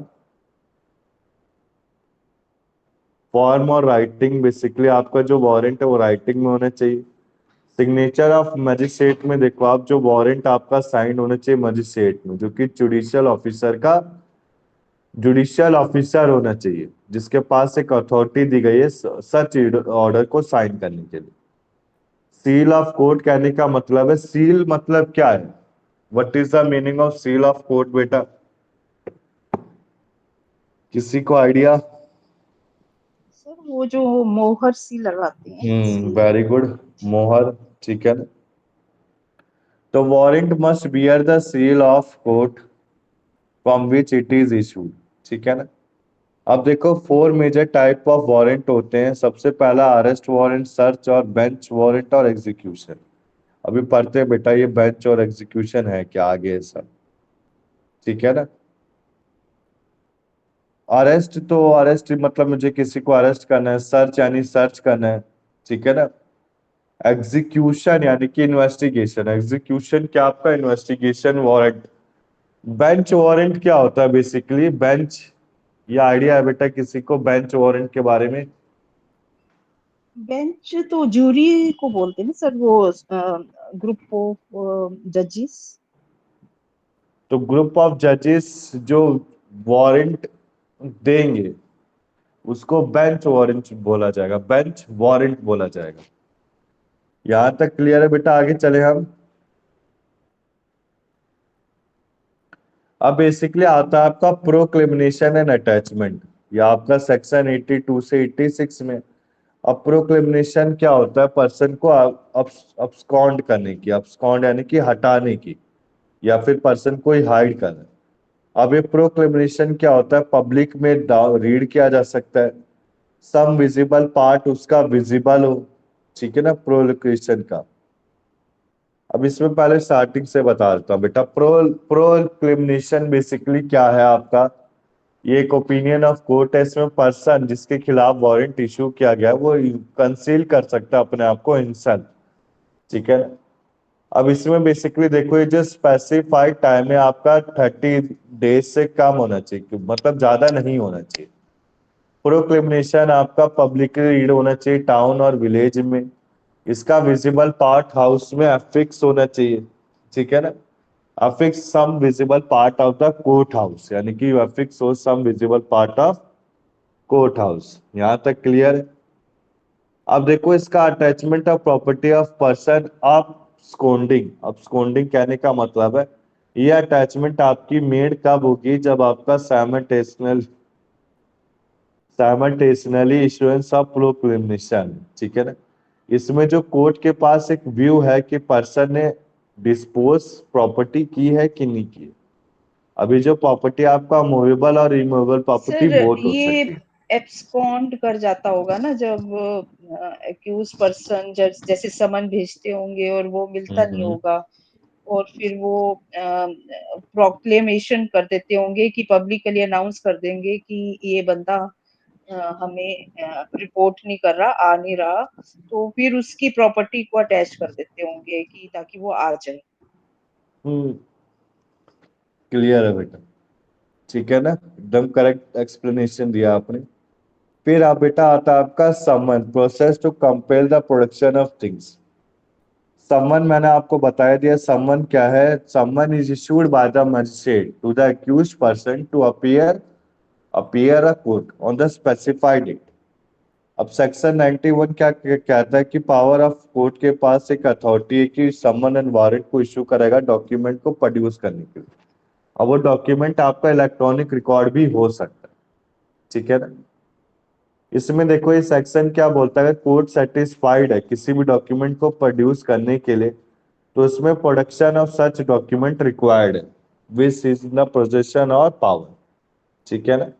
फॉर्म और राइटिंग। बेसिकली आपका जो वारंट है वो राइटिंग में होना चाहिए। सिग्नेचर ऑफ मजिस्ट्रेट में देखो आप, जो वारंट आपका साइन होना चाहिए मजिस्ट्रेट में, जो कि जुडिशियल ऑफिसर होना चाहिए, जिसके पास एक अथॉरिटी दी गई है सच ऑर्डर को साइन करने के लिए। सील ऑफ कोर्ट कहने का मतलब है, सील मतलब क्या है, what is the meaning of seal of court बेटा, किसी को आइडिया। सर वो जो मोहर सी लगाते हैं सील। वेरी गुड, मोहर, ठीक है ना। तो warrant must bear the seal of court from which it is issued, ठीक है ना। अब देखो 4 मेजर टाइप ऑफ वारंट होते हैं। सबसे पहला अरेस्ट वारंट, सर्च और बेंच वारंट और एग्जीक्यूशन। अभी पढ़ते हैं बेटा ये बेंच और एग्जीक्यूशन है क्या आगे है सब, ठीक है ना। अरेस्ट तो अरेस्ट मतलब मुझे किसी को अरेस्ट करना है, सर्च यानी सर्च करना है, ठीक है ना। एग्जीक्यूशन यानी कि इन्वेस्टिगेशन, एग्जीक्यूशन क्या आपका इन्वेस्टिगेशन वारंट। बेंच वारंट क्या होता है बेसिकली, बेंच, ये आइडिया है बेटा किसी को बेंच वारंट के बारे में। बेंच तो जूरी को बोलते हैं ना सर, वो ग्रुप ऑफ जजेस। तो ग्रुप ऑफ जजेस जो वारंट देंगे उसको बेंच वारंट बोला जाएगा, बेंच वारंट बोला जाएगा। यहां तक क्लियर है बेटा, आगे चले हम। अब बेसिकली आता है आपका प्रोक्लेमिनेशन एंड अटैचमेंट, या आपका सेक्शन 82 से 86 में। अब प्रोक्लेमिनेशन क्या होता है, पर्सन को अब्सकॉन्ड करने की, अब्सकॉन्ड यानी कि हटाने की, या फिर पर्सन को ही हाइड करना। अब ये प्रोक्लेमिनेशन क्या होता है, पब्लिक में रीड किया जा सकता है, सम विजिबल पार्ट उसका विजिबल हो, ठीक है ना, प्रोक्लेमेशन का। अब इसमें पहले स्टार्टिंग से बता देता हूँ बेटा। प्रोक्लेमेशन बेसिकली क्या है आपका, ये एक ओपिनियन ऑफ कोर्ट है। इसमें पर्सन जिसके खिलाफ वारंट इशू किया गया है वो कंसील कर सकता है अपने आप को इंसान, ठीक है। अब इसमें बेसिकली देखो ये जो स्पेसिफाइड टाइम है आपका 30 डेज से कम होना चाहिए, मतलब ज्यादा नहीं होना चाहिए। प्रोक्लेमेशन आपका पब्लिकली रीड होना चाहिए टाउन और विलेज में। इसका विजिबल पार्ट हाउस में अफिक्स होना चाहिए, ठीक है ना। Affix some visible part of the court house, यानी कि अफिक्स हो some visible part of court house. यहां तक क्लियर है। अब देखो इसका attachment of property of person of absconding. अब स्कोंडिंग कहने का मतलब है ये अटैचमेंट आपकी मेड कब होगी, जब आपका साइमल्टेनियसली इशुएंस ऑफ प्रोक्लेमेशन, ठीक है ना। इसमें जो कोर्ट के पास एक व्यू है कि पर्सन ने डिस्पोज प्रॉपर्टी की है कि नहीं की। अभी जो प्रॉपर्टी आपका मूवेबल और इमूवेबल प्रॉपर्टी सर बोथ हो ये सकती है। एब्सकॉन्ड कर जाता होगा ना जब एक्यूज पर्सन जैसे समन भेजते होंगे और वो मिलता नहीं हम्म। होगा, और फिर वो प्रोक्लेमेशन कर देते होंगे कि पब्लिकली अनाउंस कर देंगे कि ये बंदा हमें रिपोर्ट नहीं कर रहा, आ नहीं रहा, तो फिर उसकी प्रॉपर्टी को अटैच कर देते होंगे कि ताकि वो आ जाए। क्लियर है बेटा, ठीक है ना, एकदम करेक्ट एक्सप्लेनेशन दिया आपने। फिर आप बेटा आता है आपका summon, process to compel the production of things. Summon मैंने आपको बताया दिया, समन क्या है, summon is issued by the magistrate to the accused person to appear a court on the specified date. अब सेक्शन 91 क्या कहता है कि पावर ऑफ कोर्ट के पास एक अथॉरिटी है कि समन एंड वारंट को इशू करेगा डॉक्यूमेंट को प्रोड्यूस करने के लिए। अब वो डॉक्यूमेंट आपका इलेक्ट्रॉनिक रिकॉर्ड भी हो सकता है, ठीक है ना। इसमें देखो ये सेक्शन क्या बोलता है, कोर्ट सेटिस्फाइड है किसी भी डॉक्यूमेंट को प्रोड्यूस करने के लिए तो इसमें production of such document required है विच इज द पोजेशन और पावर, ठीक है ना।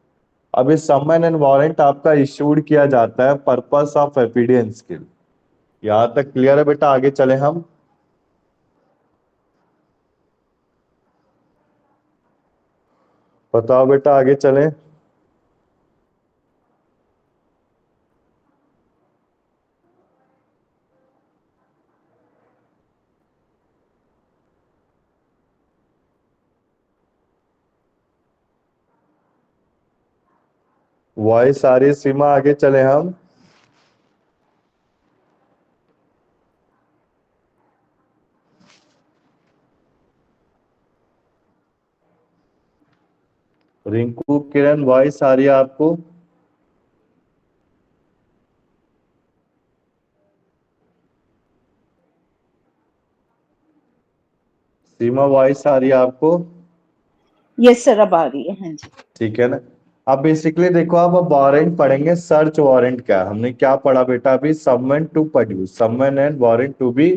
अब इस समन एंड वारंट आपका इशूड किया जाता है पर्पस ऑफ एविडेंस के लिए। यहां तक क्लियर है बेटा, आगे चले हम। बताओ बेटा आगे चले। वॉइस आ रही है सीमा, आगे चले हम। रिंकू किरण वॉइस आ रही है आपको? सीमा वॉइस आ रही है आपको? यस सर, अब आ रही है, हाँ जी। ठीक है ना। अब बेसिकली देखो आप अब वारंट पढ़ेंगे, सर्च वारंट क्या है। हमने क्या पढ़ा बेटा अभी, summon to produce, summon and warrant to be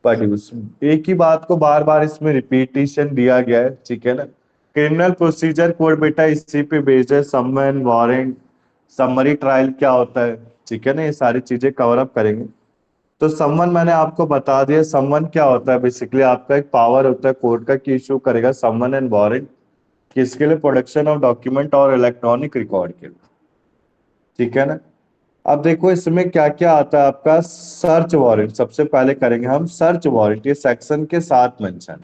produce. एक ही बात को बार बार इसमें रिपीटिशन दिया गया है, ठीक है ना। क्रिमिनल प्रोसीजर कोड बेटा इसी पे बेस्ड है। समन, वारंट, समरी ट्रायल क्या होता है, ठीक है ना, ये सारी चीजें कवर अप करेंगे। तो समन मैंने आपको बता दिया। समन क्या होता है, बेसिकली आपका एक पावर होता है कोर्ट का कि इशू करेगा समन एंड वारंट, किसके लिए, प्रोडक्शन ऑफ डॉक्यूमेंट और इलेक्ट्रॉनिक रिकॉर्ड के लिए, ठीक है ना। अब देखो इसमें क्या क्या आता है आपका। सर्च वारंट सबसे पहले करेंगे हम। सर्च वारंट ये सेक्शन के साथ मेंशन।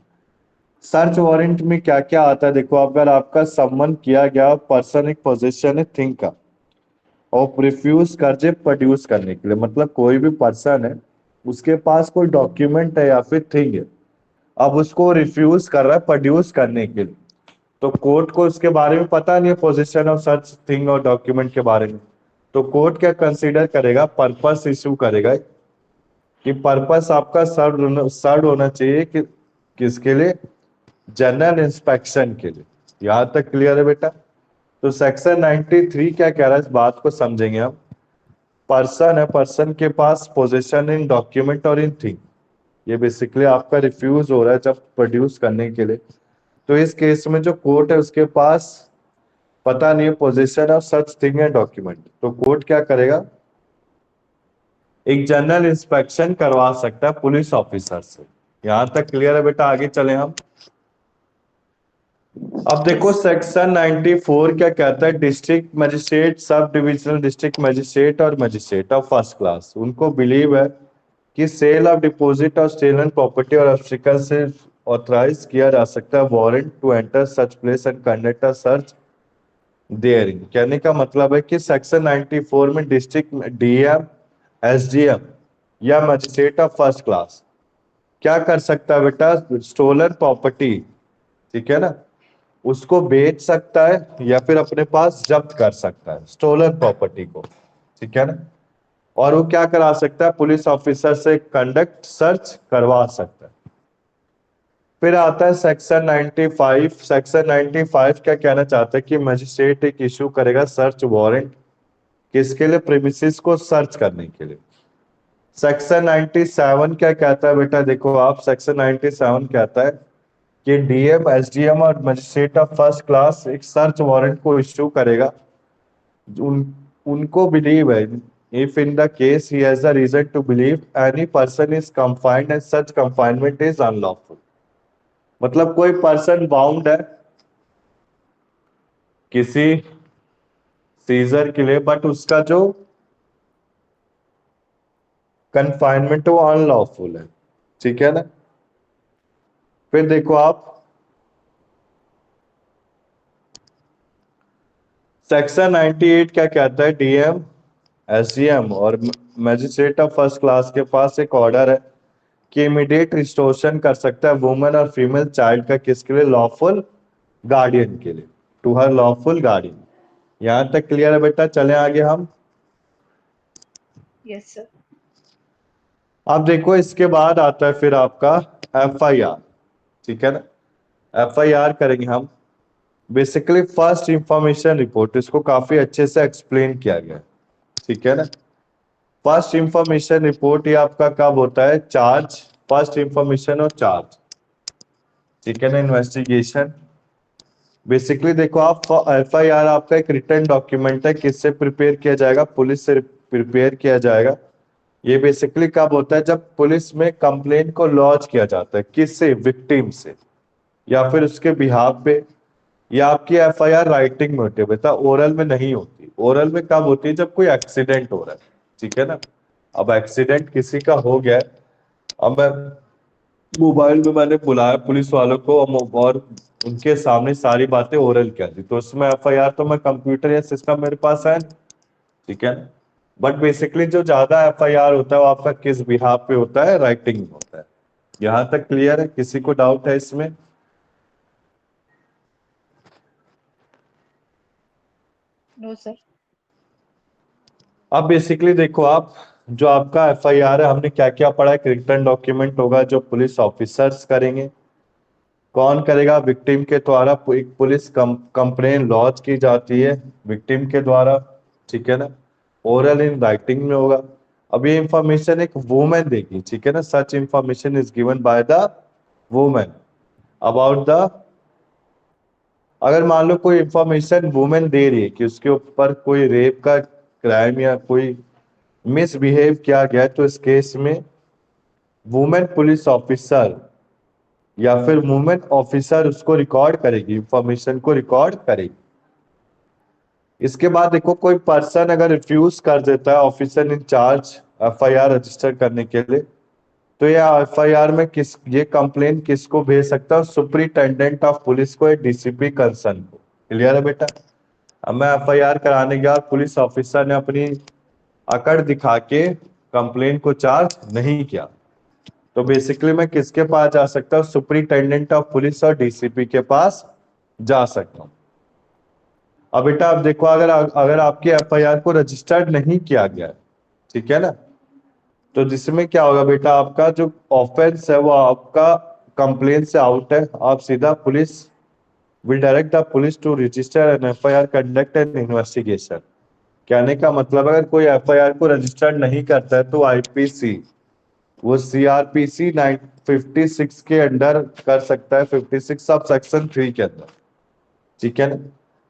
सर्च वारंट में क्या क्या आता है देखो, अगर आपका समन किया गया पर्सन एक पोजीशन है थिंग का और रिफ्यूज कर जे प्रोड्यूस करने के लिए, मतलब कोई भी पर्सन है उसके पास कोई डॉक्यूमेंट है या फिर थिंग है, अब उसको रिफ्यूज कर रहा है प्रोड्यूस करने के लिए, तो कोर्ट को उसके बारे में पता नहीं है, पोजीशन ऑफ सच थिंग और डॉक्यूमेंट के बारे में। तो कोर्ट क्या कंसीडर करेगा, पर्पस इशू करेगा कि पर्पस आपका सर्व होना चाहिए कि किसके लिए, जनरल इंस्पेक्शन के लिए। यहां तक क्लियर है बेटा। तो सेक्शन 93 क्या कह रहा है, इस बात को समझेंगे हम। पर्सन है, पर्सन के पास पोजीशन इन डॉक्यूमेंट और इन थिंग, ये बेसिकली आपका रिफ्यूज हो रहा है जब प्रोड्यूस करने के लिए। तो इस केस में जो कोर्ट है उसके पास पता नहीं है position of such thing and document, तो कोर्ट क्या करेगा, एक जनरल इंस्पेक्शन करवा सकता है पुलिस ऑफिसर से। यहां तक क्लियर है बेटा, आगे चले हम। अब देखो Yes. सेक्शन 94 क्या कहता है, district magistrate, sub divisional district magistrate और मजिस्ट्रेट ऑफ फर्स्ट क्लास, उनको बिलीव है कि सेल ऑफ डिपॉजिट और स्टेलन प्रॉपर्टी और ऑब्स्टिकल से ऑथराइज किया जा सकता है warrant to enter such place and conduct a search therein. कहने का मतलब है कि सेक्शन 94 में डिस्ट्रिक्ट डीएम, एसडीएम या मजिस्ट्रेट ऑफ फर्स्ट क्लास क्या कर सकता है बेटा, स्टोलन प्रॉपर्टी, ठीक है ना, उसको बेच सकता है या फिर अपने पास जब्त कर सकता है स्टोलन प्रॉपर्टी को, ठीक है ना। और वो क्या करा सकता है, पुलिस ऑफिसर से कंडक्ट सर्च करवा सकता है। फिर आता है सेक्शन 95। सेक्शन 95 क्या कहना चाहता है कि मजिस्ट्रेट एक इशू करेगा सर्च वारंट, किसके लिए, प्रेमिसेस को सर्च करने के लिए। सेक्शन 97 क्या कहता है बेटा, देखो आप, सेक्शन 97 कहता है कि डीएम, एसडीएम और मजिस्ट्रेट ऑफ फर्स्ट क्लास एक सर्च वारंट को इश्यू करेगा। उनको बिलीव है, if in the case he has a reason to believe any person is confined and such confinement is unlawful, मतलब कोई पर्सन बाउंड है किसी सीजर के लिए, बट उसका जो कन्फाइनमेंट वो अनलॉफुल है, ठीक है ना। फिर देखो आप सेक्शन 98 क्या कहता है, डीएम, एसडीएम और मजिस्ट्रेट ऑफ फर्स्ट क्लास के पास एक ऑर्डर है कि इमीडिएट रिस्टोरेशन कर सकता है वुमेन और फीमेल चाइल्ड का, किसके लिए, लॉफुल गार्डियन के लिए, टू हर लॉफुल गार्डियन। यहां तक क्लियर है बेटा, चले आगे हम। Yes sir. अब देखो इसके बाद आता है फिर आपका एफआईआर, ठीक है ना। एफआईआर करेंगे हम, बेसिकली फर्स्ट इंफॉर्मेशन रिपोर्ट, इसको काफी अच्छे से एक्सप्लेन किया गया है, ठीक है ना। फर्स्ट इंफॉर्मेशन रिपोर्ट ये आपका कब होता है, चार्ज, फर्स्ट इंफॉर्मेशन और चार्ज, ठीक है ना, इन्वेस्टिगेशन। बेसिकली देखो आप, एफआईआर आपका एक रिटर्न डॉक्यूमेंट है, किससे प्रिपेयर किया जाएगा, पुलिस से प्रिपेयर किया जाएगा। ये बेसिकली कब होता है, जब पुलिस में कंप्लेंट को लॉन्च किया जाता है, किससे, विक्टिम से या फिर उसके बिहाफ पे। या आपकी एफआईआर राइटिंग में होती है बेटा, ओरल में नहीं होती। ओरल में कब होती है, जब कोई एक्सीडेंट हो रहा है, ठीक है ना। अब एक्सीडेंट किसी का हो गया है, अब मैं मोबाइल में मैंने बुलाया पुलिस वालों को और उनके सामने सारी बातें ओरल कर दी, तो उसमें एफआईआर तो मैं कंप्यूटर या सिस्टम मेरे पास है, ठीक है। बट बेसिकली जो ज्यादा एफआईआर होता है वो आपका किस बिहाफ पे होता है, राइटिंग में होता है। यहां तक क्लियर है, किसी को डाउट है इसमें। No sir. अब बेसिकली देखो आप, जो आपका एफआईआर है, हमने क्या क्या पढ़ा है, रिटर्न डॉक्यूमेंट होगा जो पुलिस ऑफिसर्स करेंगे। कौन करेगा, विक्टिम के द्वारा एक पुलिस कंप्लेन लॉन्च की जाती है विक्टिम के द्वारा, ठीक है ना। ओरल इन राइटिंग में होगा। अब ये इंफॉर्मेशन एक वुमेन देगी, ठीक है ना, सच information is given by the women about the अगर मान लो कोई इंफॉर्मेशन वुमेन दे रही है कि उसके ऊपर कोई रेप का क्राइम या कोई मिसबिहेव किया गया है, तो इस केस में वुमेन पुलिस ऑफिसर या फिर वुमेन ऑफिसर उसको रिकॉर्ड करेगी, इंफॉर्मेशन को रिकॉर्ड करेगी। इसके बाद देखो कोई पर्सन अगर रिफ्यूज कर देता है ऑफिसर इंचार्ज एफआईआर रजिस्टर करने के लिए, तो ये एफआईआर में ये कंप्लेन किसको भेज सकता है? सुपरिटेंडेंट ऑफ पुलिस को या डीसीपी कंसर्न को। क्लियर है बेटा? अब मैं एफआईआर कराने गया, पुलिस ऑफिसर ने अपनी अकड़ दिखा के कंप्लेन को चार्ज नहीं किया, तो बेसिकली मैं किसके पास जा सकता हूँ? सुपरिटेंडेंट ऑफ पुलिस और डीसीपी के पास जा सकता हूँ। अब बेटा अब देखो, अगर अगर आपकी एफआईआर को रजिस्टर्ड नहीं किया गया है, ठीक है ना, तो जिसमें क्या होगा बेटा, आपका जो ऑफेंस है वो आपका कंप्लेन से आउट है। आप सीधा police will direct the police to register an FIR, conduct an investigation. कहने का मतलब अगर कोई एफआईआर को रजिस्टर्ड नहीं करता है तो आईपीसी वो सीआरपीसी 56 के अंडर कर सकता है, 56 सब सेक्शन 3 के अंदर, ठीक है ना,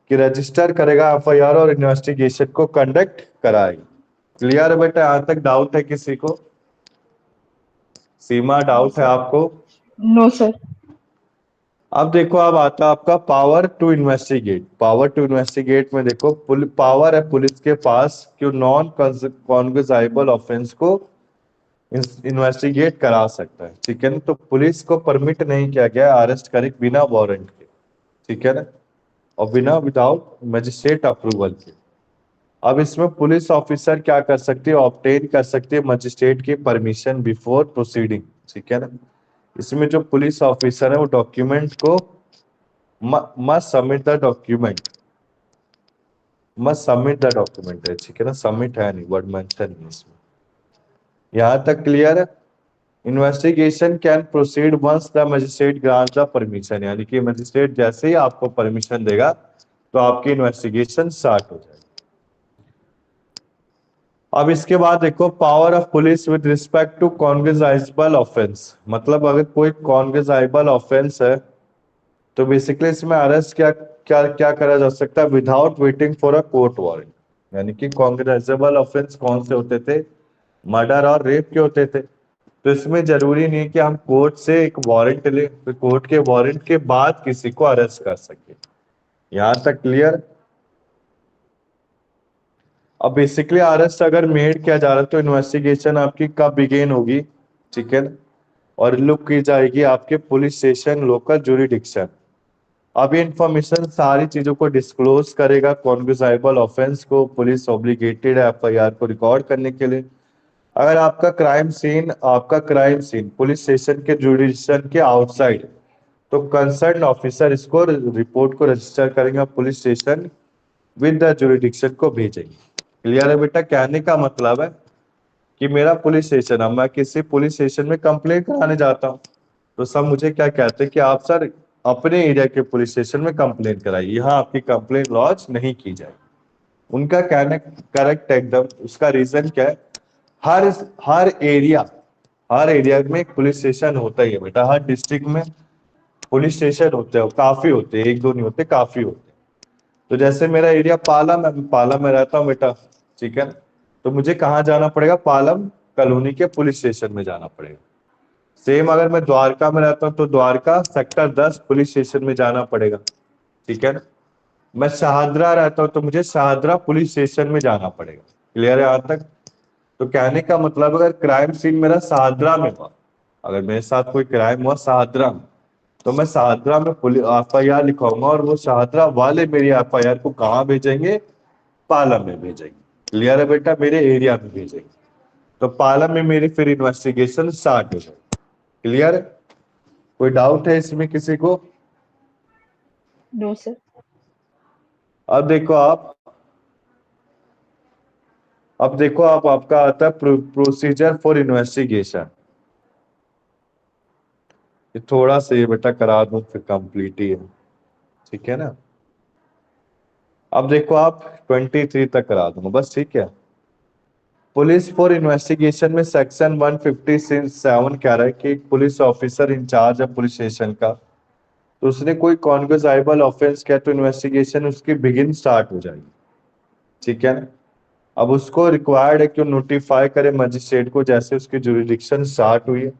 कि रजिस्टर करेगा एफआईआर और इन्वेस्टिगेशन को कंडक्ट कराएगा। क्लियर है बेटा? यहां तक डाउट है किसी को? सीमा, डाउट है आपको? No sir. अब देखो, अब आता है आपका power to investigate. Power to investigate में देखो पावर है पुलिस के पास कि नॉन कॉन्ग्रेसाइबल ऑफेंस को इन्वेस्टिगेट करा सकता है, ठीक है ना। तो पुलिस को परमिट नहीं किया गया अरेस्ट करे बिना वारंट के, ठीक है ना, और बिना विदाउट मजिस्ट्रेट अप्रूवल के। अब इसमें पुलिस ऑफिसर क्या कर सकती है? ऑब्टेन कर सकती है मजिस्ट्रेट की परमिशन बिफोर प्रोसीडिंग, ठीक है ना। इसमें जो पुलिस ऑफिसर है वो डॉक्यूमेंट को must submit the document, must submit the document है, ठीक है ना, सबमिट है नहीं, वर्ड मेंशन नहीं इसमें। यहां तक क्लियर है? Investigation can proceed once the magistrate grant the permission, यानी कि मजिस्ट्रेट जैसे ही आपको परमिशन देगा तो आपकी इन्वेस्टिगेशन स्टार्ट हो जाएगी। अब इसके बाद देखो power of police with respect to cognizable offence. मतलब अगर कोई कॉन्ग्रेसाइबल ऑफेंस है तो बेसिकली इसमें अरेस्ट क्या क्या क्या करा जा सकता है? Without waiting for a court warrant. यानी कि कॉन्ग्रेसाइबल ऑफेंस कौन से होते थे? मर्डर और रेप के होते थे। तो इसमें जरूरी नहीं है कि हम कोर्ट से एक वारंट ले, तो कोर्ट के वारंट के बाद किसी को अरेस्ट कर सके। यहां तक क्लियर? अब बेसिकली अरेस्ट अगर मेड किया जा रहा है तो इन्वेस्टिगेशन आपकी कब बिगेन होगी, ठीक है ना, और लुक की जाएगी आपके पुलिस स्टेशन लोकल जुरिडिक्शन। अब ये इंफॉर्मेशन सारी चीजों को डिस्क्लोज करेगा कॉन्ग्रेसाइबल ऑफेंस को। पुलिस ऑब्लिगेटेड है एफआईआर को रिकॉर्ड करने के लिए। अगर आपका क्राइम सीन पुलिस स्टेशन के जुरिडिक्शन के आउटसाइड, तो कंसर्न ऑफिसर इसको रिपोर्ट को रजिस्टर करेंगे, police station with the jurisdiction को भेजेंगे। क्लियर है बेटा? कहने का मतलब है कि मेरा पुलिस स्टेशन, अब मैं किसी पुलिस स्टेशन में कंप्लेंट कराने जाता हूँ तो सब मुझे क्या कहते हैं कि आप सर अपने एरिया के पुलिस स्टेशन में कंप्लेंट कराइए, यहाँ आपकी कंप्लेंट लॉन्च नहीं की जाएगी। उनका कहना करेक्ट है एकदम। उसका रीजन क्या है? हर हर एरिया में एक पुलिस स्टेशन होता ही है बेटा। हर डिस्ट्रिक्ट में पुलिस स्टेशन होते हैं, काफी होते हैं, एक दो नहीं होते, काफी होते हैं। तो जैसे मेरा एरिया पाला में रहता हूँ बेटा, ठीक है ना, तो मुझे कहाँ जाना पड़ेगा? पालम कॉलोनी के पुलिस स्टेशन में जाना पड़ेगा। सेम अगर मैं द्वारका में रहता हूँ तो द्वारका सेक्टर 10 पुलिस स्टेशन में जाना पड़ेगा, ठीक है ना। मैं शाहदरा रहता हूँ तो मुझे शाहदरा पुलिस स्टेशन में जाना पड़ेगा। क्लियर है यहाँ तक? तो कहने का मतलब अगर क्राइम सीन मेरा शाहदरा में हुआ, अगर मेरे साथ कोई क्राइम हुआ शाहदरा में, तो मैं शाहदरा में एफआईआर लिखाऊंगा और वो शाहदरा वाले मेरी एफआईआर को कहाँ भेजेंगे? पालम में भेजेंगे। क्लियर है बेटा? मेरे एरिया में भेजेंगे। तो पालम में मेरी फिर इन्वेस्टिगेशन स्टार्ट हो जाएगी। क्लियर है? कोई डाउट है इसमें किसी को? No sir. अब देखो आप आपका आता है प्रोसीजर फॉर इन्वेस्टिगेशन। ये थोड़ा सा ये बेटा करा दूं फिर कंप्लीट ही है, ठीक है ना। अब देखो आप 23 तक करा दूंगा बस, ठीक है। पुलिस फॉर इन्वेस्टिगेशन में सेक्शन 157 कह रहा है कि पुलिस ऑफिसर इंचार्ज है पुलिस स्टेशन का, तो उसने कोई कॉन्ग्रेसाइबल ऑफेंस किया तो इन्वेस्टिगेशन उसकी बिगिन स्टार्ट हो जाएगी, ठीक है ना। अब उसको रिक्वायर्ड है कि नोटिफाई करे मजिस्ट्रेट को जैसे उसकी जुरिडिक्शन स्टार्ट हुई है।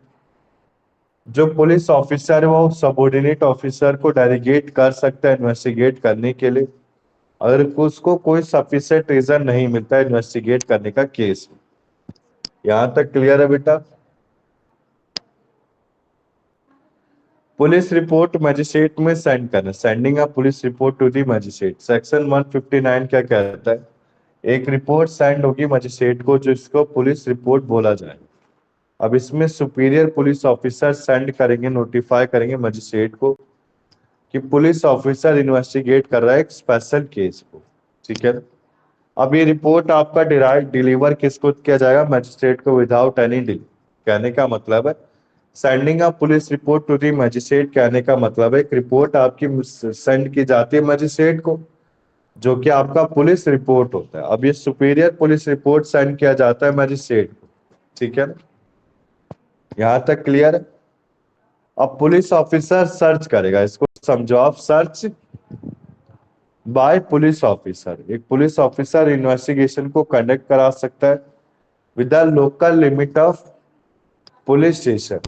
जो पुलिस ऑफिसर है वो सबऑर्डिनेट ऑफिसर को डेलीगेट कर सकता है इन्वेस्टिगेट करने के लिए, अगर उसको कोई सफिशिएंट रीजन नहीं मिलता इन्वेस्टिगेट करने का केस। यहां तक क्लियर है बेटा। पुलिस रिपोर्ट मजिस्ट्रेट में सेंड करना, sending a police report to the magistrate, section 159 क्या कहता है, एक रिपोर्ट सेंड होगी मजिस्ट्रेट को जिसको पुलिस रिपोर्ट बोला जाए। अब इसमें सुपीरियर पुलिस ऑफिसर सेंड करेंगे, नोटिफाई करेंगे मजिस्ट्रेट को कि पुलिस ऑफिसर इन्वेस्टिगेट कर रहा है एक स्पेशल केस को, ठीक है। अब ये रिपोर्ट आपका डिलीवर किसको किया जाएगा, मजिस्ट्रेट को विदाउट एनी डिले। कहने का मतलब है sending a police report to the magistrate, कहने का मतलब है एक रिपोर्ट आपकी सेंड की जाती है मजिस्ट्रेट को जो कि आपका पुलिस रिपोर्ट होता है। अब ये सुपीरियर पुलिस रिपोर्ट सेंड किया जाता है मजिस्ट्रेट को, ठीक है ना। यहां तक क्लियर है। अब पुलिस ऑफिसर सर्च करेगा, इसको समझो आप, सर्च बाय पुलिस ऑफिसर, एक पुलिस ऑफिसर इन्वेस्टिगेशन को कंडक्ट करा सकता है with the local limit of police station.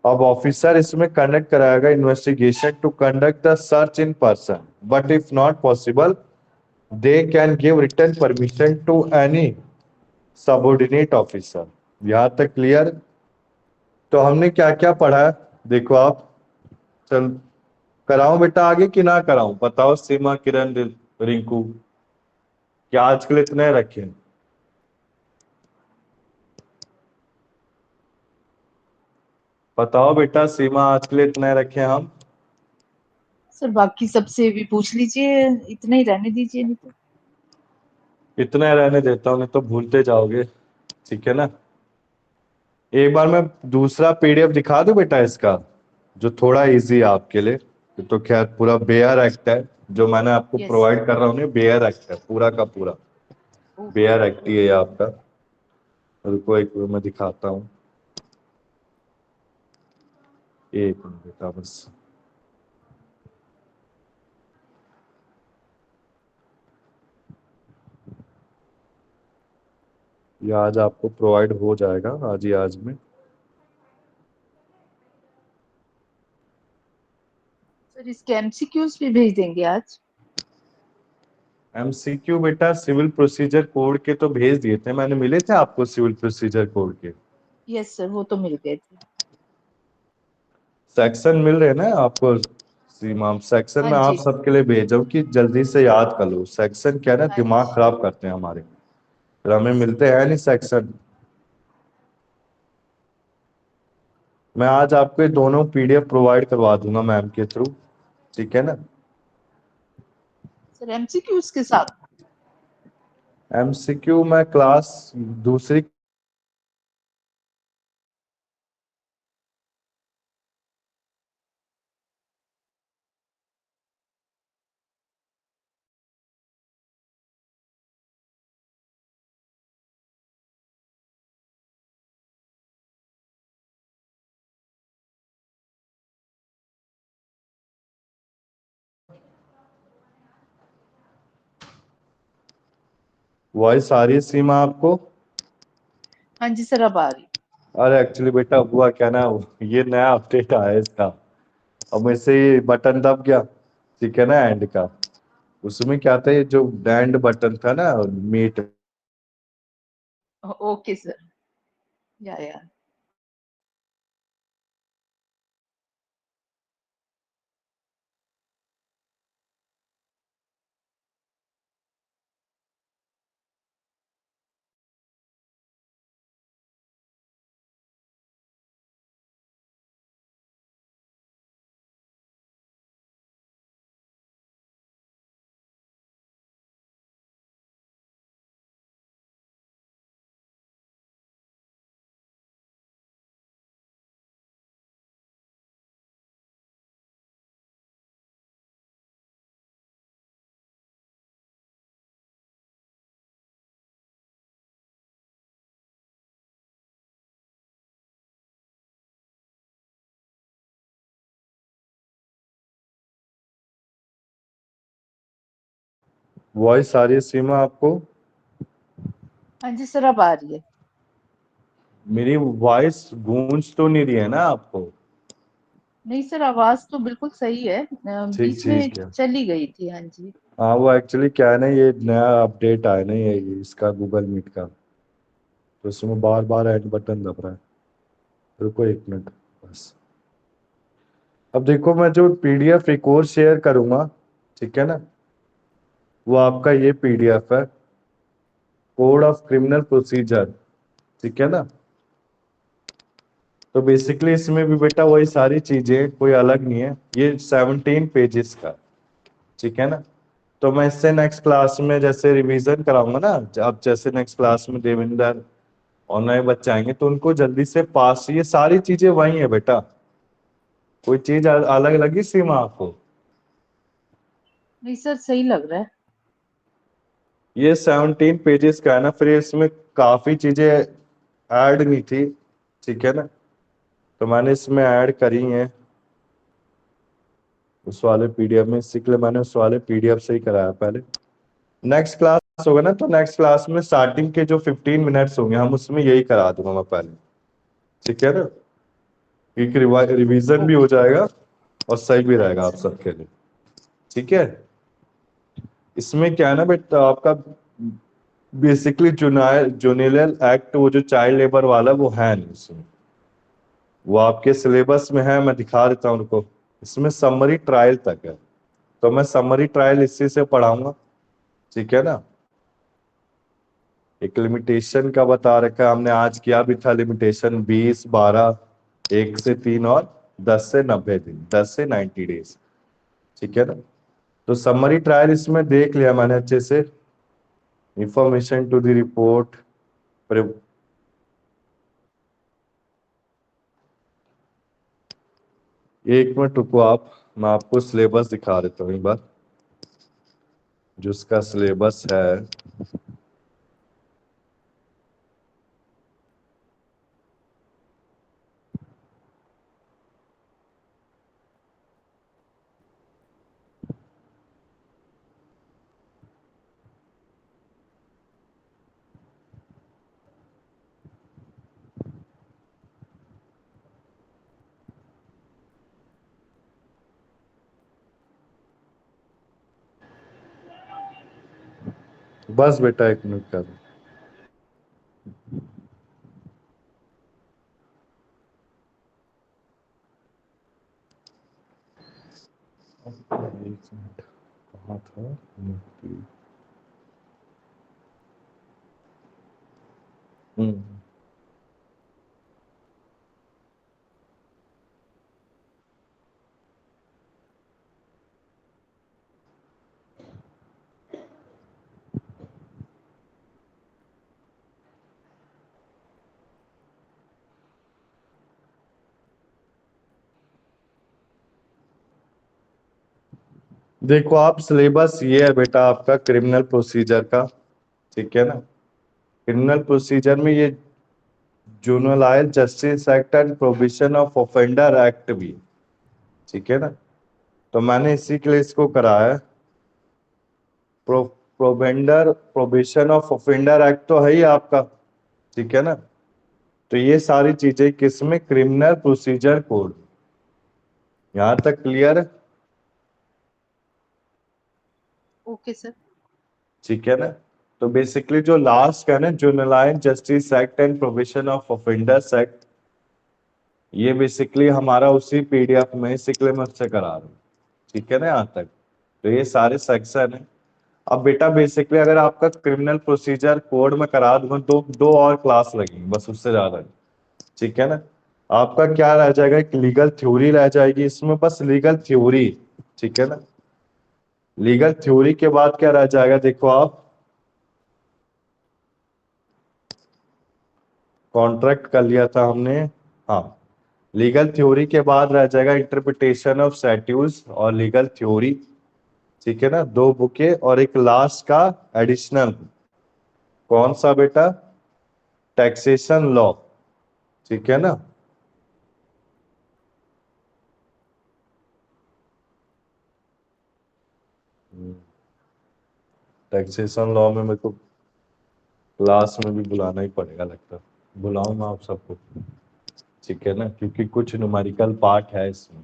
अब ऑफिसर इसमें कंडक्ट कराएगा investigation to conduct the search in person, but if not possible they can give written permission to any subordinate officer. यहां तक clear. तो हमने क्या क्या पढ़ा है देखो आप। चल कराऊं बेटा आगे कि ना कराऊं, बताओ सीमा, किरण, रिंकू, क्या आजकल इतने रखे हैं? बताओ बेटा सीमा, आजकल इतने रखे हैं हम? सर बाकी सबसे भी पूछ लीजिए, इतना ही रहने दीजिए, नहीं तो। इतने रहने देता हूं, नहीं तो भूलते जाओगे, ठीक है ना। एक बार मैं दूसरा पीडीएफ दिखा दूं बेटा इसका, जो थोड़ा इजी है आपके लिए। ये तो खैर पूरा बेयर एक्ट है जो मैंने आपको यस प्रोवाइड कर रहा हूँ, बेयर एक्ट है पूरा का पूरा, सर। बेयर एक्ट ही है ये आपका। रुको एक मिनट मैं दिखाता हूँ, एक मिनट बेटा बस। ये आज आपको प्रोवाइड हो जाएगा, आज ही आज में। सर इसके एमसीक्यूज भी भेज देंगे आज? एमसीक्यू बेटा सिविल प्रोसीजर कोड के तो भेज दिए थे मैंने, मिले थे आपको सिविल प्रोसीजर कोड के यस सर, वो तो मिल गए थे। सेक्शन मिल रहे हैं ना आपको सीमा, सेक्शन हाँ में आप जी। सबके लिए भेजो कि जल्दी से याद कर लो। सेक्शन क्या है ना, हाँ दिमाग जी। खराब करते हैं हमारे, फिर हमें यस मिलते हैं नहीं सेक्शन। मैं आज आपको ये दोनों पीडीएफ प्रोवाइड करवा दूंगा मैम के थ्रू, ठीक है ना। सर एमसीक्यूज के साथ? एमसीक्यू मैं क्लास दूसरी वॉइस आ रही है सीमा आपको? हाँ जी सर, अब आ रही। अरे एक्चुअली बेटा हुआ क्या ना, ये नया अपडेट आया है इसका, अब मेरे से ये बटन दब गया, ठीक है ना, एंड का। उसमें क्या था, ये जो एंड बटन था ना मीट ओके सर। या वॉइस आ रही है सीमा आपको? हाँ जी सर, अब आ रही है। मेरी वॉइस गूंज तो नहीं रही है ना आपको? नहीं सर, आवाज तो बिल्कुल सही है, ठीक बीच में ठीक है। चली गई थी। हाँ जी। हाँ वो एक्चुअली क्या है ना, ये नया अपडेट आया ना ये इसका गूगल मीट का, तो इसमें बार बार एड बटन दब रहा है। रुको एक मिनट बस। अब देखो मैं जो पीडीएफ एक और शेयर करूंगा, ठीक है ना, वो आपका ये पीडीएफ है, कोड ऑफ क्रिमिनल प्रोसीजर, ठीक है ना। तो बेसिकली इसमें भी बेटा वही सारी चीजें, कोई अलग नहीं है। ये 17 पेजेस का, ठीक है ना। तो मैं इससे नेक्स्ट क्लास में जैसे रिवीजन कराऊंगा ना, अब जैसे नेक्स्ट क्लास में देविंदर और नए बच्चे आएंगे तो उनको जल्दी से पास, ये सारी चीजें वही है बेटा, कोई चीज अलग लगी सीमा आपको? नहीं सर, सही लग रहा है। ये 17 पेजेस का है ना, फिर इसमें काफी चीजें ऐड नहीं थी, ठीक है ना, तो मैंने इसमें ऐड करी हैं उस वाले पीडीएफ में, इसी के लिए मैंने उस वाले पीडीएफ से ही कराया पहले। नेक्स्ट क्लास होगा ना, तो नेक्स्ट क्लास में स्टार्टिंग के जो 15 मिनट्स होंगे हम उसमें यही करा दूंगा मैं पहले, ठीक है ना। एक रिवीजन भी हो ओके। जाएगा और सही भी रहेगा आप अच्छा। सबके लिए, ठीक है। इसमें क्या है ना बेटा, आपका बेसिकली जुनेलियल एक्ट, वो जो चाइल्ड लेबर वाला वो है नहीं इसमें, वो आपके सिलेबस में है, मैं दिखा देता हूँ उनको। इसमें समरी ट्रायल तक है, तो मैं समरी ट्रायल इसी से पढ़ाऊंगा, ठीक है ना। एक लिमिटेशन का बता रखा है हमने, आज किया भी था लिमिटेशन 20, 12, 1 से 3 और 10 से 90 दिन, 10 से 90 डेज, ठीक है ना। तो समरी ट्रायल इसमें देख लिया मैंने अच्छे से, इंफॉर्मेशन टू द रिपोर्ट। एक मिनट रुको आप, मैं आपको सिलेबस दिखा देता हूँ एक बार, जो उसका सिलेबस है। बस बेटा एक मिनट का, एक मिनट, कहाँ था? हम्म। देखो आप, सिलेबस ये है बेटा आपका क्रिमिनल प्रोसीजर का, ठीक है ना। क्रिमिनल प्रोसीजर में ये juvenile justice act and provision of offender act भी, ठीक है ना। तो मैंने इसी के लिए इसको कराया है। प्रोवेंडर प्रोविजन ऑफ ऑफेंडर एक्ट तो है ही आपका, ठीक है ना। तो ये सारी चीजें किसमें, क्रिमिनल प्रोसीजर कोड, यहां तक क्लियर है? Okay sir. ठीक है ना। तो बेसिकली जो लास्ट है ना, juvenile justice act and provision of offenders act, ये बेसिकली हमारा उसी पीडीएफ में, इसी के लिए मैं उससे करा रहा हूँ, ठीक है ना यहाँ तक। तो ये सारे सेक्शन है। अब बेटा बेसिकली अगर आपका क्रिमिनल प्रोसीजर कोड में करा दूंगा, दो दो और क्लास लगेंगी बस, उससे ज्यादा नहीं, ठीक है ना। आपका क्या रह जाएगा, एक लीगल थ्योरी रह जाएगी इसमें, बस लीगल थ्योरी, ठीक है ना। लीगल थ्योरी के बाद क्या रह जाएगा, देखो आप, कॉन्ट्रैक्ट कर लिया था हमने, हाँ। लीगल थ्योरी के बाद रह जाएगा इंटरप्रिटेशन ऑफ स्टैट्यूट्स और लीगल थ्योरी, ठीक है ना, दो बुके, और एक लास्ट का एडिशनल, कौन सा बेटा, टैक्सेशन लॉ, ठीक है ना। टैक्सेशन लॉ में मेरे को क्लास में भी बुलाना ही पड़ेगा लगता है, बुलाऊंगा आप सबको, ठीक है ना, क्योंकि कुछ न्यूमेरिकल पार्ट है इसमें,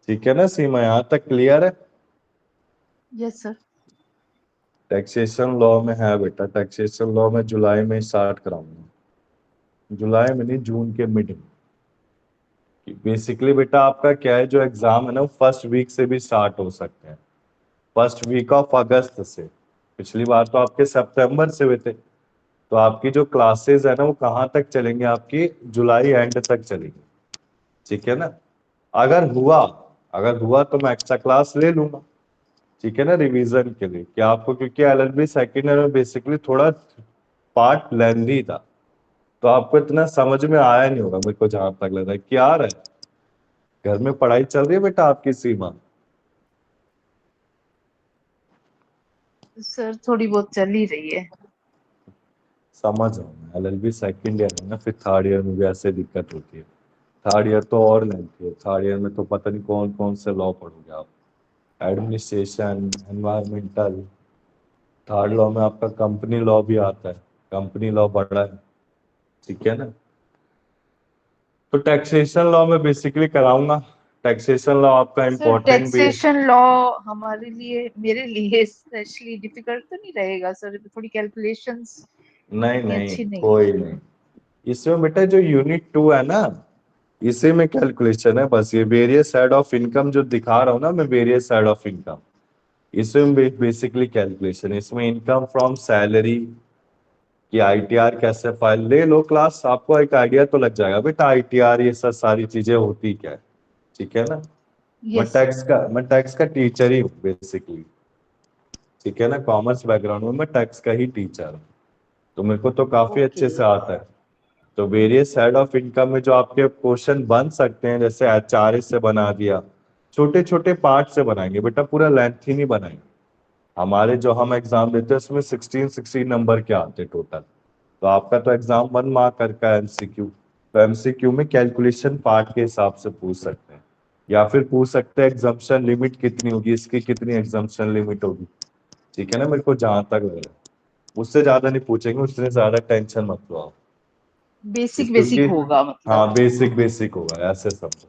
ठीक है ना सीमा, यहाँ तक क्लियर है? Yes sir. टैक्सेशन लॉ में है बेटा, टैक्सेशन लॉ में जुलाई में स्टार्ट कराऊंगा, जुलाई में नहीं, जून के मिड में। बेसिकली बेटा आपका क्या है, जो एग्जाम है ना, फर्स्ट वीक से भी स्टार्ट हो सकते हैं, फर्स्ट वीक ऑफ अगस्त से। पिछली बार तो आपके सितंबर से हुए थे, तो आपकी जो क्लासेस है ना वो कहाँ तक चलेंगे, आपकी जुलाई एंड तक चलेंगी, ठीक है ना। अगर हुआ तो मैं एक्स्ट्रा क्लास ले लूंगा, ठीक है ना, रिवीजन के लिए, कि आपको, क्योंकि एलएलबी सेकेंड ईयर में बेसिकली थोड़ा पार्ट लेंदी था, तो आपको इतना समझ में आया नहीं होगा, मेरे को जहां तक लग रहा है। क्या रहा है, घर में पढ़ाई चल रही है बेटा आपकी सीमा? सर थोड़ी बहुत चल ही रही है। समझ रहा हूँ, एलएलबी सेकेंड ईयर है ना, फिर थर्ड ईयर में भी ऐसे दिक्कत होती है, थर्ड ईयर तो और लेंथी है, थर्ड ईयर में तो पता नहीं कौन कौन से लॉ पढ़ोगे आप, एडमिनिस्ट्रेशन, एनवायरमेंटल, थर्ड लॉ में आपका कंपनी लॉ भी आता है, कंपनी लॉ बड़ा है, ठीक है ना। तो टैक्सेशन लॉ में बेसिकली कराऊंगा, टैक्सेशन लॉ आपका सर इम्पोर्टेंट भी है। टैक्सेशन लॉ हमारे लिए, मेरे लिए स्पेशली डिफिकल्ट तो नहीं रहेगा सर? थोड़ी कैलकुलेशंस नहीं इतनी नहीं, अच्छी नहीं कोई है। नहीं, इसमें बेटा जो यूनिट 2 है ना, इसी में कैलकुलेशन है बस, ये वेरियस साइड ऑफ इनकम जो दिखा रहा हूँ ना मैं, वेरियस साइड ऑफ इनकम, इसमें बेसिकली कैलकुलेशन है, इसमें इनकम फ्रॉम सैलरी कि आईटीआर कैसे फाइल, ले लो क्लास, आपको एक आइडिया तो लग जाएगा बेटा आईटीआर ये सब सारी चीजें होती क्या है, ठीक है ना। Yes sir. मैं टैक्स का टीचर ही हूँ बेसिकली, ठीक है ना, कॉमर्स बैकग्राउंड में मैं टैक्स का ही टीचर हूँ, तो मेरे को तो काफी ओके। अच्छे से आता है। तो वेरियस साइड ऑफ इनकम में जो आपके क्वेश्चन बन सकते हैं, जैसे एचआरएस से बना दिया, छोटे छोटे पार्ट से बनाएंगे बेटा, पूरा लेंथ ही नहीं बनाएंगे। हमारे जो हम एग्जाम देते हैं उसमें 16 नंबर के आते हैं टोटल, तो आपका तो एग्जाम 1 मार्क का एमसीक्यू, तो एमसीक्यू में कैलकुलेशन पार्ट के हिसाब से पूछ सकते हैं, या फिर पूछ सकते हैं एग्जाम्पशन लिमिट कितनी होगी, इसकी कितनी एग्जाम्पशन लिमिट होगी, ठीक है ना, मेरे को जहां तक लग रहा है उससे ज्यादा नहीं पूछेंगे, उससे ज्यादा टेंशन मत लो आप, बेसिक क्योंकि बेसिक होगा हाँ मतलब। बेसिक बेसिक होगा ऐसे समझो,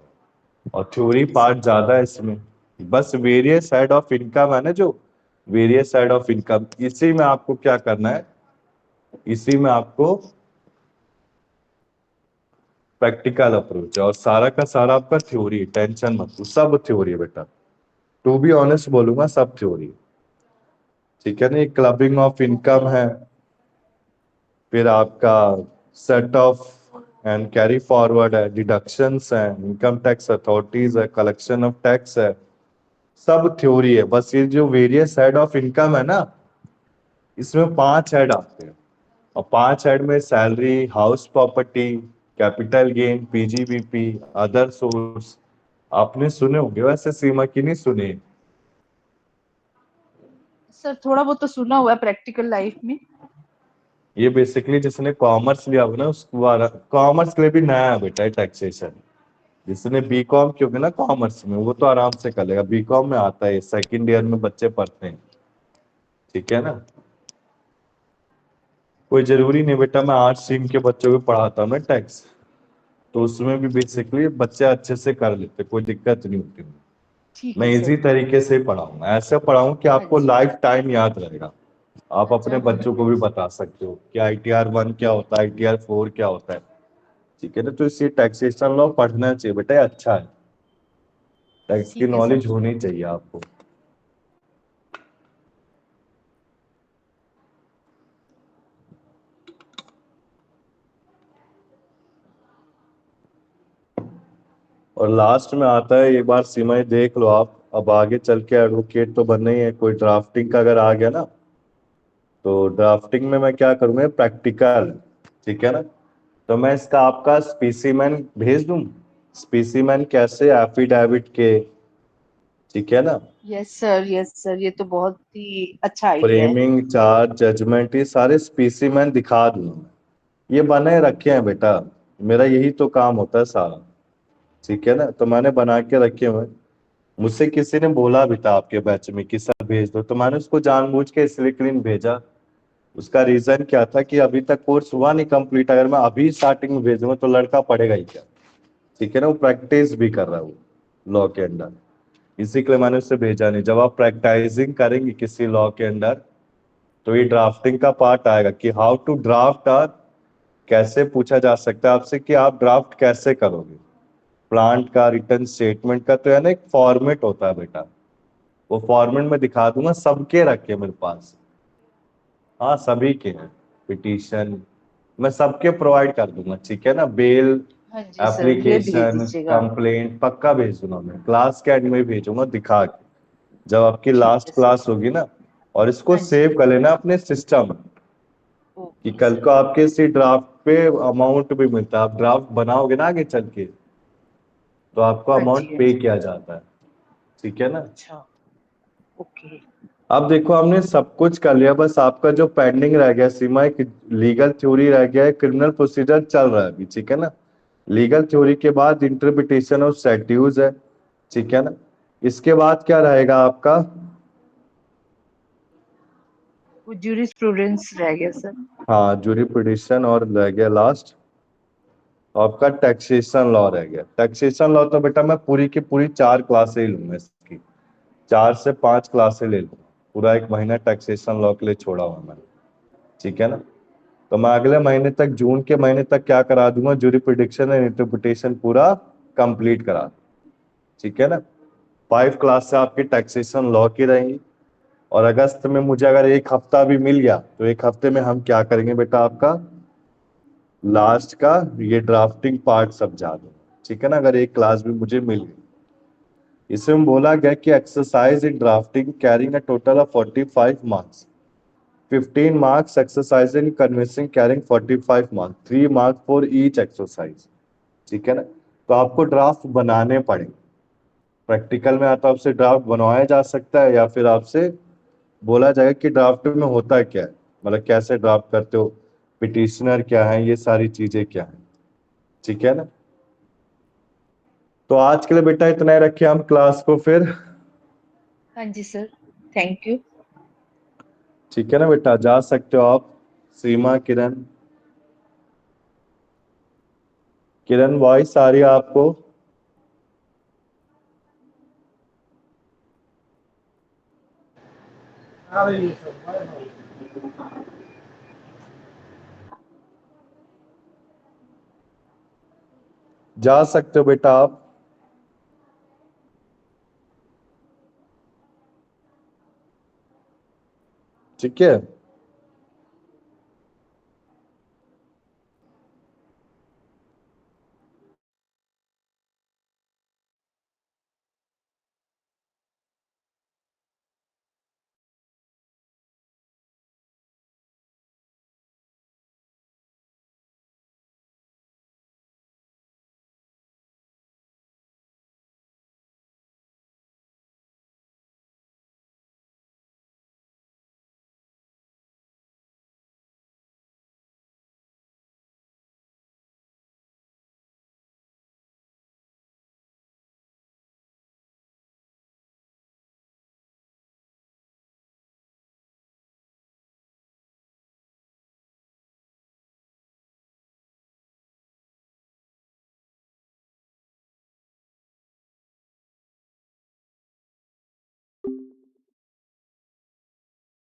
और थ्योरी पार्ट सर ज्यादा है इसमें, बस वेरियस साइड ऑफ इनकम है ना, जो वेरियस साइड ऑफ इनकम, इसी में आपको क्या करना है, इसी में आपको प्रैक्टिकल अप्रोच है, और सारा का सारा आपका थ्योरी, टेंशन मत लो, सब थ्योरी है बेटा, टू बी ऑनेस्ट बोलूंगा सब थ्योरी, ठीक है ना। ये क्लबिंग ऑफ इनकम है, फिर आपका set of and carry forward है, डिडक्शंस है, इनकम टैक्स अथॉरिटीज है, कलेक्शन ऑफ टैक्स है, सब थ्योरी है। बस ये जो वेरियस हेड ऑफ इनकम है ना, इसमें 5 हेड आते हैं, और 5 हेड में salary, house property, capital gain, PGBP, other source, आपने सुने होंगे वैसे सीमा की नहीं सुने? सर थोड़ा बहुत तो सुना हुआ है प्रैक्टिकल लाइफ में। ये बेसिकली जिसने कॉमर्स लिया हुआ ना उसको, कॉमर्स के लिए भी नया है बेटा टैक्सेशन, जिसने बीकॉम की होगी ना कॉमर्स में, वो तो आराम से कर लेगा, बीकॉम में आता है, सेकंड ईयर में बच्चे पढ़ते हैं, ठीक है ना। कोई जरूरी नहीं बेटा मैं आर्ट्स स्ट्रीम के बच्चों को पढ़ाता हूँ ना टैक्स, तो उसमें भी बेसिकली बच्चे अच्छे से कर लेते, कोई दिक्कत नहीं होती, ठीक मैं है इजी सर। तरीके से पढ़ाऊंगा, ऐसे पढ़ाऊं कि हाँ आपको जी। लाइफ टाइम याद रहेगा, आप अच्छा अपने हाँ बच्चों जी। को भी बता सकते हो कि ITR 1 क्या होता है, ITR 4 क्या होता है, ठीक है ना। तो इसी टैक्सेशन लॉ पढ़ना चाहिए बेटा, ये अच्छा है, टैक्स की ठीक है सर। नॉलेज होनी चाहिए आपको। और लास्ट में आता है, एक बार सीमाएं देख लो आप, अब आगे चल के एडवोकेट तो बनना ही है, कोई ड्राफ्टिंग का अगर आ गया ना, तो ड्राफ्टिंग में मैं क्या करूंगा, प्रैक्टिकल, ठीक है ना। तो मैं इसका आपका स्पेसिमेन भेज दूं, स्पेसिमेन कैसे, एफिडेविट के, ठीक है ना, यस सर, यस सर, ये तो बहुत ही अच्छा आइडिया है। फ्रेमिंग, चार्ज, जजमेंट, ये सारे स्पेसिमेन दिखा दूंगा मैं, ये बने रखे हैं बेटा, मेरा यही तो काम होता है सारा, ठीक है ना, तो मैंने बना के रखे हुए हैं। मुझसे किसी ने बोला भी था आपके बैच में कि सर भेज दो, तो मैंने उसको जानबूझ के इसलिए क्लीन भेजा। उसका रीजन क्या था कि अभी तक कोर्स हुआ नहीं कंप्लीट, अगर मैं अभी स्टार्टिंग में भेजूंगा तो लड़का पढ़ेगा ही क्या। ठीक है ना, वो प्रैक्टिस भी कर रहा है वो लॉ के अंडर, इसी के लिए मैंने उससे भेजा नहीं। जब आप प्रैक्टिसिंग करेंगे किसी लॉ के अंडर तो ये ड्राफ्टिंग का पार्ट आएगा कि हाउ टू ड्राफ्ट, और कैसे पूछा जा सकता है आपसे कि आप ड्राफ्ट कैसे करोगे। प्लांट का, रिटर्न स्टेटमेंट का तो है ना एक फॉर्मेट होता है बेटा, वो फॉर्मेट में दिखा दूंगा, सबके रखे मेरे पास। हाँ सभी के हैं, पिटीशन मैं सबके प्रोवाइड कर दूंगा, ठीक है ना। बेल, हाँ जी सर, ये भेज एप्लीकेशन, दीजिएगा। कंप्लेंट पक्का भेज दूंगा मैं, क्लास के एंड में भेजूंगा दिखा के, जब आपकी ठीक लास्ट है सर। क्लास होगी ना। और इसको हाँ जी। सेव कर लेना अपने सिस्टम कि ओके कल सर। को आपके इसी ड्राफ्ट पे अमाउंट भी मिलता है। आप ड्राफ्ट बनाओगे ना आगे चल के तो आपको हाँ अमाउंट जी, हाँ पे जी। किया जाता है, ठीक है ना। अच्छा। ओके। अब देखो हमने सब कुछ कर लिया, बस आपका जो पेंडिंग रह गया सीमा, एक लीगल थ्योरी रह गया है, क्रिमिनल प्रोसीजर चल रहा है अभी, ठीक है ना। लीगल थ्योरी के बाद इंटरप्रिटेशन ऑफ स्टैट्यूज है, ठीक है ना। इसके बाद क्या रहेगा आपका, वो ज्यूरिस्प्रूडेंस रह गया सर। हाँ जूरिस्डिक्शन, और रह गया लास्ट आपका टैक्सेशन लॉ रह गया। टैक्सेशन लॉ तो बेटा मैं पूरी की पूरी 4 क्लासें ही लूंगा इसकी, 4 से 5 क्लासें ले लूंगा, पूरा 1 महीना टैक्सेशन लॉ के लिए छोड़ा हुआ मैंने, ठीक है ना। तो मैं अगले महीने तक, जून के महीने तक क्या करा दूंगा, जूरी प्रिडिक्शन एंड इंटरप्रिटेशन पूरा कंप्लीट करा दूं, ठीक है ना। 5 क्लास से आपकी टैक्सेशन लॉ की रहेंगी। और अगस्त में मुझे अगर 1 हफ्ता भी मिल गया तो 1 हफ्ते में हम क्या करेंगे बेटा, आपका लास्ट का ये ड्राफ्टिंग पार्ट समझा दो, ठीक है ना, अगर 1 क्लास भी मुझे मिल गई। इसमें बोला गया कि exercise in drafting carrying a total of 45 marks, 15 marks exercise in convincing carrying 45 marks, 3 marks for each exercise, ठीक है ना। तो आपको ड्राफ्ट बनाने पड़ेंगे, प्रैक्टिकल में आता आपसे ड्राफ्ट बनवाया जा सकता है या फिर आपसे बोला जाएगा कि ड्राफ्ट में होता क्या है, मतलब कैसे ड्राफ्ट करते हो, पिटिशनर क्या है, ये सारी चीजें क्या है, ठीक है ना। तो आज के लिए बेटा इतना ही रखिए हम क्लास को फिर, हाँ जी सर, थैंक यू। ठीक है ना बेटा, जा सकते हो आप। सीमा, किरण, किरण वॉइस आ रही है आपको? आ रही है सर, बाय बाय। जा सकते हो बेटा आप, ठीक है।